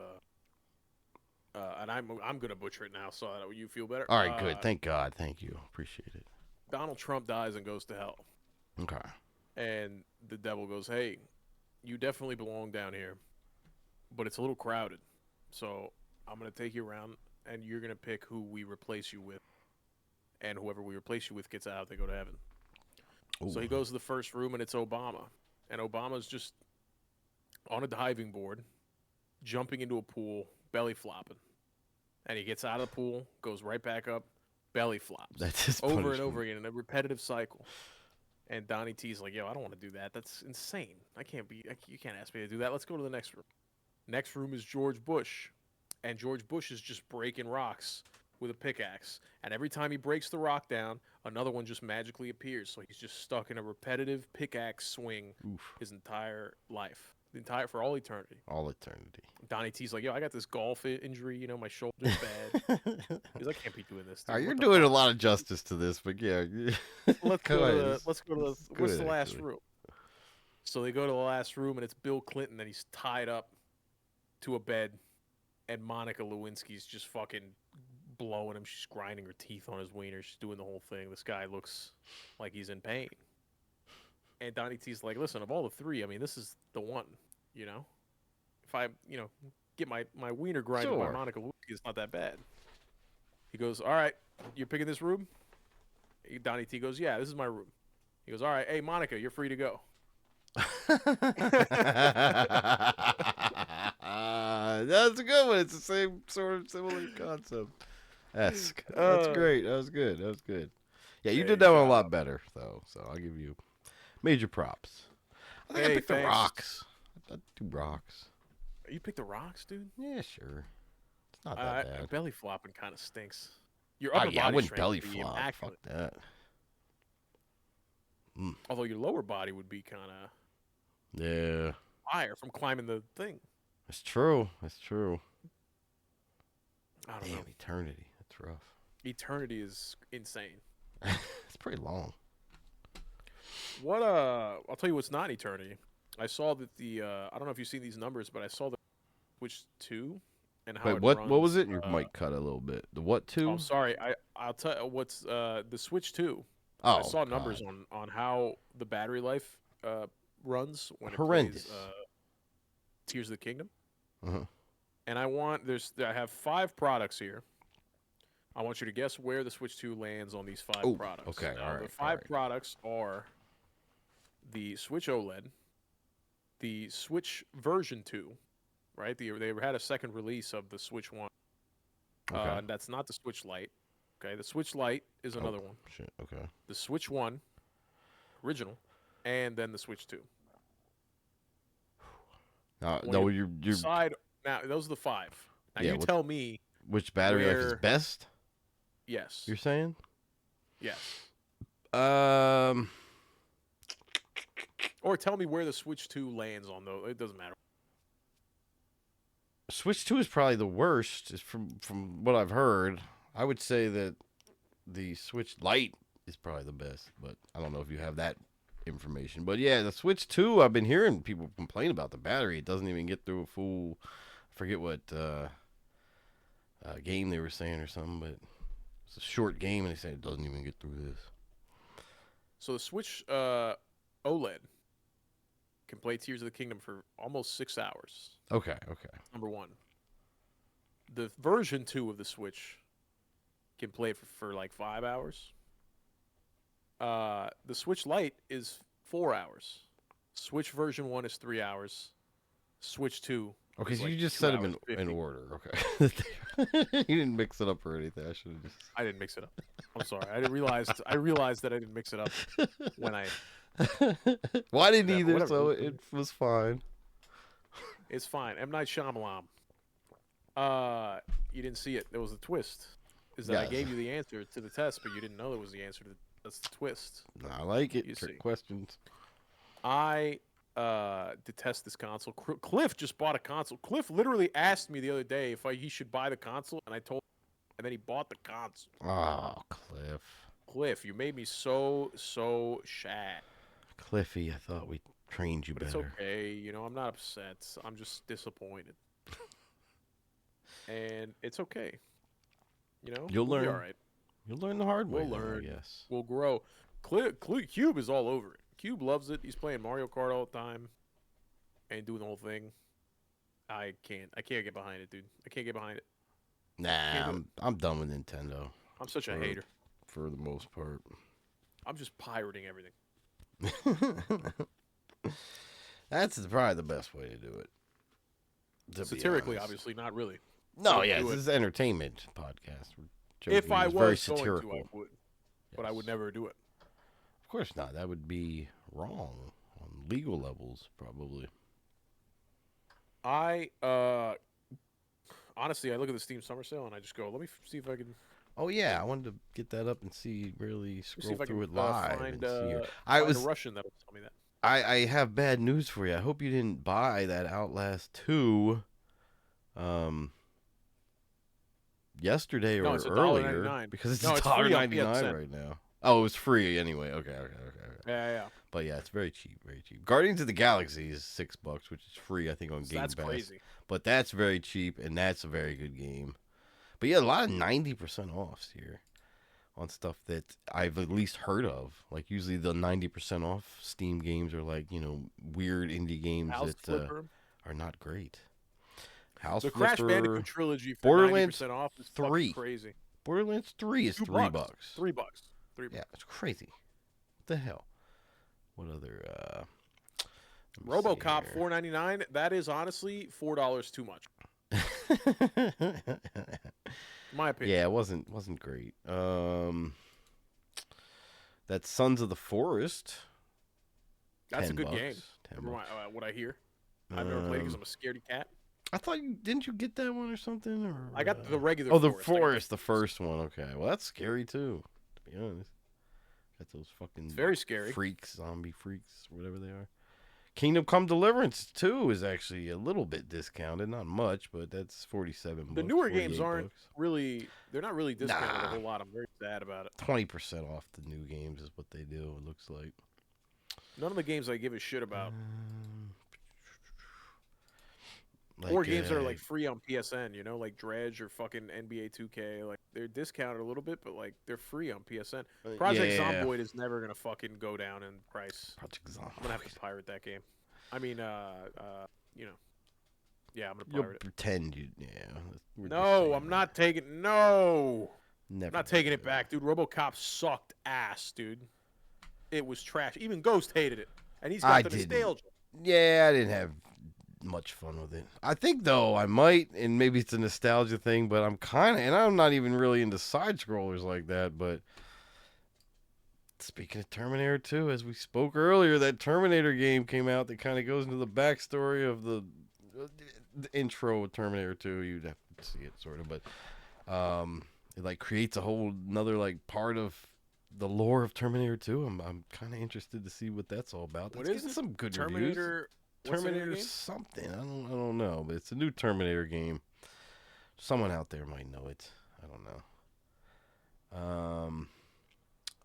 and I'm gonna butcher it now, so that you feel better. All right, good. Thank God. Thank you. Appreciate it. Donald Trump dies and goes to hell, Okay. and the devil goes, "Hey, you definitely belong down here, but it's a little crowded, so I'm gonna take you around, and you're gonna pick who we replace you with, and whoever we replace you with gets out. They go to heaven." So he Ooh. goes to the first room, and it's Obama, and Obama's just on a diving board, jumping into a pool, belly flopping, and he gets out of the pool, goes right back up, belly flops, That's his over and punishment. over again in a repetitive cycle. And Donnie T's like, "Yo, I don't want to do that. That's insane. You can't ask me to do that. Let's go to the next room." Next room is George Bush, and George Bush is just breaking rocks with a pickaxe. And every time he breaks the rock down, another one just magically appears. So he's just stuck in a repetitive pickaxe swing Oof. his entire life, for all eternity. All eternity. Donnie T's like, "Yo, I got this golf injury. You know, my shoulder's bad." He's like, "I can't be doing this." All right, Dude. you're What the doing a fuck?" lot of justice to this, but yeah. Let's Go go to ahead. the. Let's go to the. It's What's good, the last actually. room? So they go to the last room, and it's Bill Clinton, and he's tied up to a bed, and Monica Lewinsky's just fucking blowing him. She's grinding her teeth on his wiener. She's doing the whole thing. This guy looks like he's in pain. And Donnie T's like, "Listen, of all the three, I mean, this is the one. You know, if I, get my wiener grinded by Sure. Monica Lewinsky, it's not that bad." He goes, all right, you're picking this room? Donnie T goes, yeah, this is my room. He goes, all right, hey, Monica, you're free to go. That's a good one. It's the same sort of similar concept. Esque. That's uh, great. That was good. That was good. Yeah, you did hey, that one a shout lot out. better, though. So I'll give you major props. I think I Hey, picked the thanks. rocks. I'd do rocks. You picked the rocks, dude? Yeah, sure. It's not that bad. Belly flopping kind of stinks. Your Oh upper yeah, I body wouldn't strength belly would be flop. Fuck immaculate. that. Mm. Although your lower body would be kind of Yeah, fire from climbing the thing. that's true. That's true. I don't Damn, know. eternity. That's rough. Eternity is insane. It's pretty long. What I'll tell you what's not eternity. I saw that the I don't know if you've seen these numbers, but I saw the Switch 2 and how Wait, it what was runs. it? Your mic cut a little bit. The what Oh, two? sorry. I'll tell you what's the Switch 2. I Oh saw numbers God, on how the battery life runs when it plays horrendous. Tears of the Kingdom. Uh-huh. And I have 5 products here. I want you to guess where the Switch 2 lands on these 5 Oh, products. okay. Now, All the right. All 5 right. products are the Switch OLED, the Switch version 2, right? They had a second release of the Switch 1. Okay. And that's not the Switch Lite. Okay, the Switch Lite is Oh another one. shit. Okay. The Switch 1 original, and then the Switch 2. When No, you you're decide now, those are the 5. Now yeah. you tell me Which battery life is where best? yes. You're saying? Yes. Um, Or tell me where the Switch 2 lands on those. It doesn't matter. Switch Two is probably the worst. Is from what I've heard. I would say that the Switch Lite is probably the best, but I don't know if you have that information. But yeah, the Switch 2, I've been hearing people complain about the battery. It doesn't even get through a full, I forget what game they were saying or something, but it's a short game and they say it doesn't even get through this. So the Switch OLED can play Tears of the Kingdom for almost 6 hours. Okay, okay. Number 1. The version 2 of the Switch can play for like 5 hours. The Switch Lite is 4 hours. Switch version 1 is 3 hours. Switch 2 Okay, is so like you just 2 said them hours in 50. order. Okay. You didn't mix it up or anything. I should have just. I didn't mix it up. I'm sorry. I realized that I didn't mix it up when I Well, I didn't that, either, whatever. so it was fine. It's fine. M. Night Shyamalan. You didn't see it. There was a twist. Is that I Yes. gave you the answer to the test, but you didn't know there was the answer to that's the twist. I like it. You Trick see. questions. I detest this console. Cliff just bought a console. Cliff literally asked me the other day if he should buy the console, and I told him, and then he bought the console. Oh, Cliff. Cliff, you made me so sad. Cliffy, I thought we trained you But it's better. okay. You know, I'm not upset. I'm just disappointed. And it's okay. You know, You'll we'll be learn. all right. You'll learn the hard way. We'll then, learn. I guess. We'll grow. Cube is all over it. Cube loves it. He's playing Mario Kart all the time and doing the whole thing. I can't get behind it, dude. I can't get behind it. Nah, do I'm done with Nintendo I'm such a for hater. for the most part. I'm just pirating everything. That's probably the best way to do it. To be Satirically, honest. obviously, not really. No, Wouldn't yeah, do this it. is an entertainment podcast. We're joking. If I It's very was going satirical. to, I would. But I would Yes. never do it. Of course not. That would be wrong on legal levels, probably. I honestly, I look at the Steam Summer Sale and I just go, let me see if I can. Oh yeah, I wanted to get that up and see, really See scroll if I through can it live find, and see here. I find a was, Russian that'll tell me that. I have bad news for you. I hope you didn't buy that Outlast 2, yesterday No, or it's earlier $1.99. because it's No, it's free on $1.99 PSN. right now. Oh, it was free anyway. Okay. Yeah. But yeah, it's very cheap, very cheap. Guardians of the Galaxy is $6, which is free, I think, on So Game that's Pass. crazy. But that's very cheap, and that's a very good game. But yeah, a lot of 90% offs here on stuff that I've at least heard of. Like usually the 90% off Steam games are like, weird indie games House that Flipper. are not great. House The Flipper, Crash Bandicoot trilogy for Borderlands 90% off is 3. fucking crazy. Borderlands 3 is $2. $3. $3. $3. Yeah, it's crazy. What the hell? What other? Let me see RoboCop $4.99. That is honestly $4 too much. here. In my opinion. Yeah, it wasn't great. That's Sons of the Forest. That's a $10. good game. $10. What I hear. I've never played it because I'm a scaredy cat. I thought you didn't you get that one or something? Or I got the regular. oh, the Forest. Forest, the first one. Okay, well that's scary too. To be honest, got those fucking It's very scary. freaks, zombie freaks, whatever they are. Kingdom Come Deliverance 2 is actually a little bit discounted, not much, but that's $47. The newer games 48 aren't bucks. really. They're not really discounted Nah. a whole lot. I'm very sad about it. 20% off the new games is what they do. It looks like. None of the games I give a shit about. Like, Or games that are like free on PSN, you know, like Dredge or fucking NBA 2K. Like they're discounted a little bit, but like they're free on PSN. Project yeah. Zomboid is never gonna fucking go down in price. Project Zomboid. I'm gonna have to pirate that game. I mean, you know, yeah, I'm gonna You'll pirate it. pretend you, yeah. we're just No, saying I'm that. not taking. No, Never I'm not do taking it that. back, dude. RoboCop sucked ass, dude. It was trash. Even Ghost hated it, and he's got I the didn't. nostalgia. Yeah, I didn't have much fun with it. I think though I might, and maybe it's a nostalgia thing, but I'm kind of, and I'm not even really into side scrollers like that. But speaking of Terminator 2, as we spoke earlier, that Terminator game came out that kind of goes into the backstory of the intro of Terminator 2. You'd have to see it sort of, but it like creates a whole another like part of the lore of Terminator 2. I'm kind of interested to see what that's all about. What That's is getting it? some good reviews. Terminator. What's the name of the Terminator game? something. I don't know, but it's a new Terminator game. Someone out there might know it. I don't know.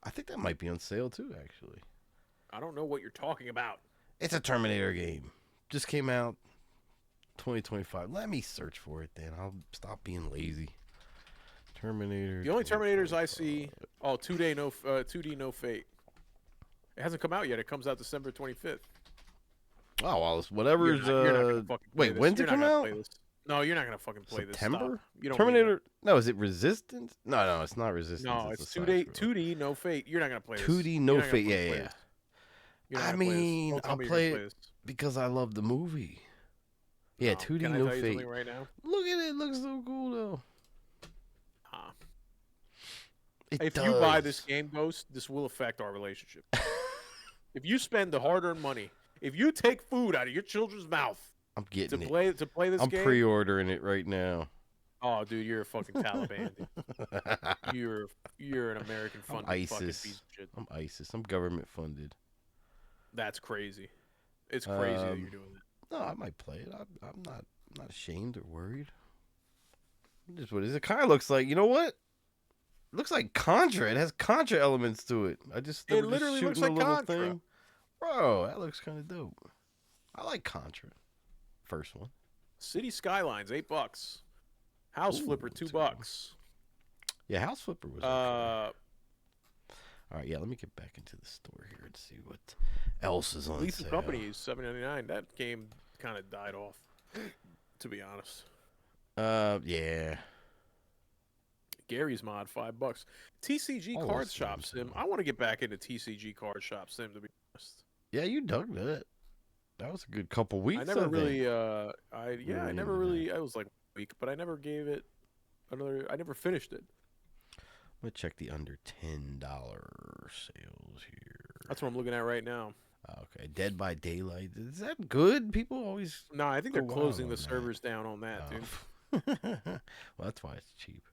I think that might be on sale too, actually. I don't know what you're talking about. It's a Terminator game. Just came out 2025. Let me search for it then. I'll stop being lazy. Terminator. The only Terminators I see, 2D No Fate. It hasn't come out yet. It comes out December 25th. Oh, well, it's whatever's. You're not gonna fucking play wait, this. when's You're it not come gonna out? play this. No, you're not gonna fucking play this. September. Stop. You don't Terminator. No, is it Resistance? No, it's not Resistance. No, it's it's a 2D side scroll. 2D No Fate. You're not gonna play this. 2D No You're not gonna Fate. fucking Yeah, play yeah. this. You're not I gonna play this. mean, Don't tell I'll me you're play gonna it this. because I love the movie. Yeah, No. 2D Can I No tell you Fate. something right now? Look at it. Looks so cool though. Huh. It If does. you buy this game, Ghost, this will affect our relationship. If you spend the hard-earned money, if you take food out of your children's mouth I'm getting to play this I'm game, pre-ordering it right now. oh, dude, you're a fucking Taliban. Dude. You're an American funded fucking ISIS. piece of shit. I'm ISIS. I'm government funded. That's crazy. It's crazy that you're doing that. No, I might play it. I'm not ashamed or worried. Just what it is. It kind of looks like, you know what? It looks like Contra. It has Contra elements to it. It literally looks like Contra. thing. Bro, that looks kind of dope. I like Contra. First one. City Skylines, $8. House Ooh, Flipper, that's a good $2. Yeah, House Flipper was okay. All right, yeah, let me get back into the store here and see what else is on Lethal sale. Company is $7.99. That game kind of died off, to be honest. Yeah. Gary's Mod, $5. TCG All Card those Shop games, Sim. though. I want to get back into TCG Card Shop Sim, to be honest. Yeah, you dug that. That was a good couple weeks. I never really, think. I never really, I was like a week, but I never gave it I never finished it. I'm gonna check the under $10 sales here. That's what I'm looking at right now. Okay, Dead by Daylight. Is that good? People always. No, I think they're Go wild closing on the that. servers down on that, dude. Well, that's why it's cheap.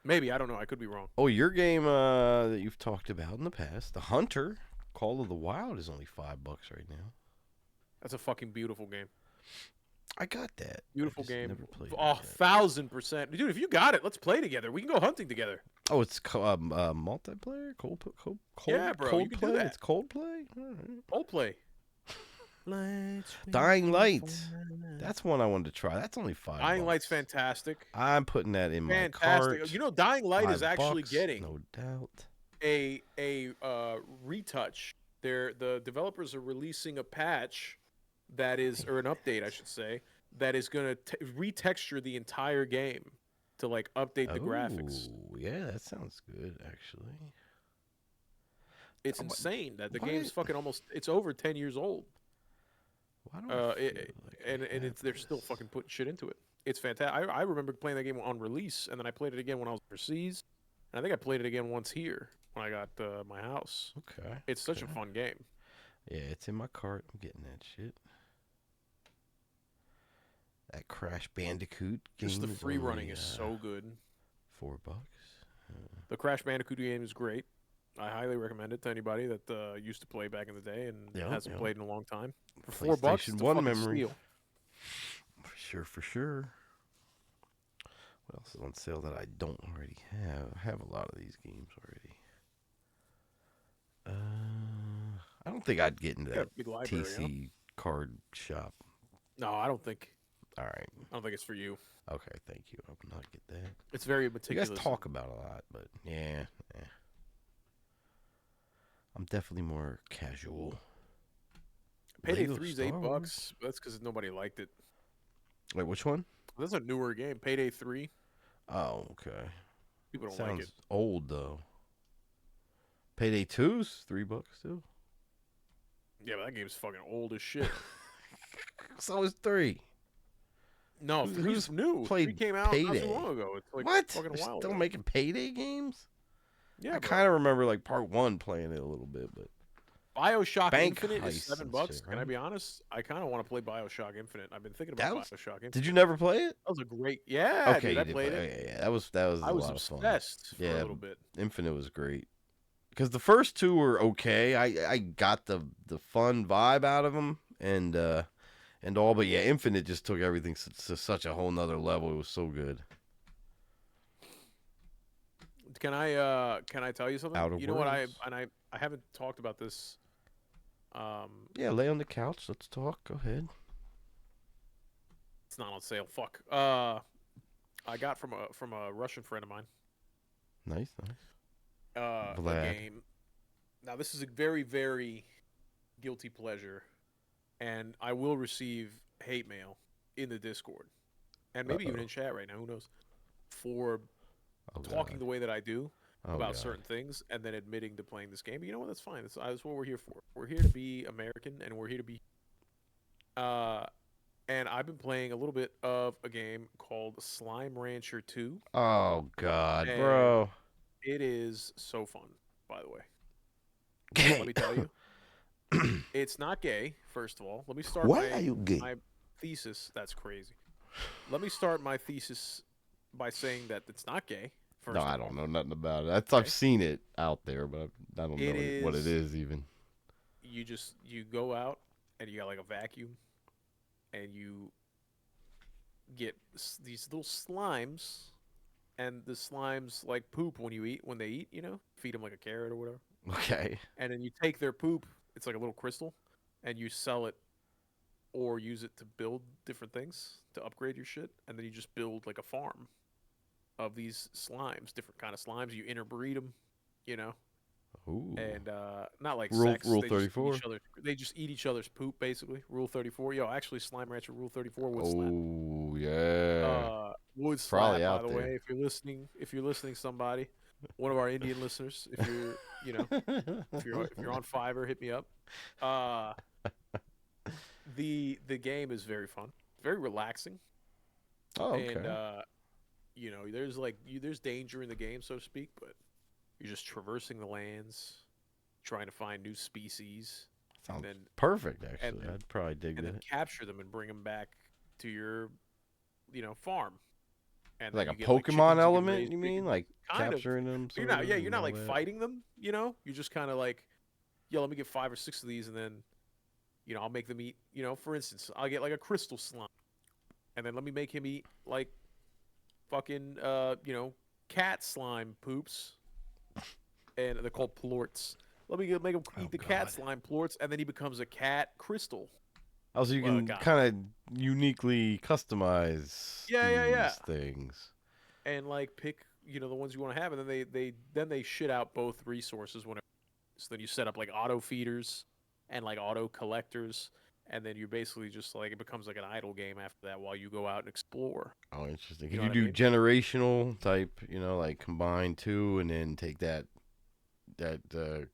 Maybe, I don't know. I could be wrong. Oh, your game that you've talked about in the past, The Hunter, Call of the Wild, is only $5 right now. That's a fucking beautiful game. I got that. Beautiful I just game. Never played Oh, it yet. 1000%. Dude, if you got it, let's play together. We can go hunting together. Oh, it's multiplayer? Cold Yeah, bro, you can do play? that. It's cold play? All right. Role play. Dying Light. That's one I wanted to try. That's only $5. Dying Light's fantastic. I'm putting that in my Fantastic. cart. You know, Dying Light is actually $5, getting no doubt. a retouch. The developers are releasing a patch that is, or an update, I should say, that is going to retexture the entire game to like update the graphics. Oh, yeah, that sounds good actually. It's What? insane that the Why? game's fucking almost it's over 10 years old. Why do I Uh, feel it, like and I have it's they're still this? fucking putting shit into it. It's fantastic. I remember playing that game on release, and then I played it again when I was overseas, and I think I played it again once here when I got my house. Okay, It's such a okay. fun game. Yeah, it's in my cart. I'm getting that shit. That Crash Bandicoot Just the game is free running only is so good. $4. The Crash Bandicoot game is great. I highly recommend it to anybody that used to play back in the day and Yep, hasn't yep. played in a long time. For $4, PlayStation it's a 1 fucking memory. steal. For sure, for sure. What else is on sale that I don't already have? I have a lot of these games already. I don't think I'd get into Got that a big library, huh? TC card shop. No, I don't think. All right. I don't think it's for you. Okay, thank you. I will not get that. It's very You guys meticulous. talk about a lot, but yeah. I'm definitely more casual. Payday Lego 3 is Star Wars. $8. That's because nobody liked it. Wait, which one? That's a newer game. Payday 3. Oh, okay. People don't like it. Sounds old though. Payday 2's $3 too. Yeah, but that game's fucking old as shit. So is 3. No, Who's three's new. 3 played came out not too Payday? long ago. It's like What? fucking a They're while still ago. making Payday games? Yeah, I bro. kind of remember like part 1 playing it a little bit, but BioShock Bank Infinite is heists and $7. shit, Can I right? be honest? I kind of want to play BioShock Infinite. I've been thinking about That was. BioShock Did you Infinite. never play it? That was a great. Yeah, Okay, dude, you I did play. played it. Okay, yeah, that was I a was lot of fun. obsessed for a Yeah, little bit. Infinite was great because the first 2 were okay. I got the fun vibe out of them and all, but yeah, Infinite just took everything to such a whole nother level. It was so good. Can I tell you something? Outer You know what Worlds. I haven't talked about this. Yeah, lay on the couch. Let's talk. Go ahead. It's not on sale. Fuck. I got from a Russian friend of mine. Nice, nice. A Vlad. game. Now this is a very very guilty pleasure, and I will receive hate mail in the Discord, and Uh maybe even oh. in chat right now. Who knows? For Oh talking god. the way that I do Oh about god. certain things, and then admitting to playing this game. But you know what? That's fine. That's what we're here for. We're here to be American, and we're here to be. Uh, and I've been playing a little bit of a game called Slime Rancher 2, Oh god, and bro. it is so fun, by the way. Let Gay. me tell you, it's not gay. First of all, let me start Why are you gay? my thesis. That's crazy. Let me start my thesis by saying that it's not gay. No, First I of don't all, know nothing about it. I've okay, seen it out there, but I don't it know what it is. is even. You go out and you got like a vacuum, and you get these little slimes, and the slimes like poop when they eat. Feed them like a carrot or whatever, Okay. and then you take their poop. It's like a little crystal, and you sell it or use it to build different things to upgrade your shit, and then you just build like a farm of these slimes, different kind of slimes. You interbreed them, you know, Ooh. and not like Rule sex. Rule They just eat 34. each other. They just eat each other's poop, basically. Rule 34. Yo, actually, Slime Rancher Rule 34 would slap. Oh yeah. Would It's probably slap. By out the there. way, if you're listening, somebody, one of our Indian listeners, if you're, if you're on Fiverr, hit me up. Uh, the game is very fun, very relaxing, Oh, and okay. there's danger in the game, so to speak, but you're just traversing the lands, trying to find new species, and Sounds then perfect and actually. then I'd probably dig and then that. capture them and bring them back to your farm, and then Like a you get like Pokemon chickens. You can element, raise you mean? chickens, Like kind of. capturing them You're sort not, of yeah, you're and not all like that. fighting them. You're just kind of like, yeah, let me get 5 or 6 of these, and then I'll make them eat. For instance, I'll get like a crystal slime, and then let me make him eat like fucking cat slime poops, and they're called plorts. Let me make him Oh eat the cat god. slime plorts, and then he becomes a cat crystal Also, you can guy. kind of uniquely customize Yeah, yeah, yeah. these things. And like pick the ones you want to have, and then they shit out both resources whenever. So then you set up like auto feeders and like auto collectors, and then you basically just like it becomes like an idle game after that while you go out and explore. Oh, interesting. You Could know you what I do mean? generational type? Like combine two and then take that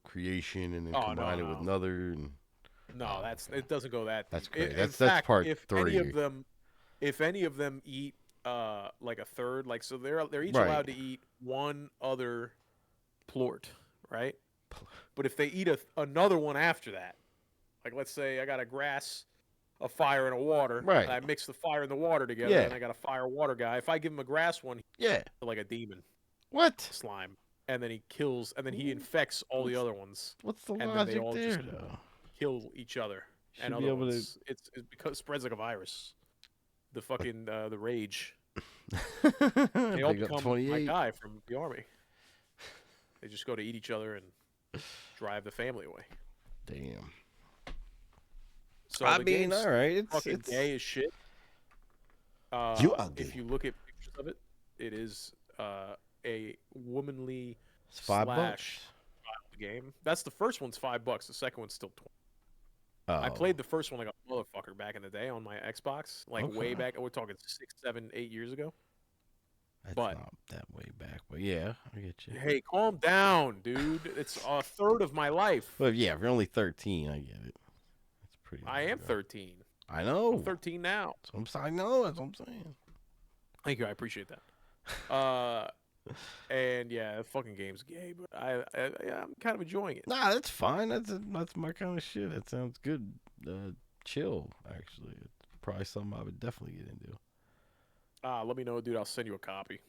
creation and then Oh no, combine it with no, another and no. oh, That's okay. it. Doesn't go that That's deep. crazy. In That's fact, part three. if any of them eat like a third, like so they're each Right. allowed to eat one other plort, right? But if they eat another one after that, like let's say I got a grass, a fire, and a water, and Right. I mix the fire and the water together, Yeah. and I got a fire water guy. If I give him a grass one, Yeah. he's like a demon What? slime, and then he kills, and then he infects all the What's other ones, what's the and then they logic all there just though? kill each other and Should be other able to. ones. It's because it spreads like a virus. The fucking the rage. They all Big up become my 28. guy from the army. They just go to eat each other and drive the family away. Damn. So I the mean, game's all right. fucking It's gay as shit. you are If gay. you look at pictures of it, it is a womanly It's $5. slash child game. That's the first one's $5. The second one's still 20. I Oh, played the first one like a motherfucker back in the day on my Xbox, like way okay. back. We're talking 6, 7, 8 years ago. That's But not that way back, but yeah, I get you. hey, calm down, dude. It's a third of my life. But yeah, if you're only 13, I get it. That's pretty I long am ago. 13. I I'm know. 13 now. I know. That's what I'm saying. Thank you. I appreciate that. And yeah, the fucking game's gay, but yeah, I'm kind of enjoying it. Nah, that's fine. That's my kind of shit. That sounds good. Chill, actually. It's probably something I would definitely get into. Let me know, dude. I'll send you a copy.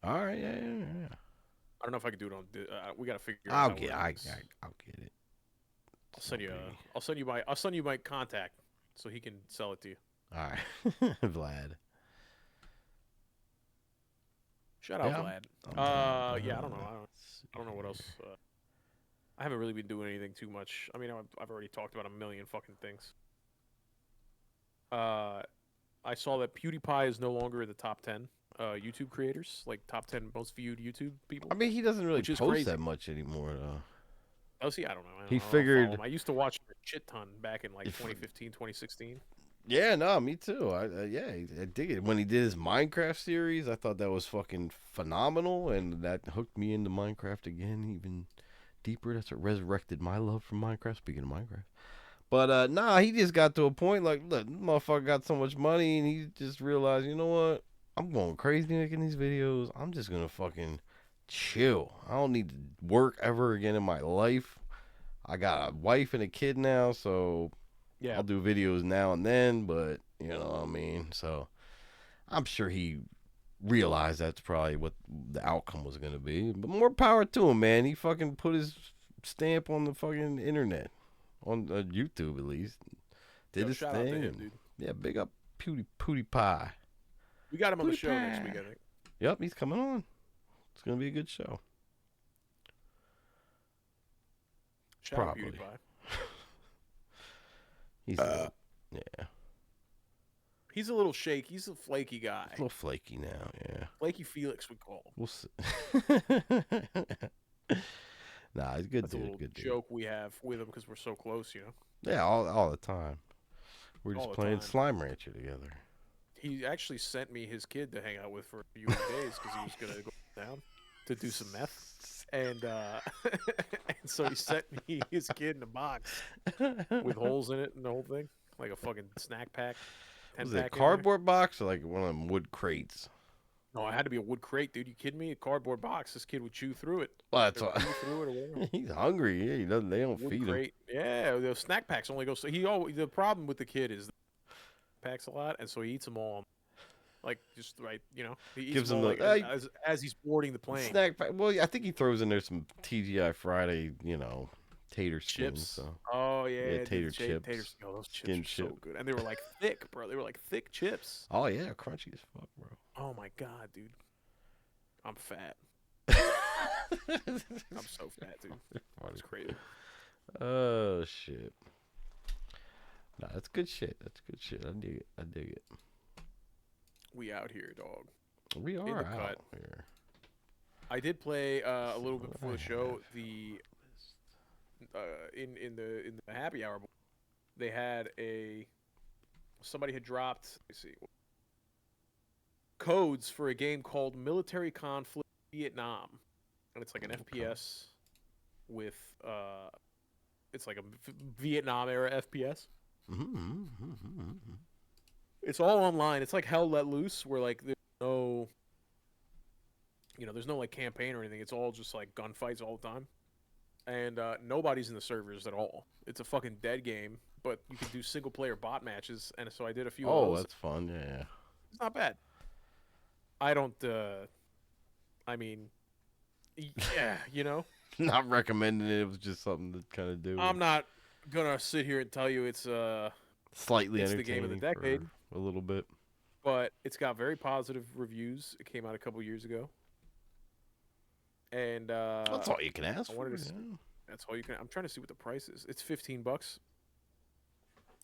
All right, yeah. I don't know if I can do it on. We gotta figure out I'll how get, we're I, doing this. I'll get it. I'll It's no send you. biggie. I'll send you my contact so he can sell it to you. All right, Vlad. Shout out, Yeah, Vlad. I'm down. Yeah, I don't know. I don't know what else. I haven't really been doing anything too much. I mean, I've already talked about a million fucking things. I saw that PewDiePie is no longer in the top 10 YouTube creators, like top 10 most viewed YouTube people, I mean, he doesn't really which is post crazy. that much anymore, though. Oh, see, I don't know. He I don't follow figured him. I used to watch him a shit ton back in like if 2015, 2016. Yeah, no, me too. Yeah, I dig it. When he did his Minecraft series, I thought that was fucking phenomenal, and that hooked me into Minecraft again, even deeper. That's what resurrected my love for Minecraft. Speaking of Minecraft, but nah, he just got to a point like, look, this motherfucker got so much money, and he just realized, you know what? I'm going crazy making these videos. I'm just gonna fucking chill. I don't need to work ever again in my life. I got a wife and a kid now, so Yeah, I'll do videos now and then, but you know what I mean. So I'm sure he realized that's probably what the outcome was gonna be. But more power to him, man. He fucking put his stamp on the fucking internet, on YouTube at least. Did yo, his shout out to thing, him, and dude. yeah, big up PewDiePie. We got him on the show next week, PewDiePie. I think. Yep, he's coming on. It's gonna be a good show. Shout out Probably. PewDiePie. He's yeah, He's a little shaky. He's a flaky guy. a little flaky now. Yeah, Flaky Felix, we call him. we'll see. Nah, he's a good That's a dude. little Good dude. joke we have with him because we're so close, you know. Yeah, all the time. We're All just the playing time. Slime Rancher together. He actually sent me his kid to hang out with for a few days because he was gonna go down to do some meth, and and so he sent me his kid in a box with holes in it and the whole thing, like a fucking snack pack, Was it a 10-pack in there. cardboard box or like one of them wood crates? No, it had to be a wood crate, dude. You kidding me? A cardboard box. This kid would chew through it. Well, that's Or why chew through it or whatever. he's hungry. Yeah, he doesn't. They don't Wood feed him. crate. Yeah, the snack packs only go so he always the problem with the kid is packs a lot, and so he eats them all. Like just right, you know, he eats Gives them him all the like as he's boarding the plane. snack pack. Well, I think he throws in there some TGI Friday, tater skins. Chips. So Oh yeah, dude, tater Taters. chips, Oh, those chips skin are so chip. good, and they were like thick, bro. They were like thick chips. Oh yeah, crunchy as fuck, bro. Oh my god, dude. I'm fat. I'm so fat, dude. Funny. It's crazy. Oh shit. Nah, that's good shit. That's good shit. I dig it. I dig it. We out here, dog. We are the out cut. here. I did play a little bit What before I the show. have. The in the happy hour, they had a somebody had dropped. Let me see codes for a game called Military Conflict Vietnam, and it's like an Okay. FPS with it's like a Vietnam era FPS. Mm-hmm. It's all online. It's like Hell Let Loose, where like there's no, there's no like campaign or anything. It's all just like gunfights all the time, and nobody's in the servers at all. It's a fucking dead game, but you can do single player bot matches, and so I did a few of Oh, those. that's fun. Yeah. It's not bad. I don't. I mean, yeah, Not recommending it. It was just something to kind of do I'm and not gonna sit here and tell you slightly it's the game of the entertaining decade, for a little bit. but it's got very positive reviews. It came out a couple years ago, and That's all you can ask I for. wanted to. Yeah. That's all you can. I'm trying to see what the price is. It's $15.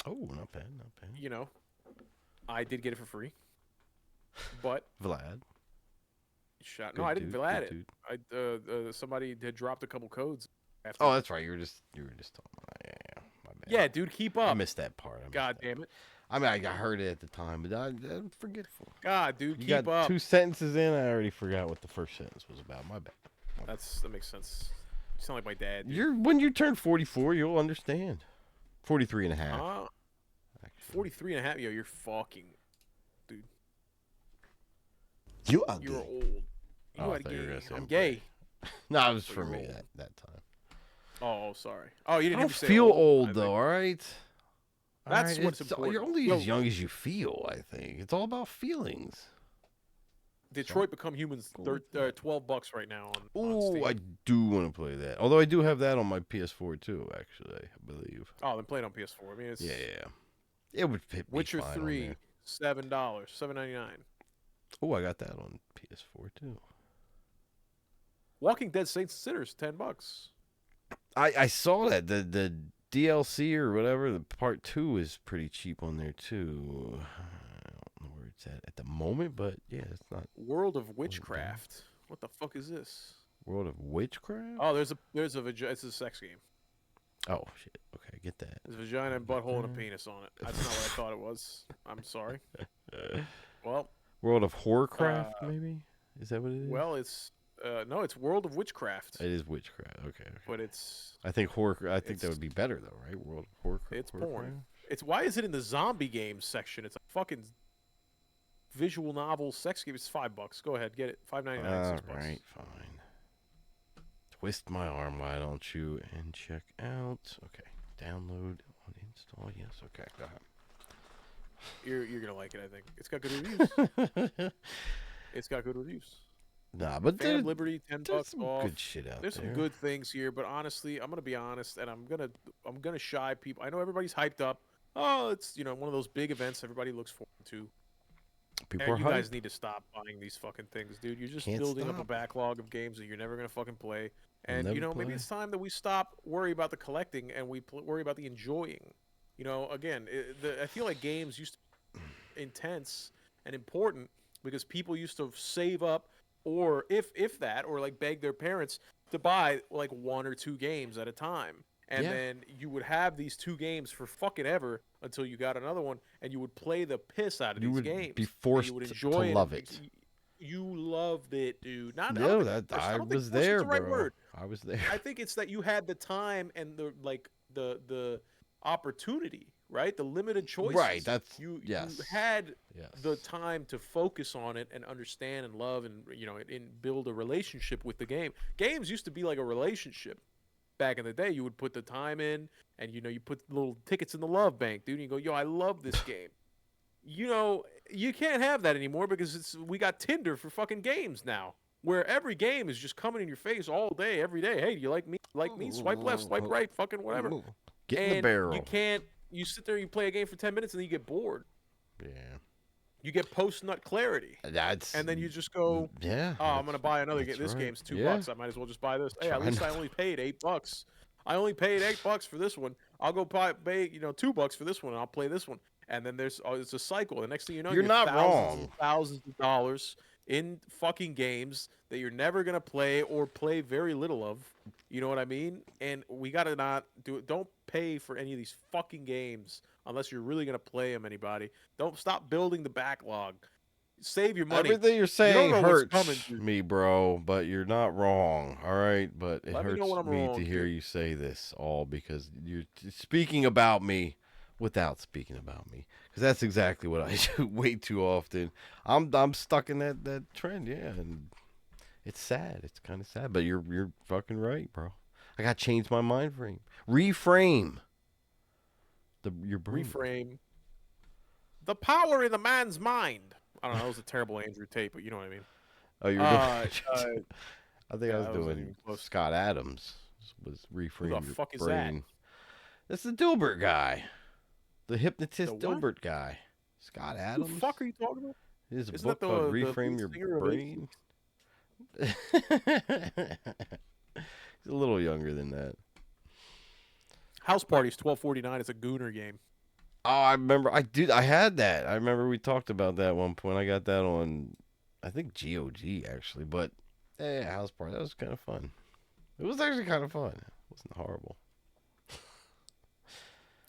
Oh, not bad. Not bad. You know, I did get it for free, but Vlad. shot. No, Good I didn't dude. Vlad Good it. dude. Somebody had dropped a couple codes after. Oh, that's right. You were just talking about. Yeah. My bad. Yeah, dude, keep I up. missed that part. God damn it. I mean, I heard it at the time, but I'm forgetful. God, dude, You keep got up. 2 sentences in. I already forgot what the first sentence was about. My bad. That makes sense. You sound like my dad. Dude. When you turn 44, you'll understand. 43 and a half. Actually. 43 and a half. Yo, you're fucking, dude. You are You're gay. old. You Oh, I are thought you were gay. gonna say I'm I'm gay. No, it was But for you're me old. that time. Oh, sorry. Oh, you didn't I hear don't me say feel old, old I though. think. All right. That's what's important. You're only Yo, as young as you feel. I think it's all about feelings. So Detroit Become Humans, go they're with that. $12 right now on Ooh, I Steam. do want to play that. Although I do have that on my PS4 too. Actually, I believe. Oh, then play it on PS4. I mean, it's Yeah. It would be Witcher fine on 3, there. $7, $7.99. Oh, I got that on PS4 too. Walking Dead Saints and Sinners, $10. I saw that the DLC or whatever, the part 2 is pretty cheap on there too. I don't know where it's at the moment, but yeah, it's not World of wasn't bad. Witchcraft. What the fuck is this? World of Witchcraft. Oh, it's a sex game. Oh shit. Okay, get that. There's a vagina and butthole and a penis on it. That's not what I thought it was. I'm sorry. Well, World of Horrorcraft, maybe? Is that what it is? well, it's no, it's World of Witchcraft, It is witchcraft. Okay. but it's I think horror. I think that it's would be better though, right? World of Horrorcraft. it's porn. It's why is it in the zombie games section? It's a fucking visual novel sex game. It's $5. Go ahead, get it. $5.99. All $6. right, fine. Twist my arm, why don't you? And check out. Okay, download, uninstall. Yes. Okay, go ahead. You're gonna like it. I think it's got good reviews. It's got good reviews. Nah, but Phantom Liberty, $10 there's some off. good shit out There's there. some good things here, but honestly, I'm gonna be honest, and I'm gonna shy people. I know everybody's hyped up. Oh, it's one of those big events everybody looks forward to. People And are you hyped. guys need to stop buying these fucking things, dude. You're just Can't building up a stop. backlog of games that you're never gonna fucking play. I'll And never maybe play. it's time that we stop worry about the collecting and we worry about the enjoying. Again, I feel like games used to be intense and important because people used to save up, or if that, or like beg their parents to buy like one or two games at a time. And Yeah. then you would have these two games for fucking ever until you got another one, and you would play the piss out of You these would games. be and forced you would to enjoy it. love it. You loved it, dude. Not, I No, don't think, that I I don't think was forced is there, the right bro. word. I was there. I think it's that you had the time and the opportunity, right? The limited choices. Right. That's you yes. you had Yes. the time to focus on it and understand and love and and build a relationship with the game. Games used to be like a relationship. Back in the day, you would put the time in, and you put little tickets in the love bank, dude. And you go, yo, I love this game. You can't have that anymore because we got Tinder for fucking games now, where every game is just coming in your face all day, every day. Hey, do you like me? Like me? Swipe left, swipe right, fucking whatever. Get in the And barrel. you can't. You sit there, you play a game for 10 minutes, and then you get bored. Yeah. You get post nut clarity, That's and then you just go, yeah. "Oh, I'm gonna buy another game. that's This right. game's $2. Yeah. I might as well just buy this. Hey, at Try least I not- only paid $8. I only paid $8 for this one. I'll go pay $2 for this one, and I'll play this one. And then it's a cycle. The next thing you know, You're not thousands wrong. and thousands of dollars in fucking games that you're never gonna play or play very little of. You know what I mean? And we gotta not do it. Don't pay for any of these fucking games unless you're really gonna play them. Anybody? Don't stop building the backlog. Save your money. Everything you're You don't saying know what's coming, hurts dude. me, bro, but you're not wrong, all right? But it Let me know hurts when I'm me to wrong, hear too. you say this all because you're speaking about me without speaking about me. Because that's exactly what I do way too often. I'm stuck in that trend, yeah, and it's sad. It's kind of sad, but you're fucking right, bro. I got to change my mind frame. Reframe your brain. Reframe the power in the man's mind. I don't know. That was a terrible Andrew Tate, but you know what I mean. Oh, you were doing. Uh, uh I think I yeah, was that wasn't doing even close. Scott Adams. Was Who the reframe your fuck is that? brain. That's the Dilbert guy, the The hypnotist what? Dilbert guy. Scott Who the Adams. fuck are you talking about? His Isn't that book called the Reframe lead Your singer of Brain. AC? He's a little younger than that. House Party's 1249. It's a Gooner game. Oh, I remember. I had that. I remember we talked about that at one point. I got that on, I think GOG actually. But yeah, House Party. That was kind of fun. It was actually kind of fun. It wasn't horrible.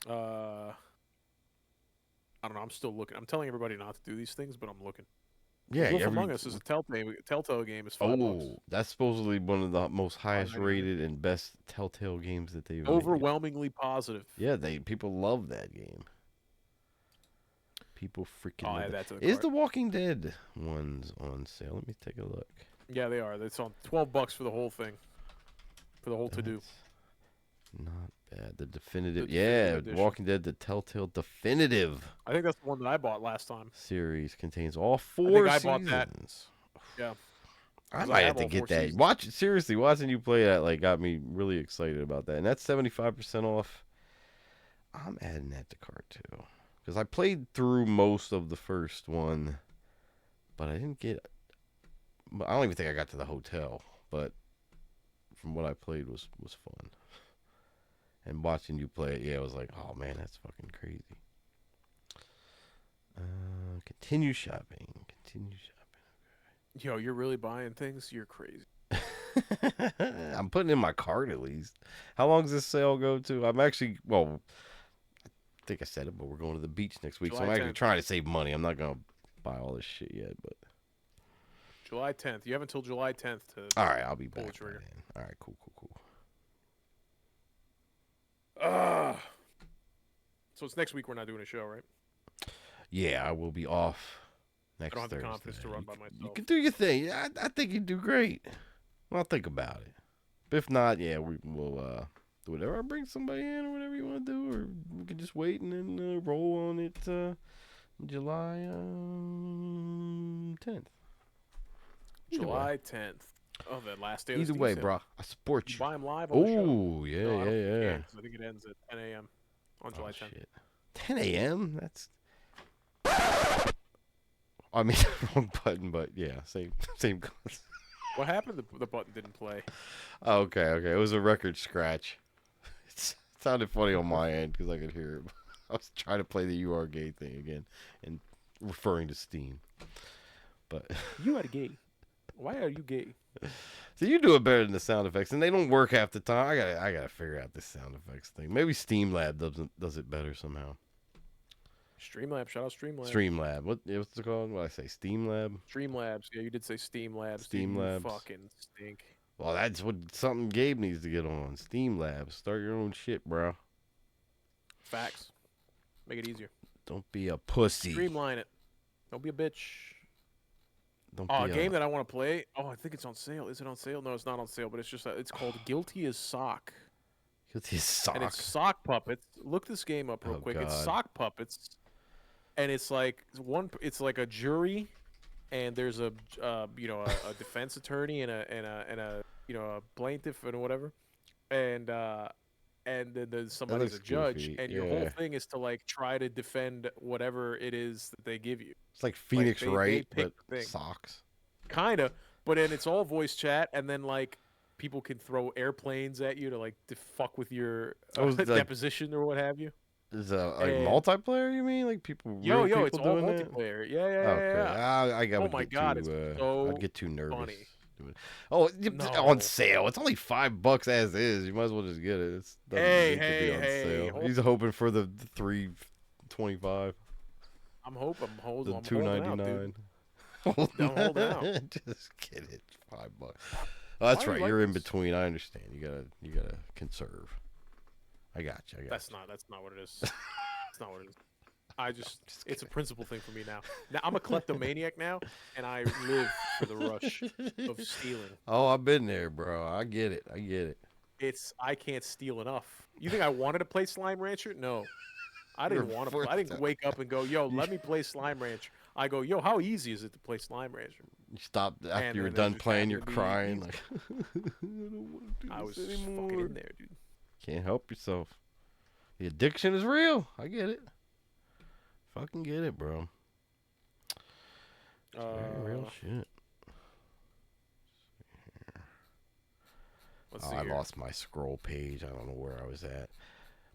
I don't know. I'm still looking. I'm telling everybody not to do these things, but I'm looking. Yeah. Wolf Among Us is a Telltale game. It's $5. Oh, that's supposedly one of the most highest 5.99. rated and best Telltale games that they've made. Overwhelmingly positive. Yeah, people love that game. People freaking I'll love add that. that to the Is cart. the Walking Dead ones on sale? Let me take a look. Yeah, they are. It's on $12 for the whole thing. For the whole to do. Not bad. The definitive. The Yeah, definitive edition. Walking Dead, the Telltale Definitive I think that's the one that I bought last time. series contains all I four think I seasons. bought that. Yeah. I 'Cause might have have to all get 4 that. seasons. Seriously, watching you play that like got me really excited about that. And that's 75% off. I'm adding that to cart too. Because I played through most of the first one, but I didn't get. I don't even think I got to the hotel, but from what I played was fun. And watching you play it, yeah, I was like, oh man, that's fucking crazy. Continue shopping. Continue shopping. Yo, you're really buying things? You're crazy. I'm putting in my cart at least. How long does this sale go to? I'm actually, well, I think I said it, but we're going to the beach next week, so I'm July actually 10th. trying to save money. I'm not going to buy all this shit yet, but. July 10th. You have until July 10th to. All right, I'll be pull the back by trigger. then. All right, cool. So it's next week we're not doing a show, right? Yeah, I will be off next I don't have Thursday. the confidence to run by You myself. can do your thing. Yeah, I think you do great. I'll think about it. But if not, yeah, we'll do whatever. I'll bring somebody in or whatever you want to do, or we can just wait and then roll on it July 10th. July 10th. Oh, the last day of the Either Steam way, sale. bro, I support You you. buy them live on the show? Oh, yeah, No, I don't think you yeah. can, 'cause I think it ends at 10 a.m. on July 10th. Shit. 10 a.m. That's. I mean, wrong button, but yeah, same. What happened? The button didn't play. Oh, okay. It was a record scratch. It sounded funny on my end because I could hear it. I was trying to play the "You Are Gay" thing again and referring to Steam. But You are gay. Why are you gay? so you do it better than the sound effects, and they don't work half the time. I gotta figure out this sound effects thing. Maybe Steamlab does it better somehow. Streamlabs. Shout out Streamlabs. Streamlab. What's it called? What did I say? Steamlab. Streamlabs. Yeah, you did say Steamlabs. Steamlabs. You fucking stink. Well, that's something Gabe needs to get on. Steamlab. Start your own shit, bro. Facts. Make it easier. Don't be a pussy. Streamline it. Don't be a bitch. Don't Oh, be a game that I want to play. Oh, I think it's on sale. Is it on sale? No, it's not on sale. But it's just it's called Guilty as Sock. Guilty as Sock. And it's sock puppets. Look this game up real quick. God. It's sock puppets, and it's like It's like a jury, and there's a a defense attorney and a a plaintiff and whatever, and then there's somebody's a looks judge, goofy, and your whole yeah. thing is to like try to defend whatever it is that they give you. It's like Phoenix they Wright, pick but the thing. socks. Kinda, but then it's all voice chat, and then like people can throw airplanes at you to like fuck with your deposition or what have you. Is it like And- multiplayer? You mean like people? Yo, real it's people all doing that? multiplayer. Yeah. Okay. yeah. I Oh my God, it's so I'd get too nervous funny. stupid. Oh, on No. sale. It's only $5 as is. You might as well just get it. It doesn't Hey, need to be hey, on hey. sale. He's hoping for the 325, I'm the I'm two holding ninety out, dude. nine. I'm holding out. Just get it. $5. Oh, Why that's do you right. like You're in this? between. I understand. You gotta conserve. I got you. I got you. That's not what it is. That's not what it is. I just Just it's a kidding. principle thing for me now. Now I'm a kleptomaniac now, and I live for the rush of stealing. Oh, I've been there, bro. I get it. I get it. I can't steal enough. You think I wanted to play Slime Rancher? No. I You're didn't want to. I forced didn't to. wake up and go, "Yo, You, let me play Slime Rancher." I go, "Yo, how easy is it to play Slime Rancher?" you stopped after And you were then it done just playing. happened You're to be crying easy. like, I don't want to do I was this fucking anymore. in there, dude. Can't help yourself. The addiction is real. I get it. Fucking get it, bro. It's very real Uh, shit. let's Oh, see I here. lost my scroll page. I don't know where I was at.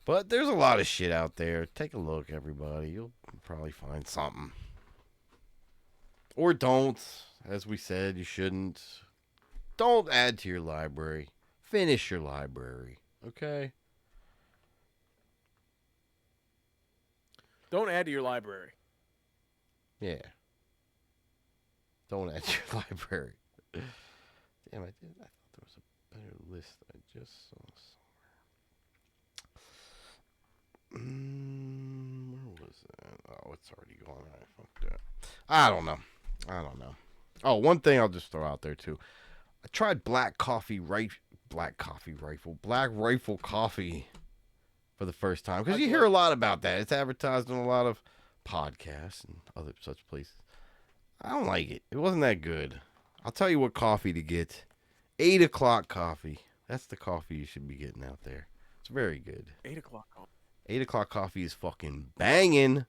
But there's a lot of shit out there. Take a look, everybody. You'll probably find something. Or don't. As we said, you shouldn't. Don't add to your library. Finish your library. Okay? Don't add to your library. Yeah. Don't add to your library. Damn, I thought there was a better list I just saw somewhere. Where was that? Oh, it's already gone. I fucked up. I don't know. I don't know. Oh, one thing I'll just throw out there too. I tried black rifle coffee for the first time because How'd you you hear like a it? lot about that. It's advertised on a lot of podcasts and other such places. I don't like it. It wasn't that good. I'll tell you what coffee to get. 8 o'clock coffee. That's the coffee you should be getting out there. It's very good. 8 o'clock. 8 o'clock coffee is fucking banging.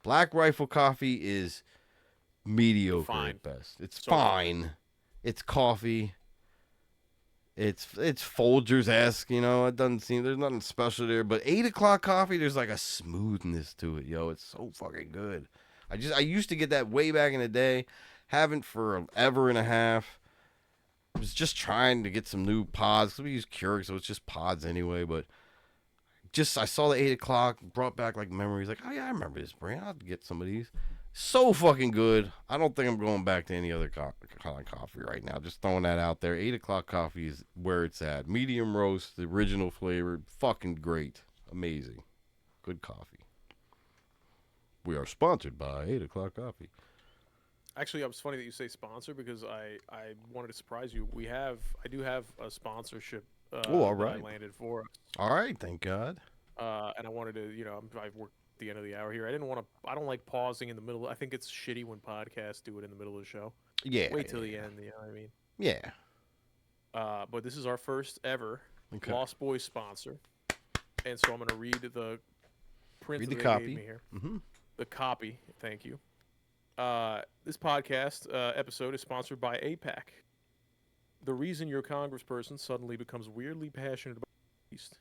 Black Rifle coffee is mediocre Fine. at best. It's So fine. fine. It's coffee. It's Folgers esque, you know. It doesn't seem there's nothing special there, but 8 o'clock coffee, there's like a smoothness to it, yo. It's so fucking good. I used to get that way back in the day. Haven't for ever and a half. I was just trying to get some new pods. We use Keurig, so it's just pods anyway. But just I saw the 8 o'clock, brought back like memories. Like, oh yeah, I remember this brand. I'll get some of these. So fucking good. I don't think I'm going back to any other kind of coffee right now. Just throwing that out there. 8 o'clock coffee is where it's at. Medium roast, the original flavor. Fucking great. Amazing. Good coffee. We are sponsored by 8 o'clock coffee. Actually, it was funny that you say sponsor because I wanted to surprise you. I do have a sponsorship Oh, all that I right. landed for us. All right. Thank God. And I wanted to, I've worked at the end of the hour here. I didn't want to. I don't like pausing in the middle. I think it's shitty when podcasts do it in the middle of the show. Yeah. Wait till the Yeah. end. You know what I mean? Yeah. But this is our first ever Okay. Lost Boys sponsor, and so I'm going to read the print Read that the they gave copy. me here. Mm-hmm. The copy. Thank you. This podcast episode is sponsored by APAC. The reason your congressperson suddenly becomes weirdly passionate about the East.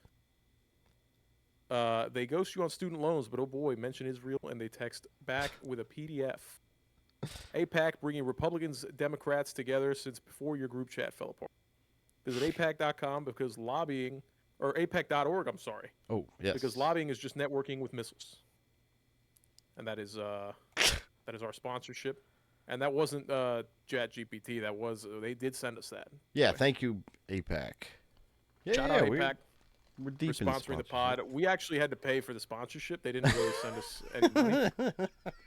They ghost you on student loans, but oh boy, mention Israel, and they text back with a PDF. APAC bringing Republicans, Democrats together since before your group chat fell apart. Visit APAC.com because lobbying, or APAC.org, I'm sorry, Oh, yes. because lobbying is just networking with missiles. And that is our sponsorship. And that wasn't ChatGPT. That was they did send us that. Yeah, Anyway, thank you, APAC. Yeah, shout yeah, out we're APAC we're for deep in sponsoring the pod. sponsorship. We actually had to pay for the sponsorship. They didn't really send us any money,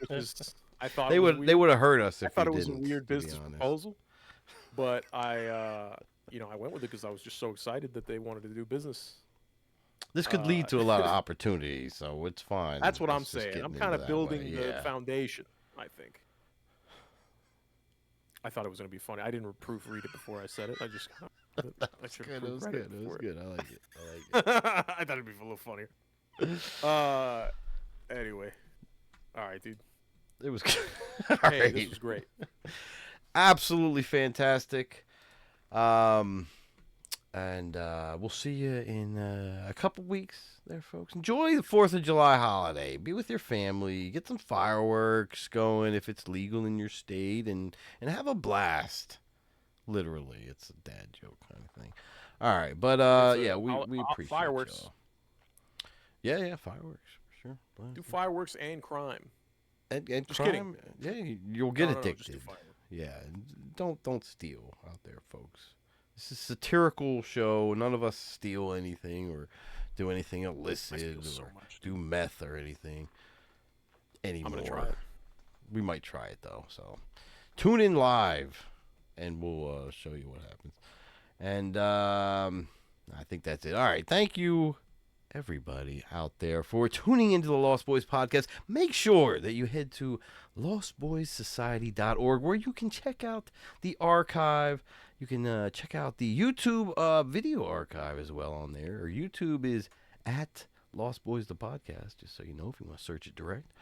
which is I thought it was They weird. would have hurt us I if we thought it was a didn't. weird To be business honest, proposal, but I went with it because I was just so excited that they wanted to do business. this could lead to a lot of opportunities, so it's fine. That's what I'm It's just saying. I'm getting kind into of that way. building the Yeah. foundation. I think. I thought it was going to be funny. I didn't proofread it before I said it. I just I should have Good. It was proofread good. it It was before. good. I like it. I like it. I thought it'd be a little funnier. Uh, anyway, all right, dude. It was good. All Hey, right. this was great. Absolutely fantastic. And we'll see you in a couple weeks there, folks. Enjoy the 4th of July holiday. Be with your family. Get some fireworks going if it's legal in your state and have a blast. Literally, it's a dad joke kind of thing. All right, but yeah, we appreciate fireworks. y'all. Yeah, fireworks for sure. Do fireworks and crime. And Just kidding. crime, yeah, you'll get No. Just do addicted. fireworks. Yeah, don't steal out there, folks. This is a satirical show. None of us steal anything or do anything I illicit steal so or much. do meth or anything I'm gonna anymore. try it. We might try it though. So tune in live, and we'll show you what happens. And I think that's it. All right, thank you everybody out there for tuning into the Lost Boys podcast. Make sure that you head to lostboyssociety.org where you can check out the archive. You can check out the YouTube video archive as well on there. Or YouTube is at Lost Boys the podcast, just so you know if you want to search it direct.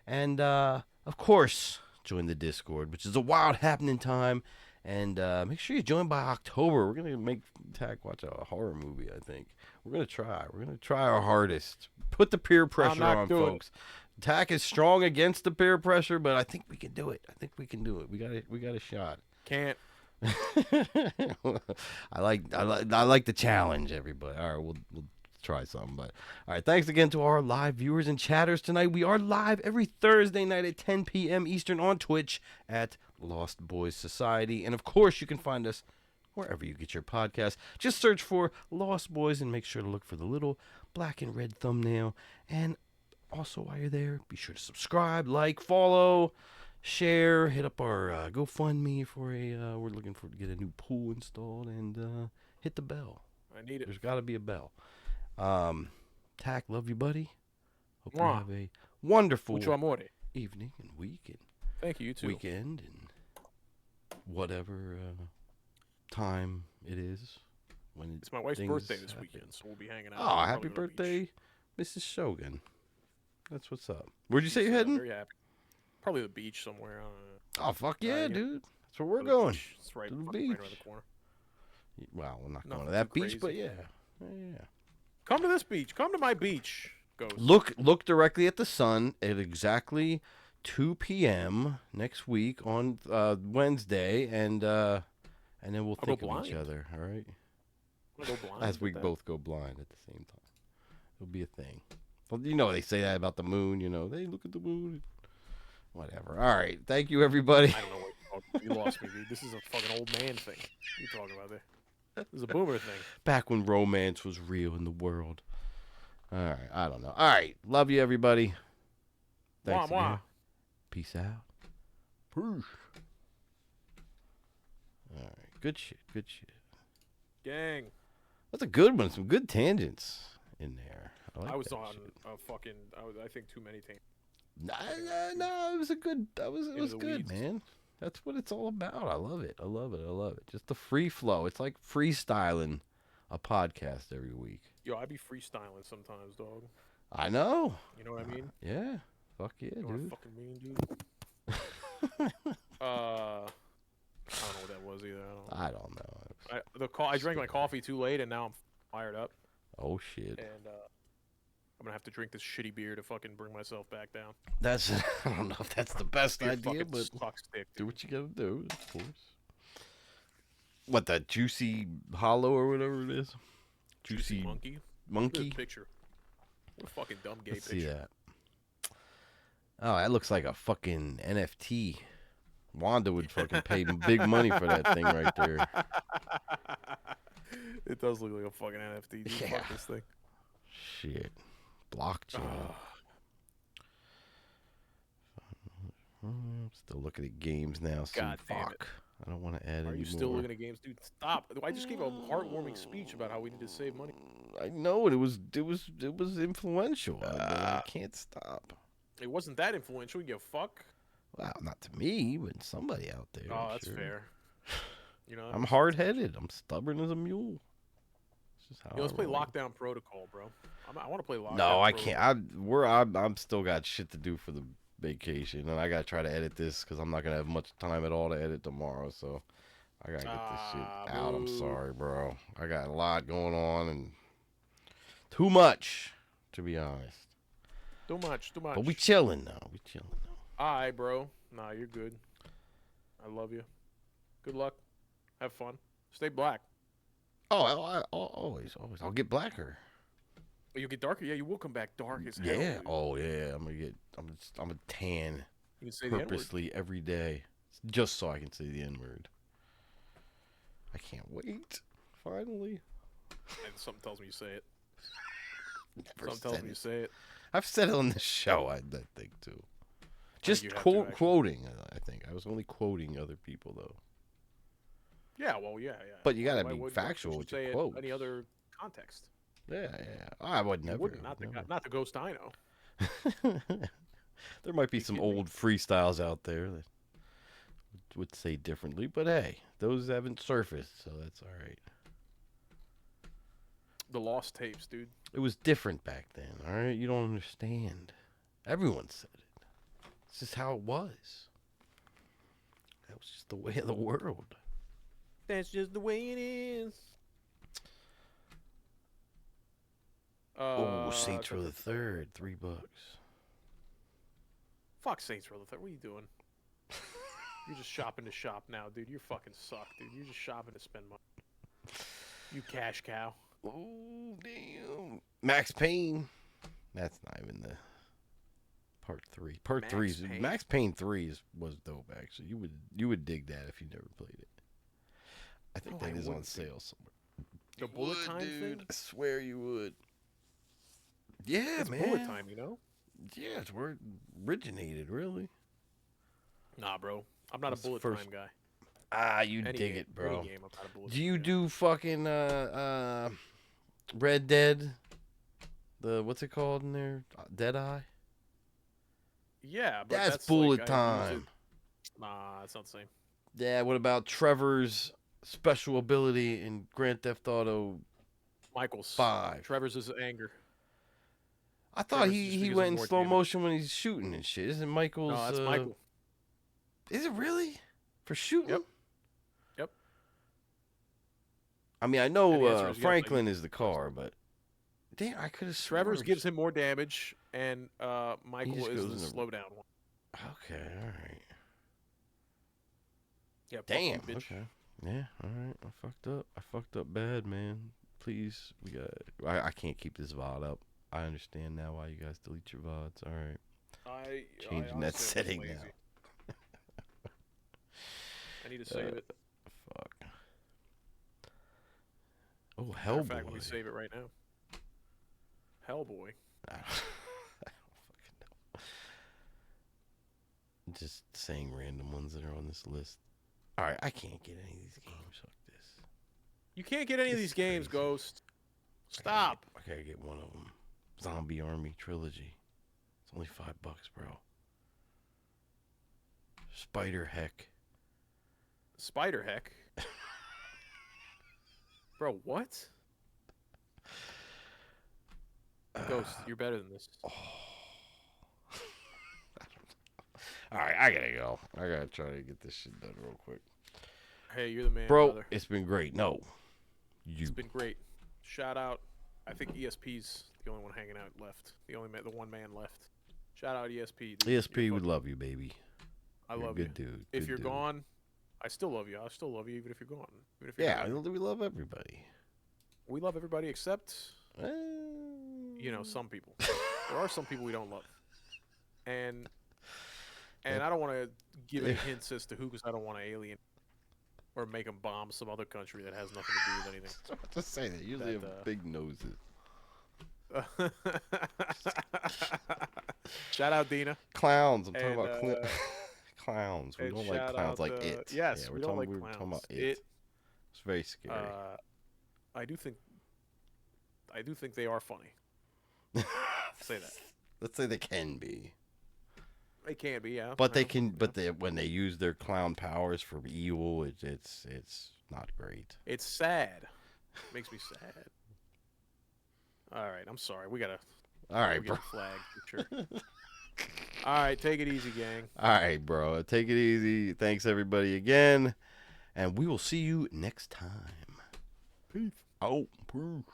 And of course, join the Discord, which is a wild happening time. And make sure you join by October. We're gonna make Tack watch a horror movie. I think we're gonna try. We're gonna try our hardest. Put the peer pressure on, folks. Tack is strong against the peer pressure, but I think we can do it. We got a shot. Can't. I like the challenge, everybody. All right, we'll try something. But all right, thanks again to our live viewers and chatters tonight. We are live every Thursday night at 10 p.m. Eastern on Twitch at Lost Boys Society, and of course you can find us wherever you get your podcast. Just search for Lost Boys and make sure to look for the little black and red thumbnail. And also, while you're there, be sure to subscribe, like, follow, share, hit up our GoFundMe for we're looking to get a new pool installed, and hit the bell. I need it. There's got to be a bell. Tack, love you, buddy. Hope you have a wonderful evening and week and thank you too. Weekend and whatever time it is when it's my wife's birthday this weekend, so we'll be hanging out. Oh, happy birthday, Mrs. Shogun. That's what's up. Where'd you say you're heading? Very happy. Probably the beach somewhere. Oh, fuck yeah, dude. That's where we're going. It's right, to the beach. Right around the corner. Well, we're not going to that beach, but yeah. Come to this beach. Come to my beach. Ghost. Look directly at the sun at exactly 2 p.m. next week on Wednesday, and then we'll think of each other. All right. Go blind as we both go blind at the same time. It'll be a thing. Well, you know they say that about the moon. You know, they look at the moon. Whatever. All right. Thank you, everybody. I don't know what you're talking about. You lost me, dude. This is a fucking old man thing. What are you talking about there? This is a boomer thing. Back when romance was real in the world. All right. I don't know. All right. Love you, everybody. Thanks again. Peace out. Peace. All right. Good shit. Gang. That's a good one. Some good tangents in there. I was on a fucking. I think too many tangents. No, it was a good. It was good, weeds. Man. That's what it's all about. I love it. Just the free flow. It's like freestyling a podcast every week. Yo, I be freestyling sometimes, dog. I know. You know what I mean? Yeah. Fuck yeah, you know dude. What I fucking mean, dude. I don't know what that was either. I don't know. I drank my coffee too late, and now I'm fired up. Oh shit. And I'm gonna have to drink this shitty beer to fucking bring myself back down. That's I don't know if that's the best idea, but stick, do what you gotta do, of course. What, that juicy hollow or whatever it is? Juicy monkey. Monkey. Picture. What a fucking dumb gay Let's picture. See that. Oh, that looks like a fucking NFT. Wanda would fucking pay big money for that thing right there. It does look like a fucking NFT. Dude. Yeah. Fuck this thing. Shit. Blockchain. I'm still looking at games now. God damn fuck. I don't want to add any more. Are you still looking at games, dude? Stop! I just gave a heartwarming speech about how we need to save money. I know it was influential. I can't stop. It wasn't that influential. You fuck. Well, not to me, but somebody out there. Oh, that's fair. You know, I'm hard-headed. I'm stubborn as a mule. Let's play Lockdown Protocol, bro. I want to play Lockdown. No, I can't. I'm still got shit to do for the vacation, and I gotta try to edit this because I'm not gonna have much time at all to edit tomorrow. So I gotta get this shit out. I'm sorry, bro. I got a lot going on and too much, to be honest. Too much. But we chilling now. Alright, bro. Nah, you're good. I love you. Good luck. Have fun. Stay black. Oh, always. I'll get blacker. You get darker. Yeah, you will come back dark as hell, Yeah. dude. Oh, yeah. I'm a tan You can say the N word. purposely every day, just so I can say the N word. I can't wait. Finally. And something tells me you say it. Never Something tells said me you it. say it. I've said it on the show. I think too. I think Just you have to, actually. quoting. I think I was only quoting other people though. Yeah, well, yeah. But you gotta Why be factual would with you your say it quotes. any other context? Yeah. I would You never. wouldn't. Never. Not the ghost I know. There might be You some kidding me? old freestyles out there that would say differently, but hey, those haven't surfaced, so that's all right. The lost tapes, dude. It was different back then, all right? You don't understand. Everyone said it. It's just how it was. That was just the way of the world. That's just the way it is. Oh, Saints Row the Third, $3. Fuck Saints Row the Third. What are you doing? You're just shopping to shop now, dude. You fucking suck, dude. You're just shopping to spend money. You cash cow. Oh, damn. Max Payne. That's not even the part 3. Part Max 3 Payne. Max Payne 3 was dope actually. You would dig that if you never played it. I think No, that I is on wouldn't, sale somewhere. The You bullet would, time dude. thing? I swear you would. Yeah, It's man. bullet time, you know? Yeah, it's where it originated, really. Nah, bro. I'm not That's a bullet first- time guy. Ah, you Any dig game, it, bro. Any game, I'm not a bullet Do time you guy. do fucking Red Dead? The what's it called in there? Dead Eye? Yeah, but That's I bullet use time. it. Nah, it's not the same. Yeah, what about Trevor's special ability in Grand Theft Auto Michael's. 5? Trevor's is anger. I thought Trevor's just he because went of in more slow damage. motion when he's shooting and shit. Isn't Michael's No, that's Michael. Is it really? For shooting? Yep. Yep. I mean, I And know the answer is yes, Franklin is the car, but damn, I could have Trevor's gives him more damage, and Michael just is goes the in a- slowdown one. Okay, all right. Yeah, fuck Damn. you, bitch. Okay. Yeah. All right. I fucked up bad, man. Please, we got. I can't keep this VOD up. I understand now why you guys delete your VODs. All right. Changing that honestly, I'm setting lazy. now. I need to save it. Fuck. Oh, Matter of fact, let me Hellboy. save it right now. Hellboy. I don't fucking know. Just saying random ones that are on this list. All right, I can't get any of these games. Fuck this. You can't get any of This these is games, crazy. Ghost. Stop. I gotta get one of them. Zombie Army Trilogy. It's only $5, bro. Spider Heck. Spider Heck. Bro, what? Ghost, you're better than this. Oh. All right, I gotta go. I gotta try to get this shit done real quick. Hey, you're the man, Bro, brother. it's been great. No, you. It's been great. Shout out. I think ESP's the only one hanging out left. The one man left. Shout out ESP. Dude. ESP You're would fucking- love you, baby. I You're a love you. good dude. If good you're dude. gone, I still love you. I still love you even if you're gone. Even if you're Yeah, not. we love everybody. We love everybody except Eh. some people. There are some people we don't love. And I don't want to give any hints as to who, because I don't want to alien or make them bomb some other country that has nothing to do with anything. I was about to say that. Usually have big noses. Shout out Dina. Clowns. I'm talking And, about clowns. We and don't like shout clowns out, like it. Yes, yeah, we don't like we're clowns. talking about it. It's very scary. I do think they are funny. Say that. Let's say they can be. They can be, yeah. But they Yeah, can. yeah. But when they use their clown powers for evil, it's not great. It's sad. Makes me sad. All right, I'm sorry. We gotta. All right, we bro. get flagged for sure. All right, take it easy, gang. All right, bro. Take it easy. Thanks everybody again, and we will see you next time. Peace. Oh, proof.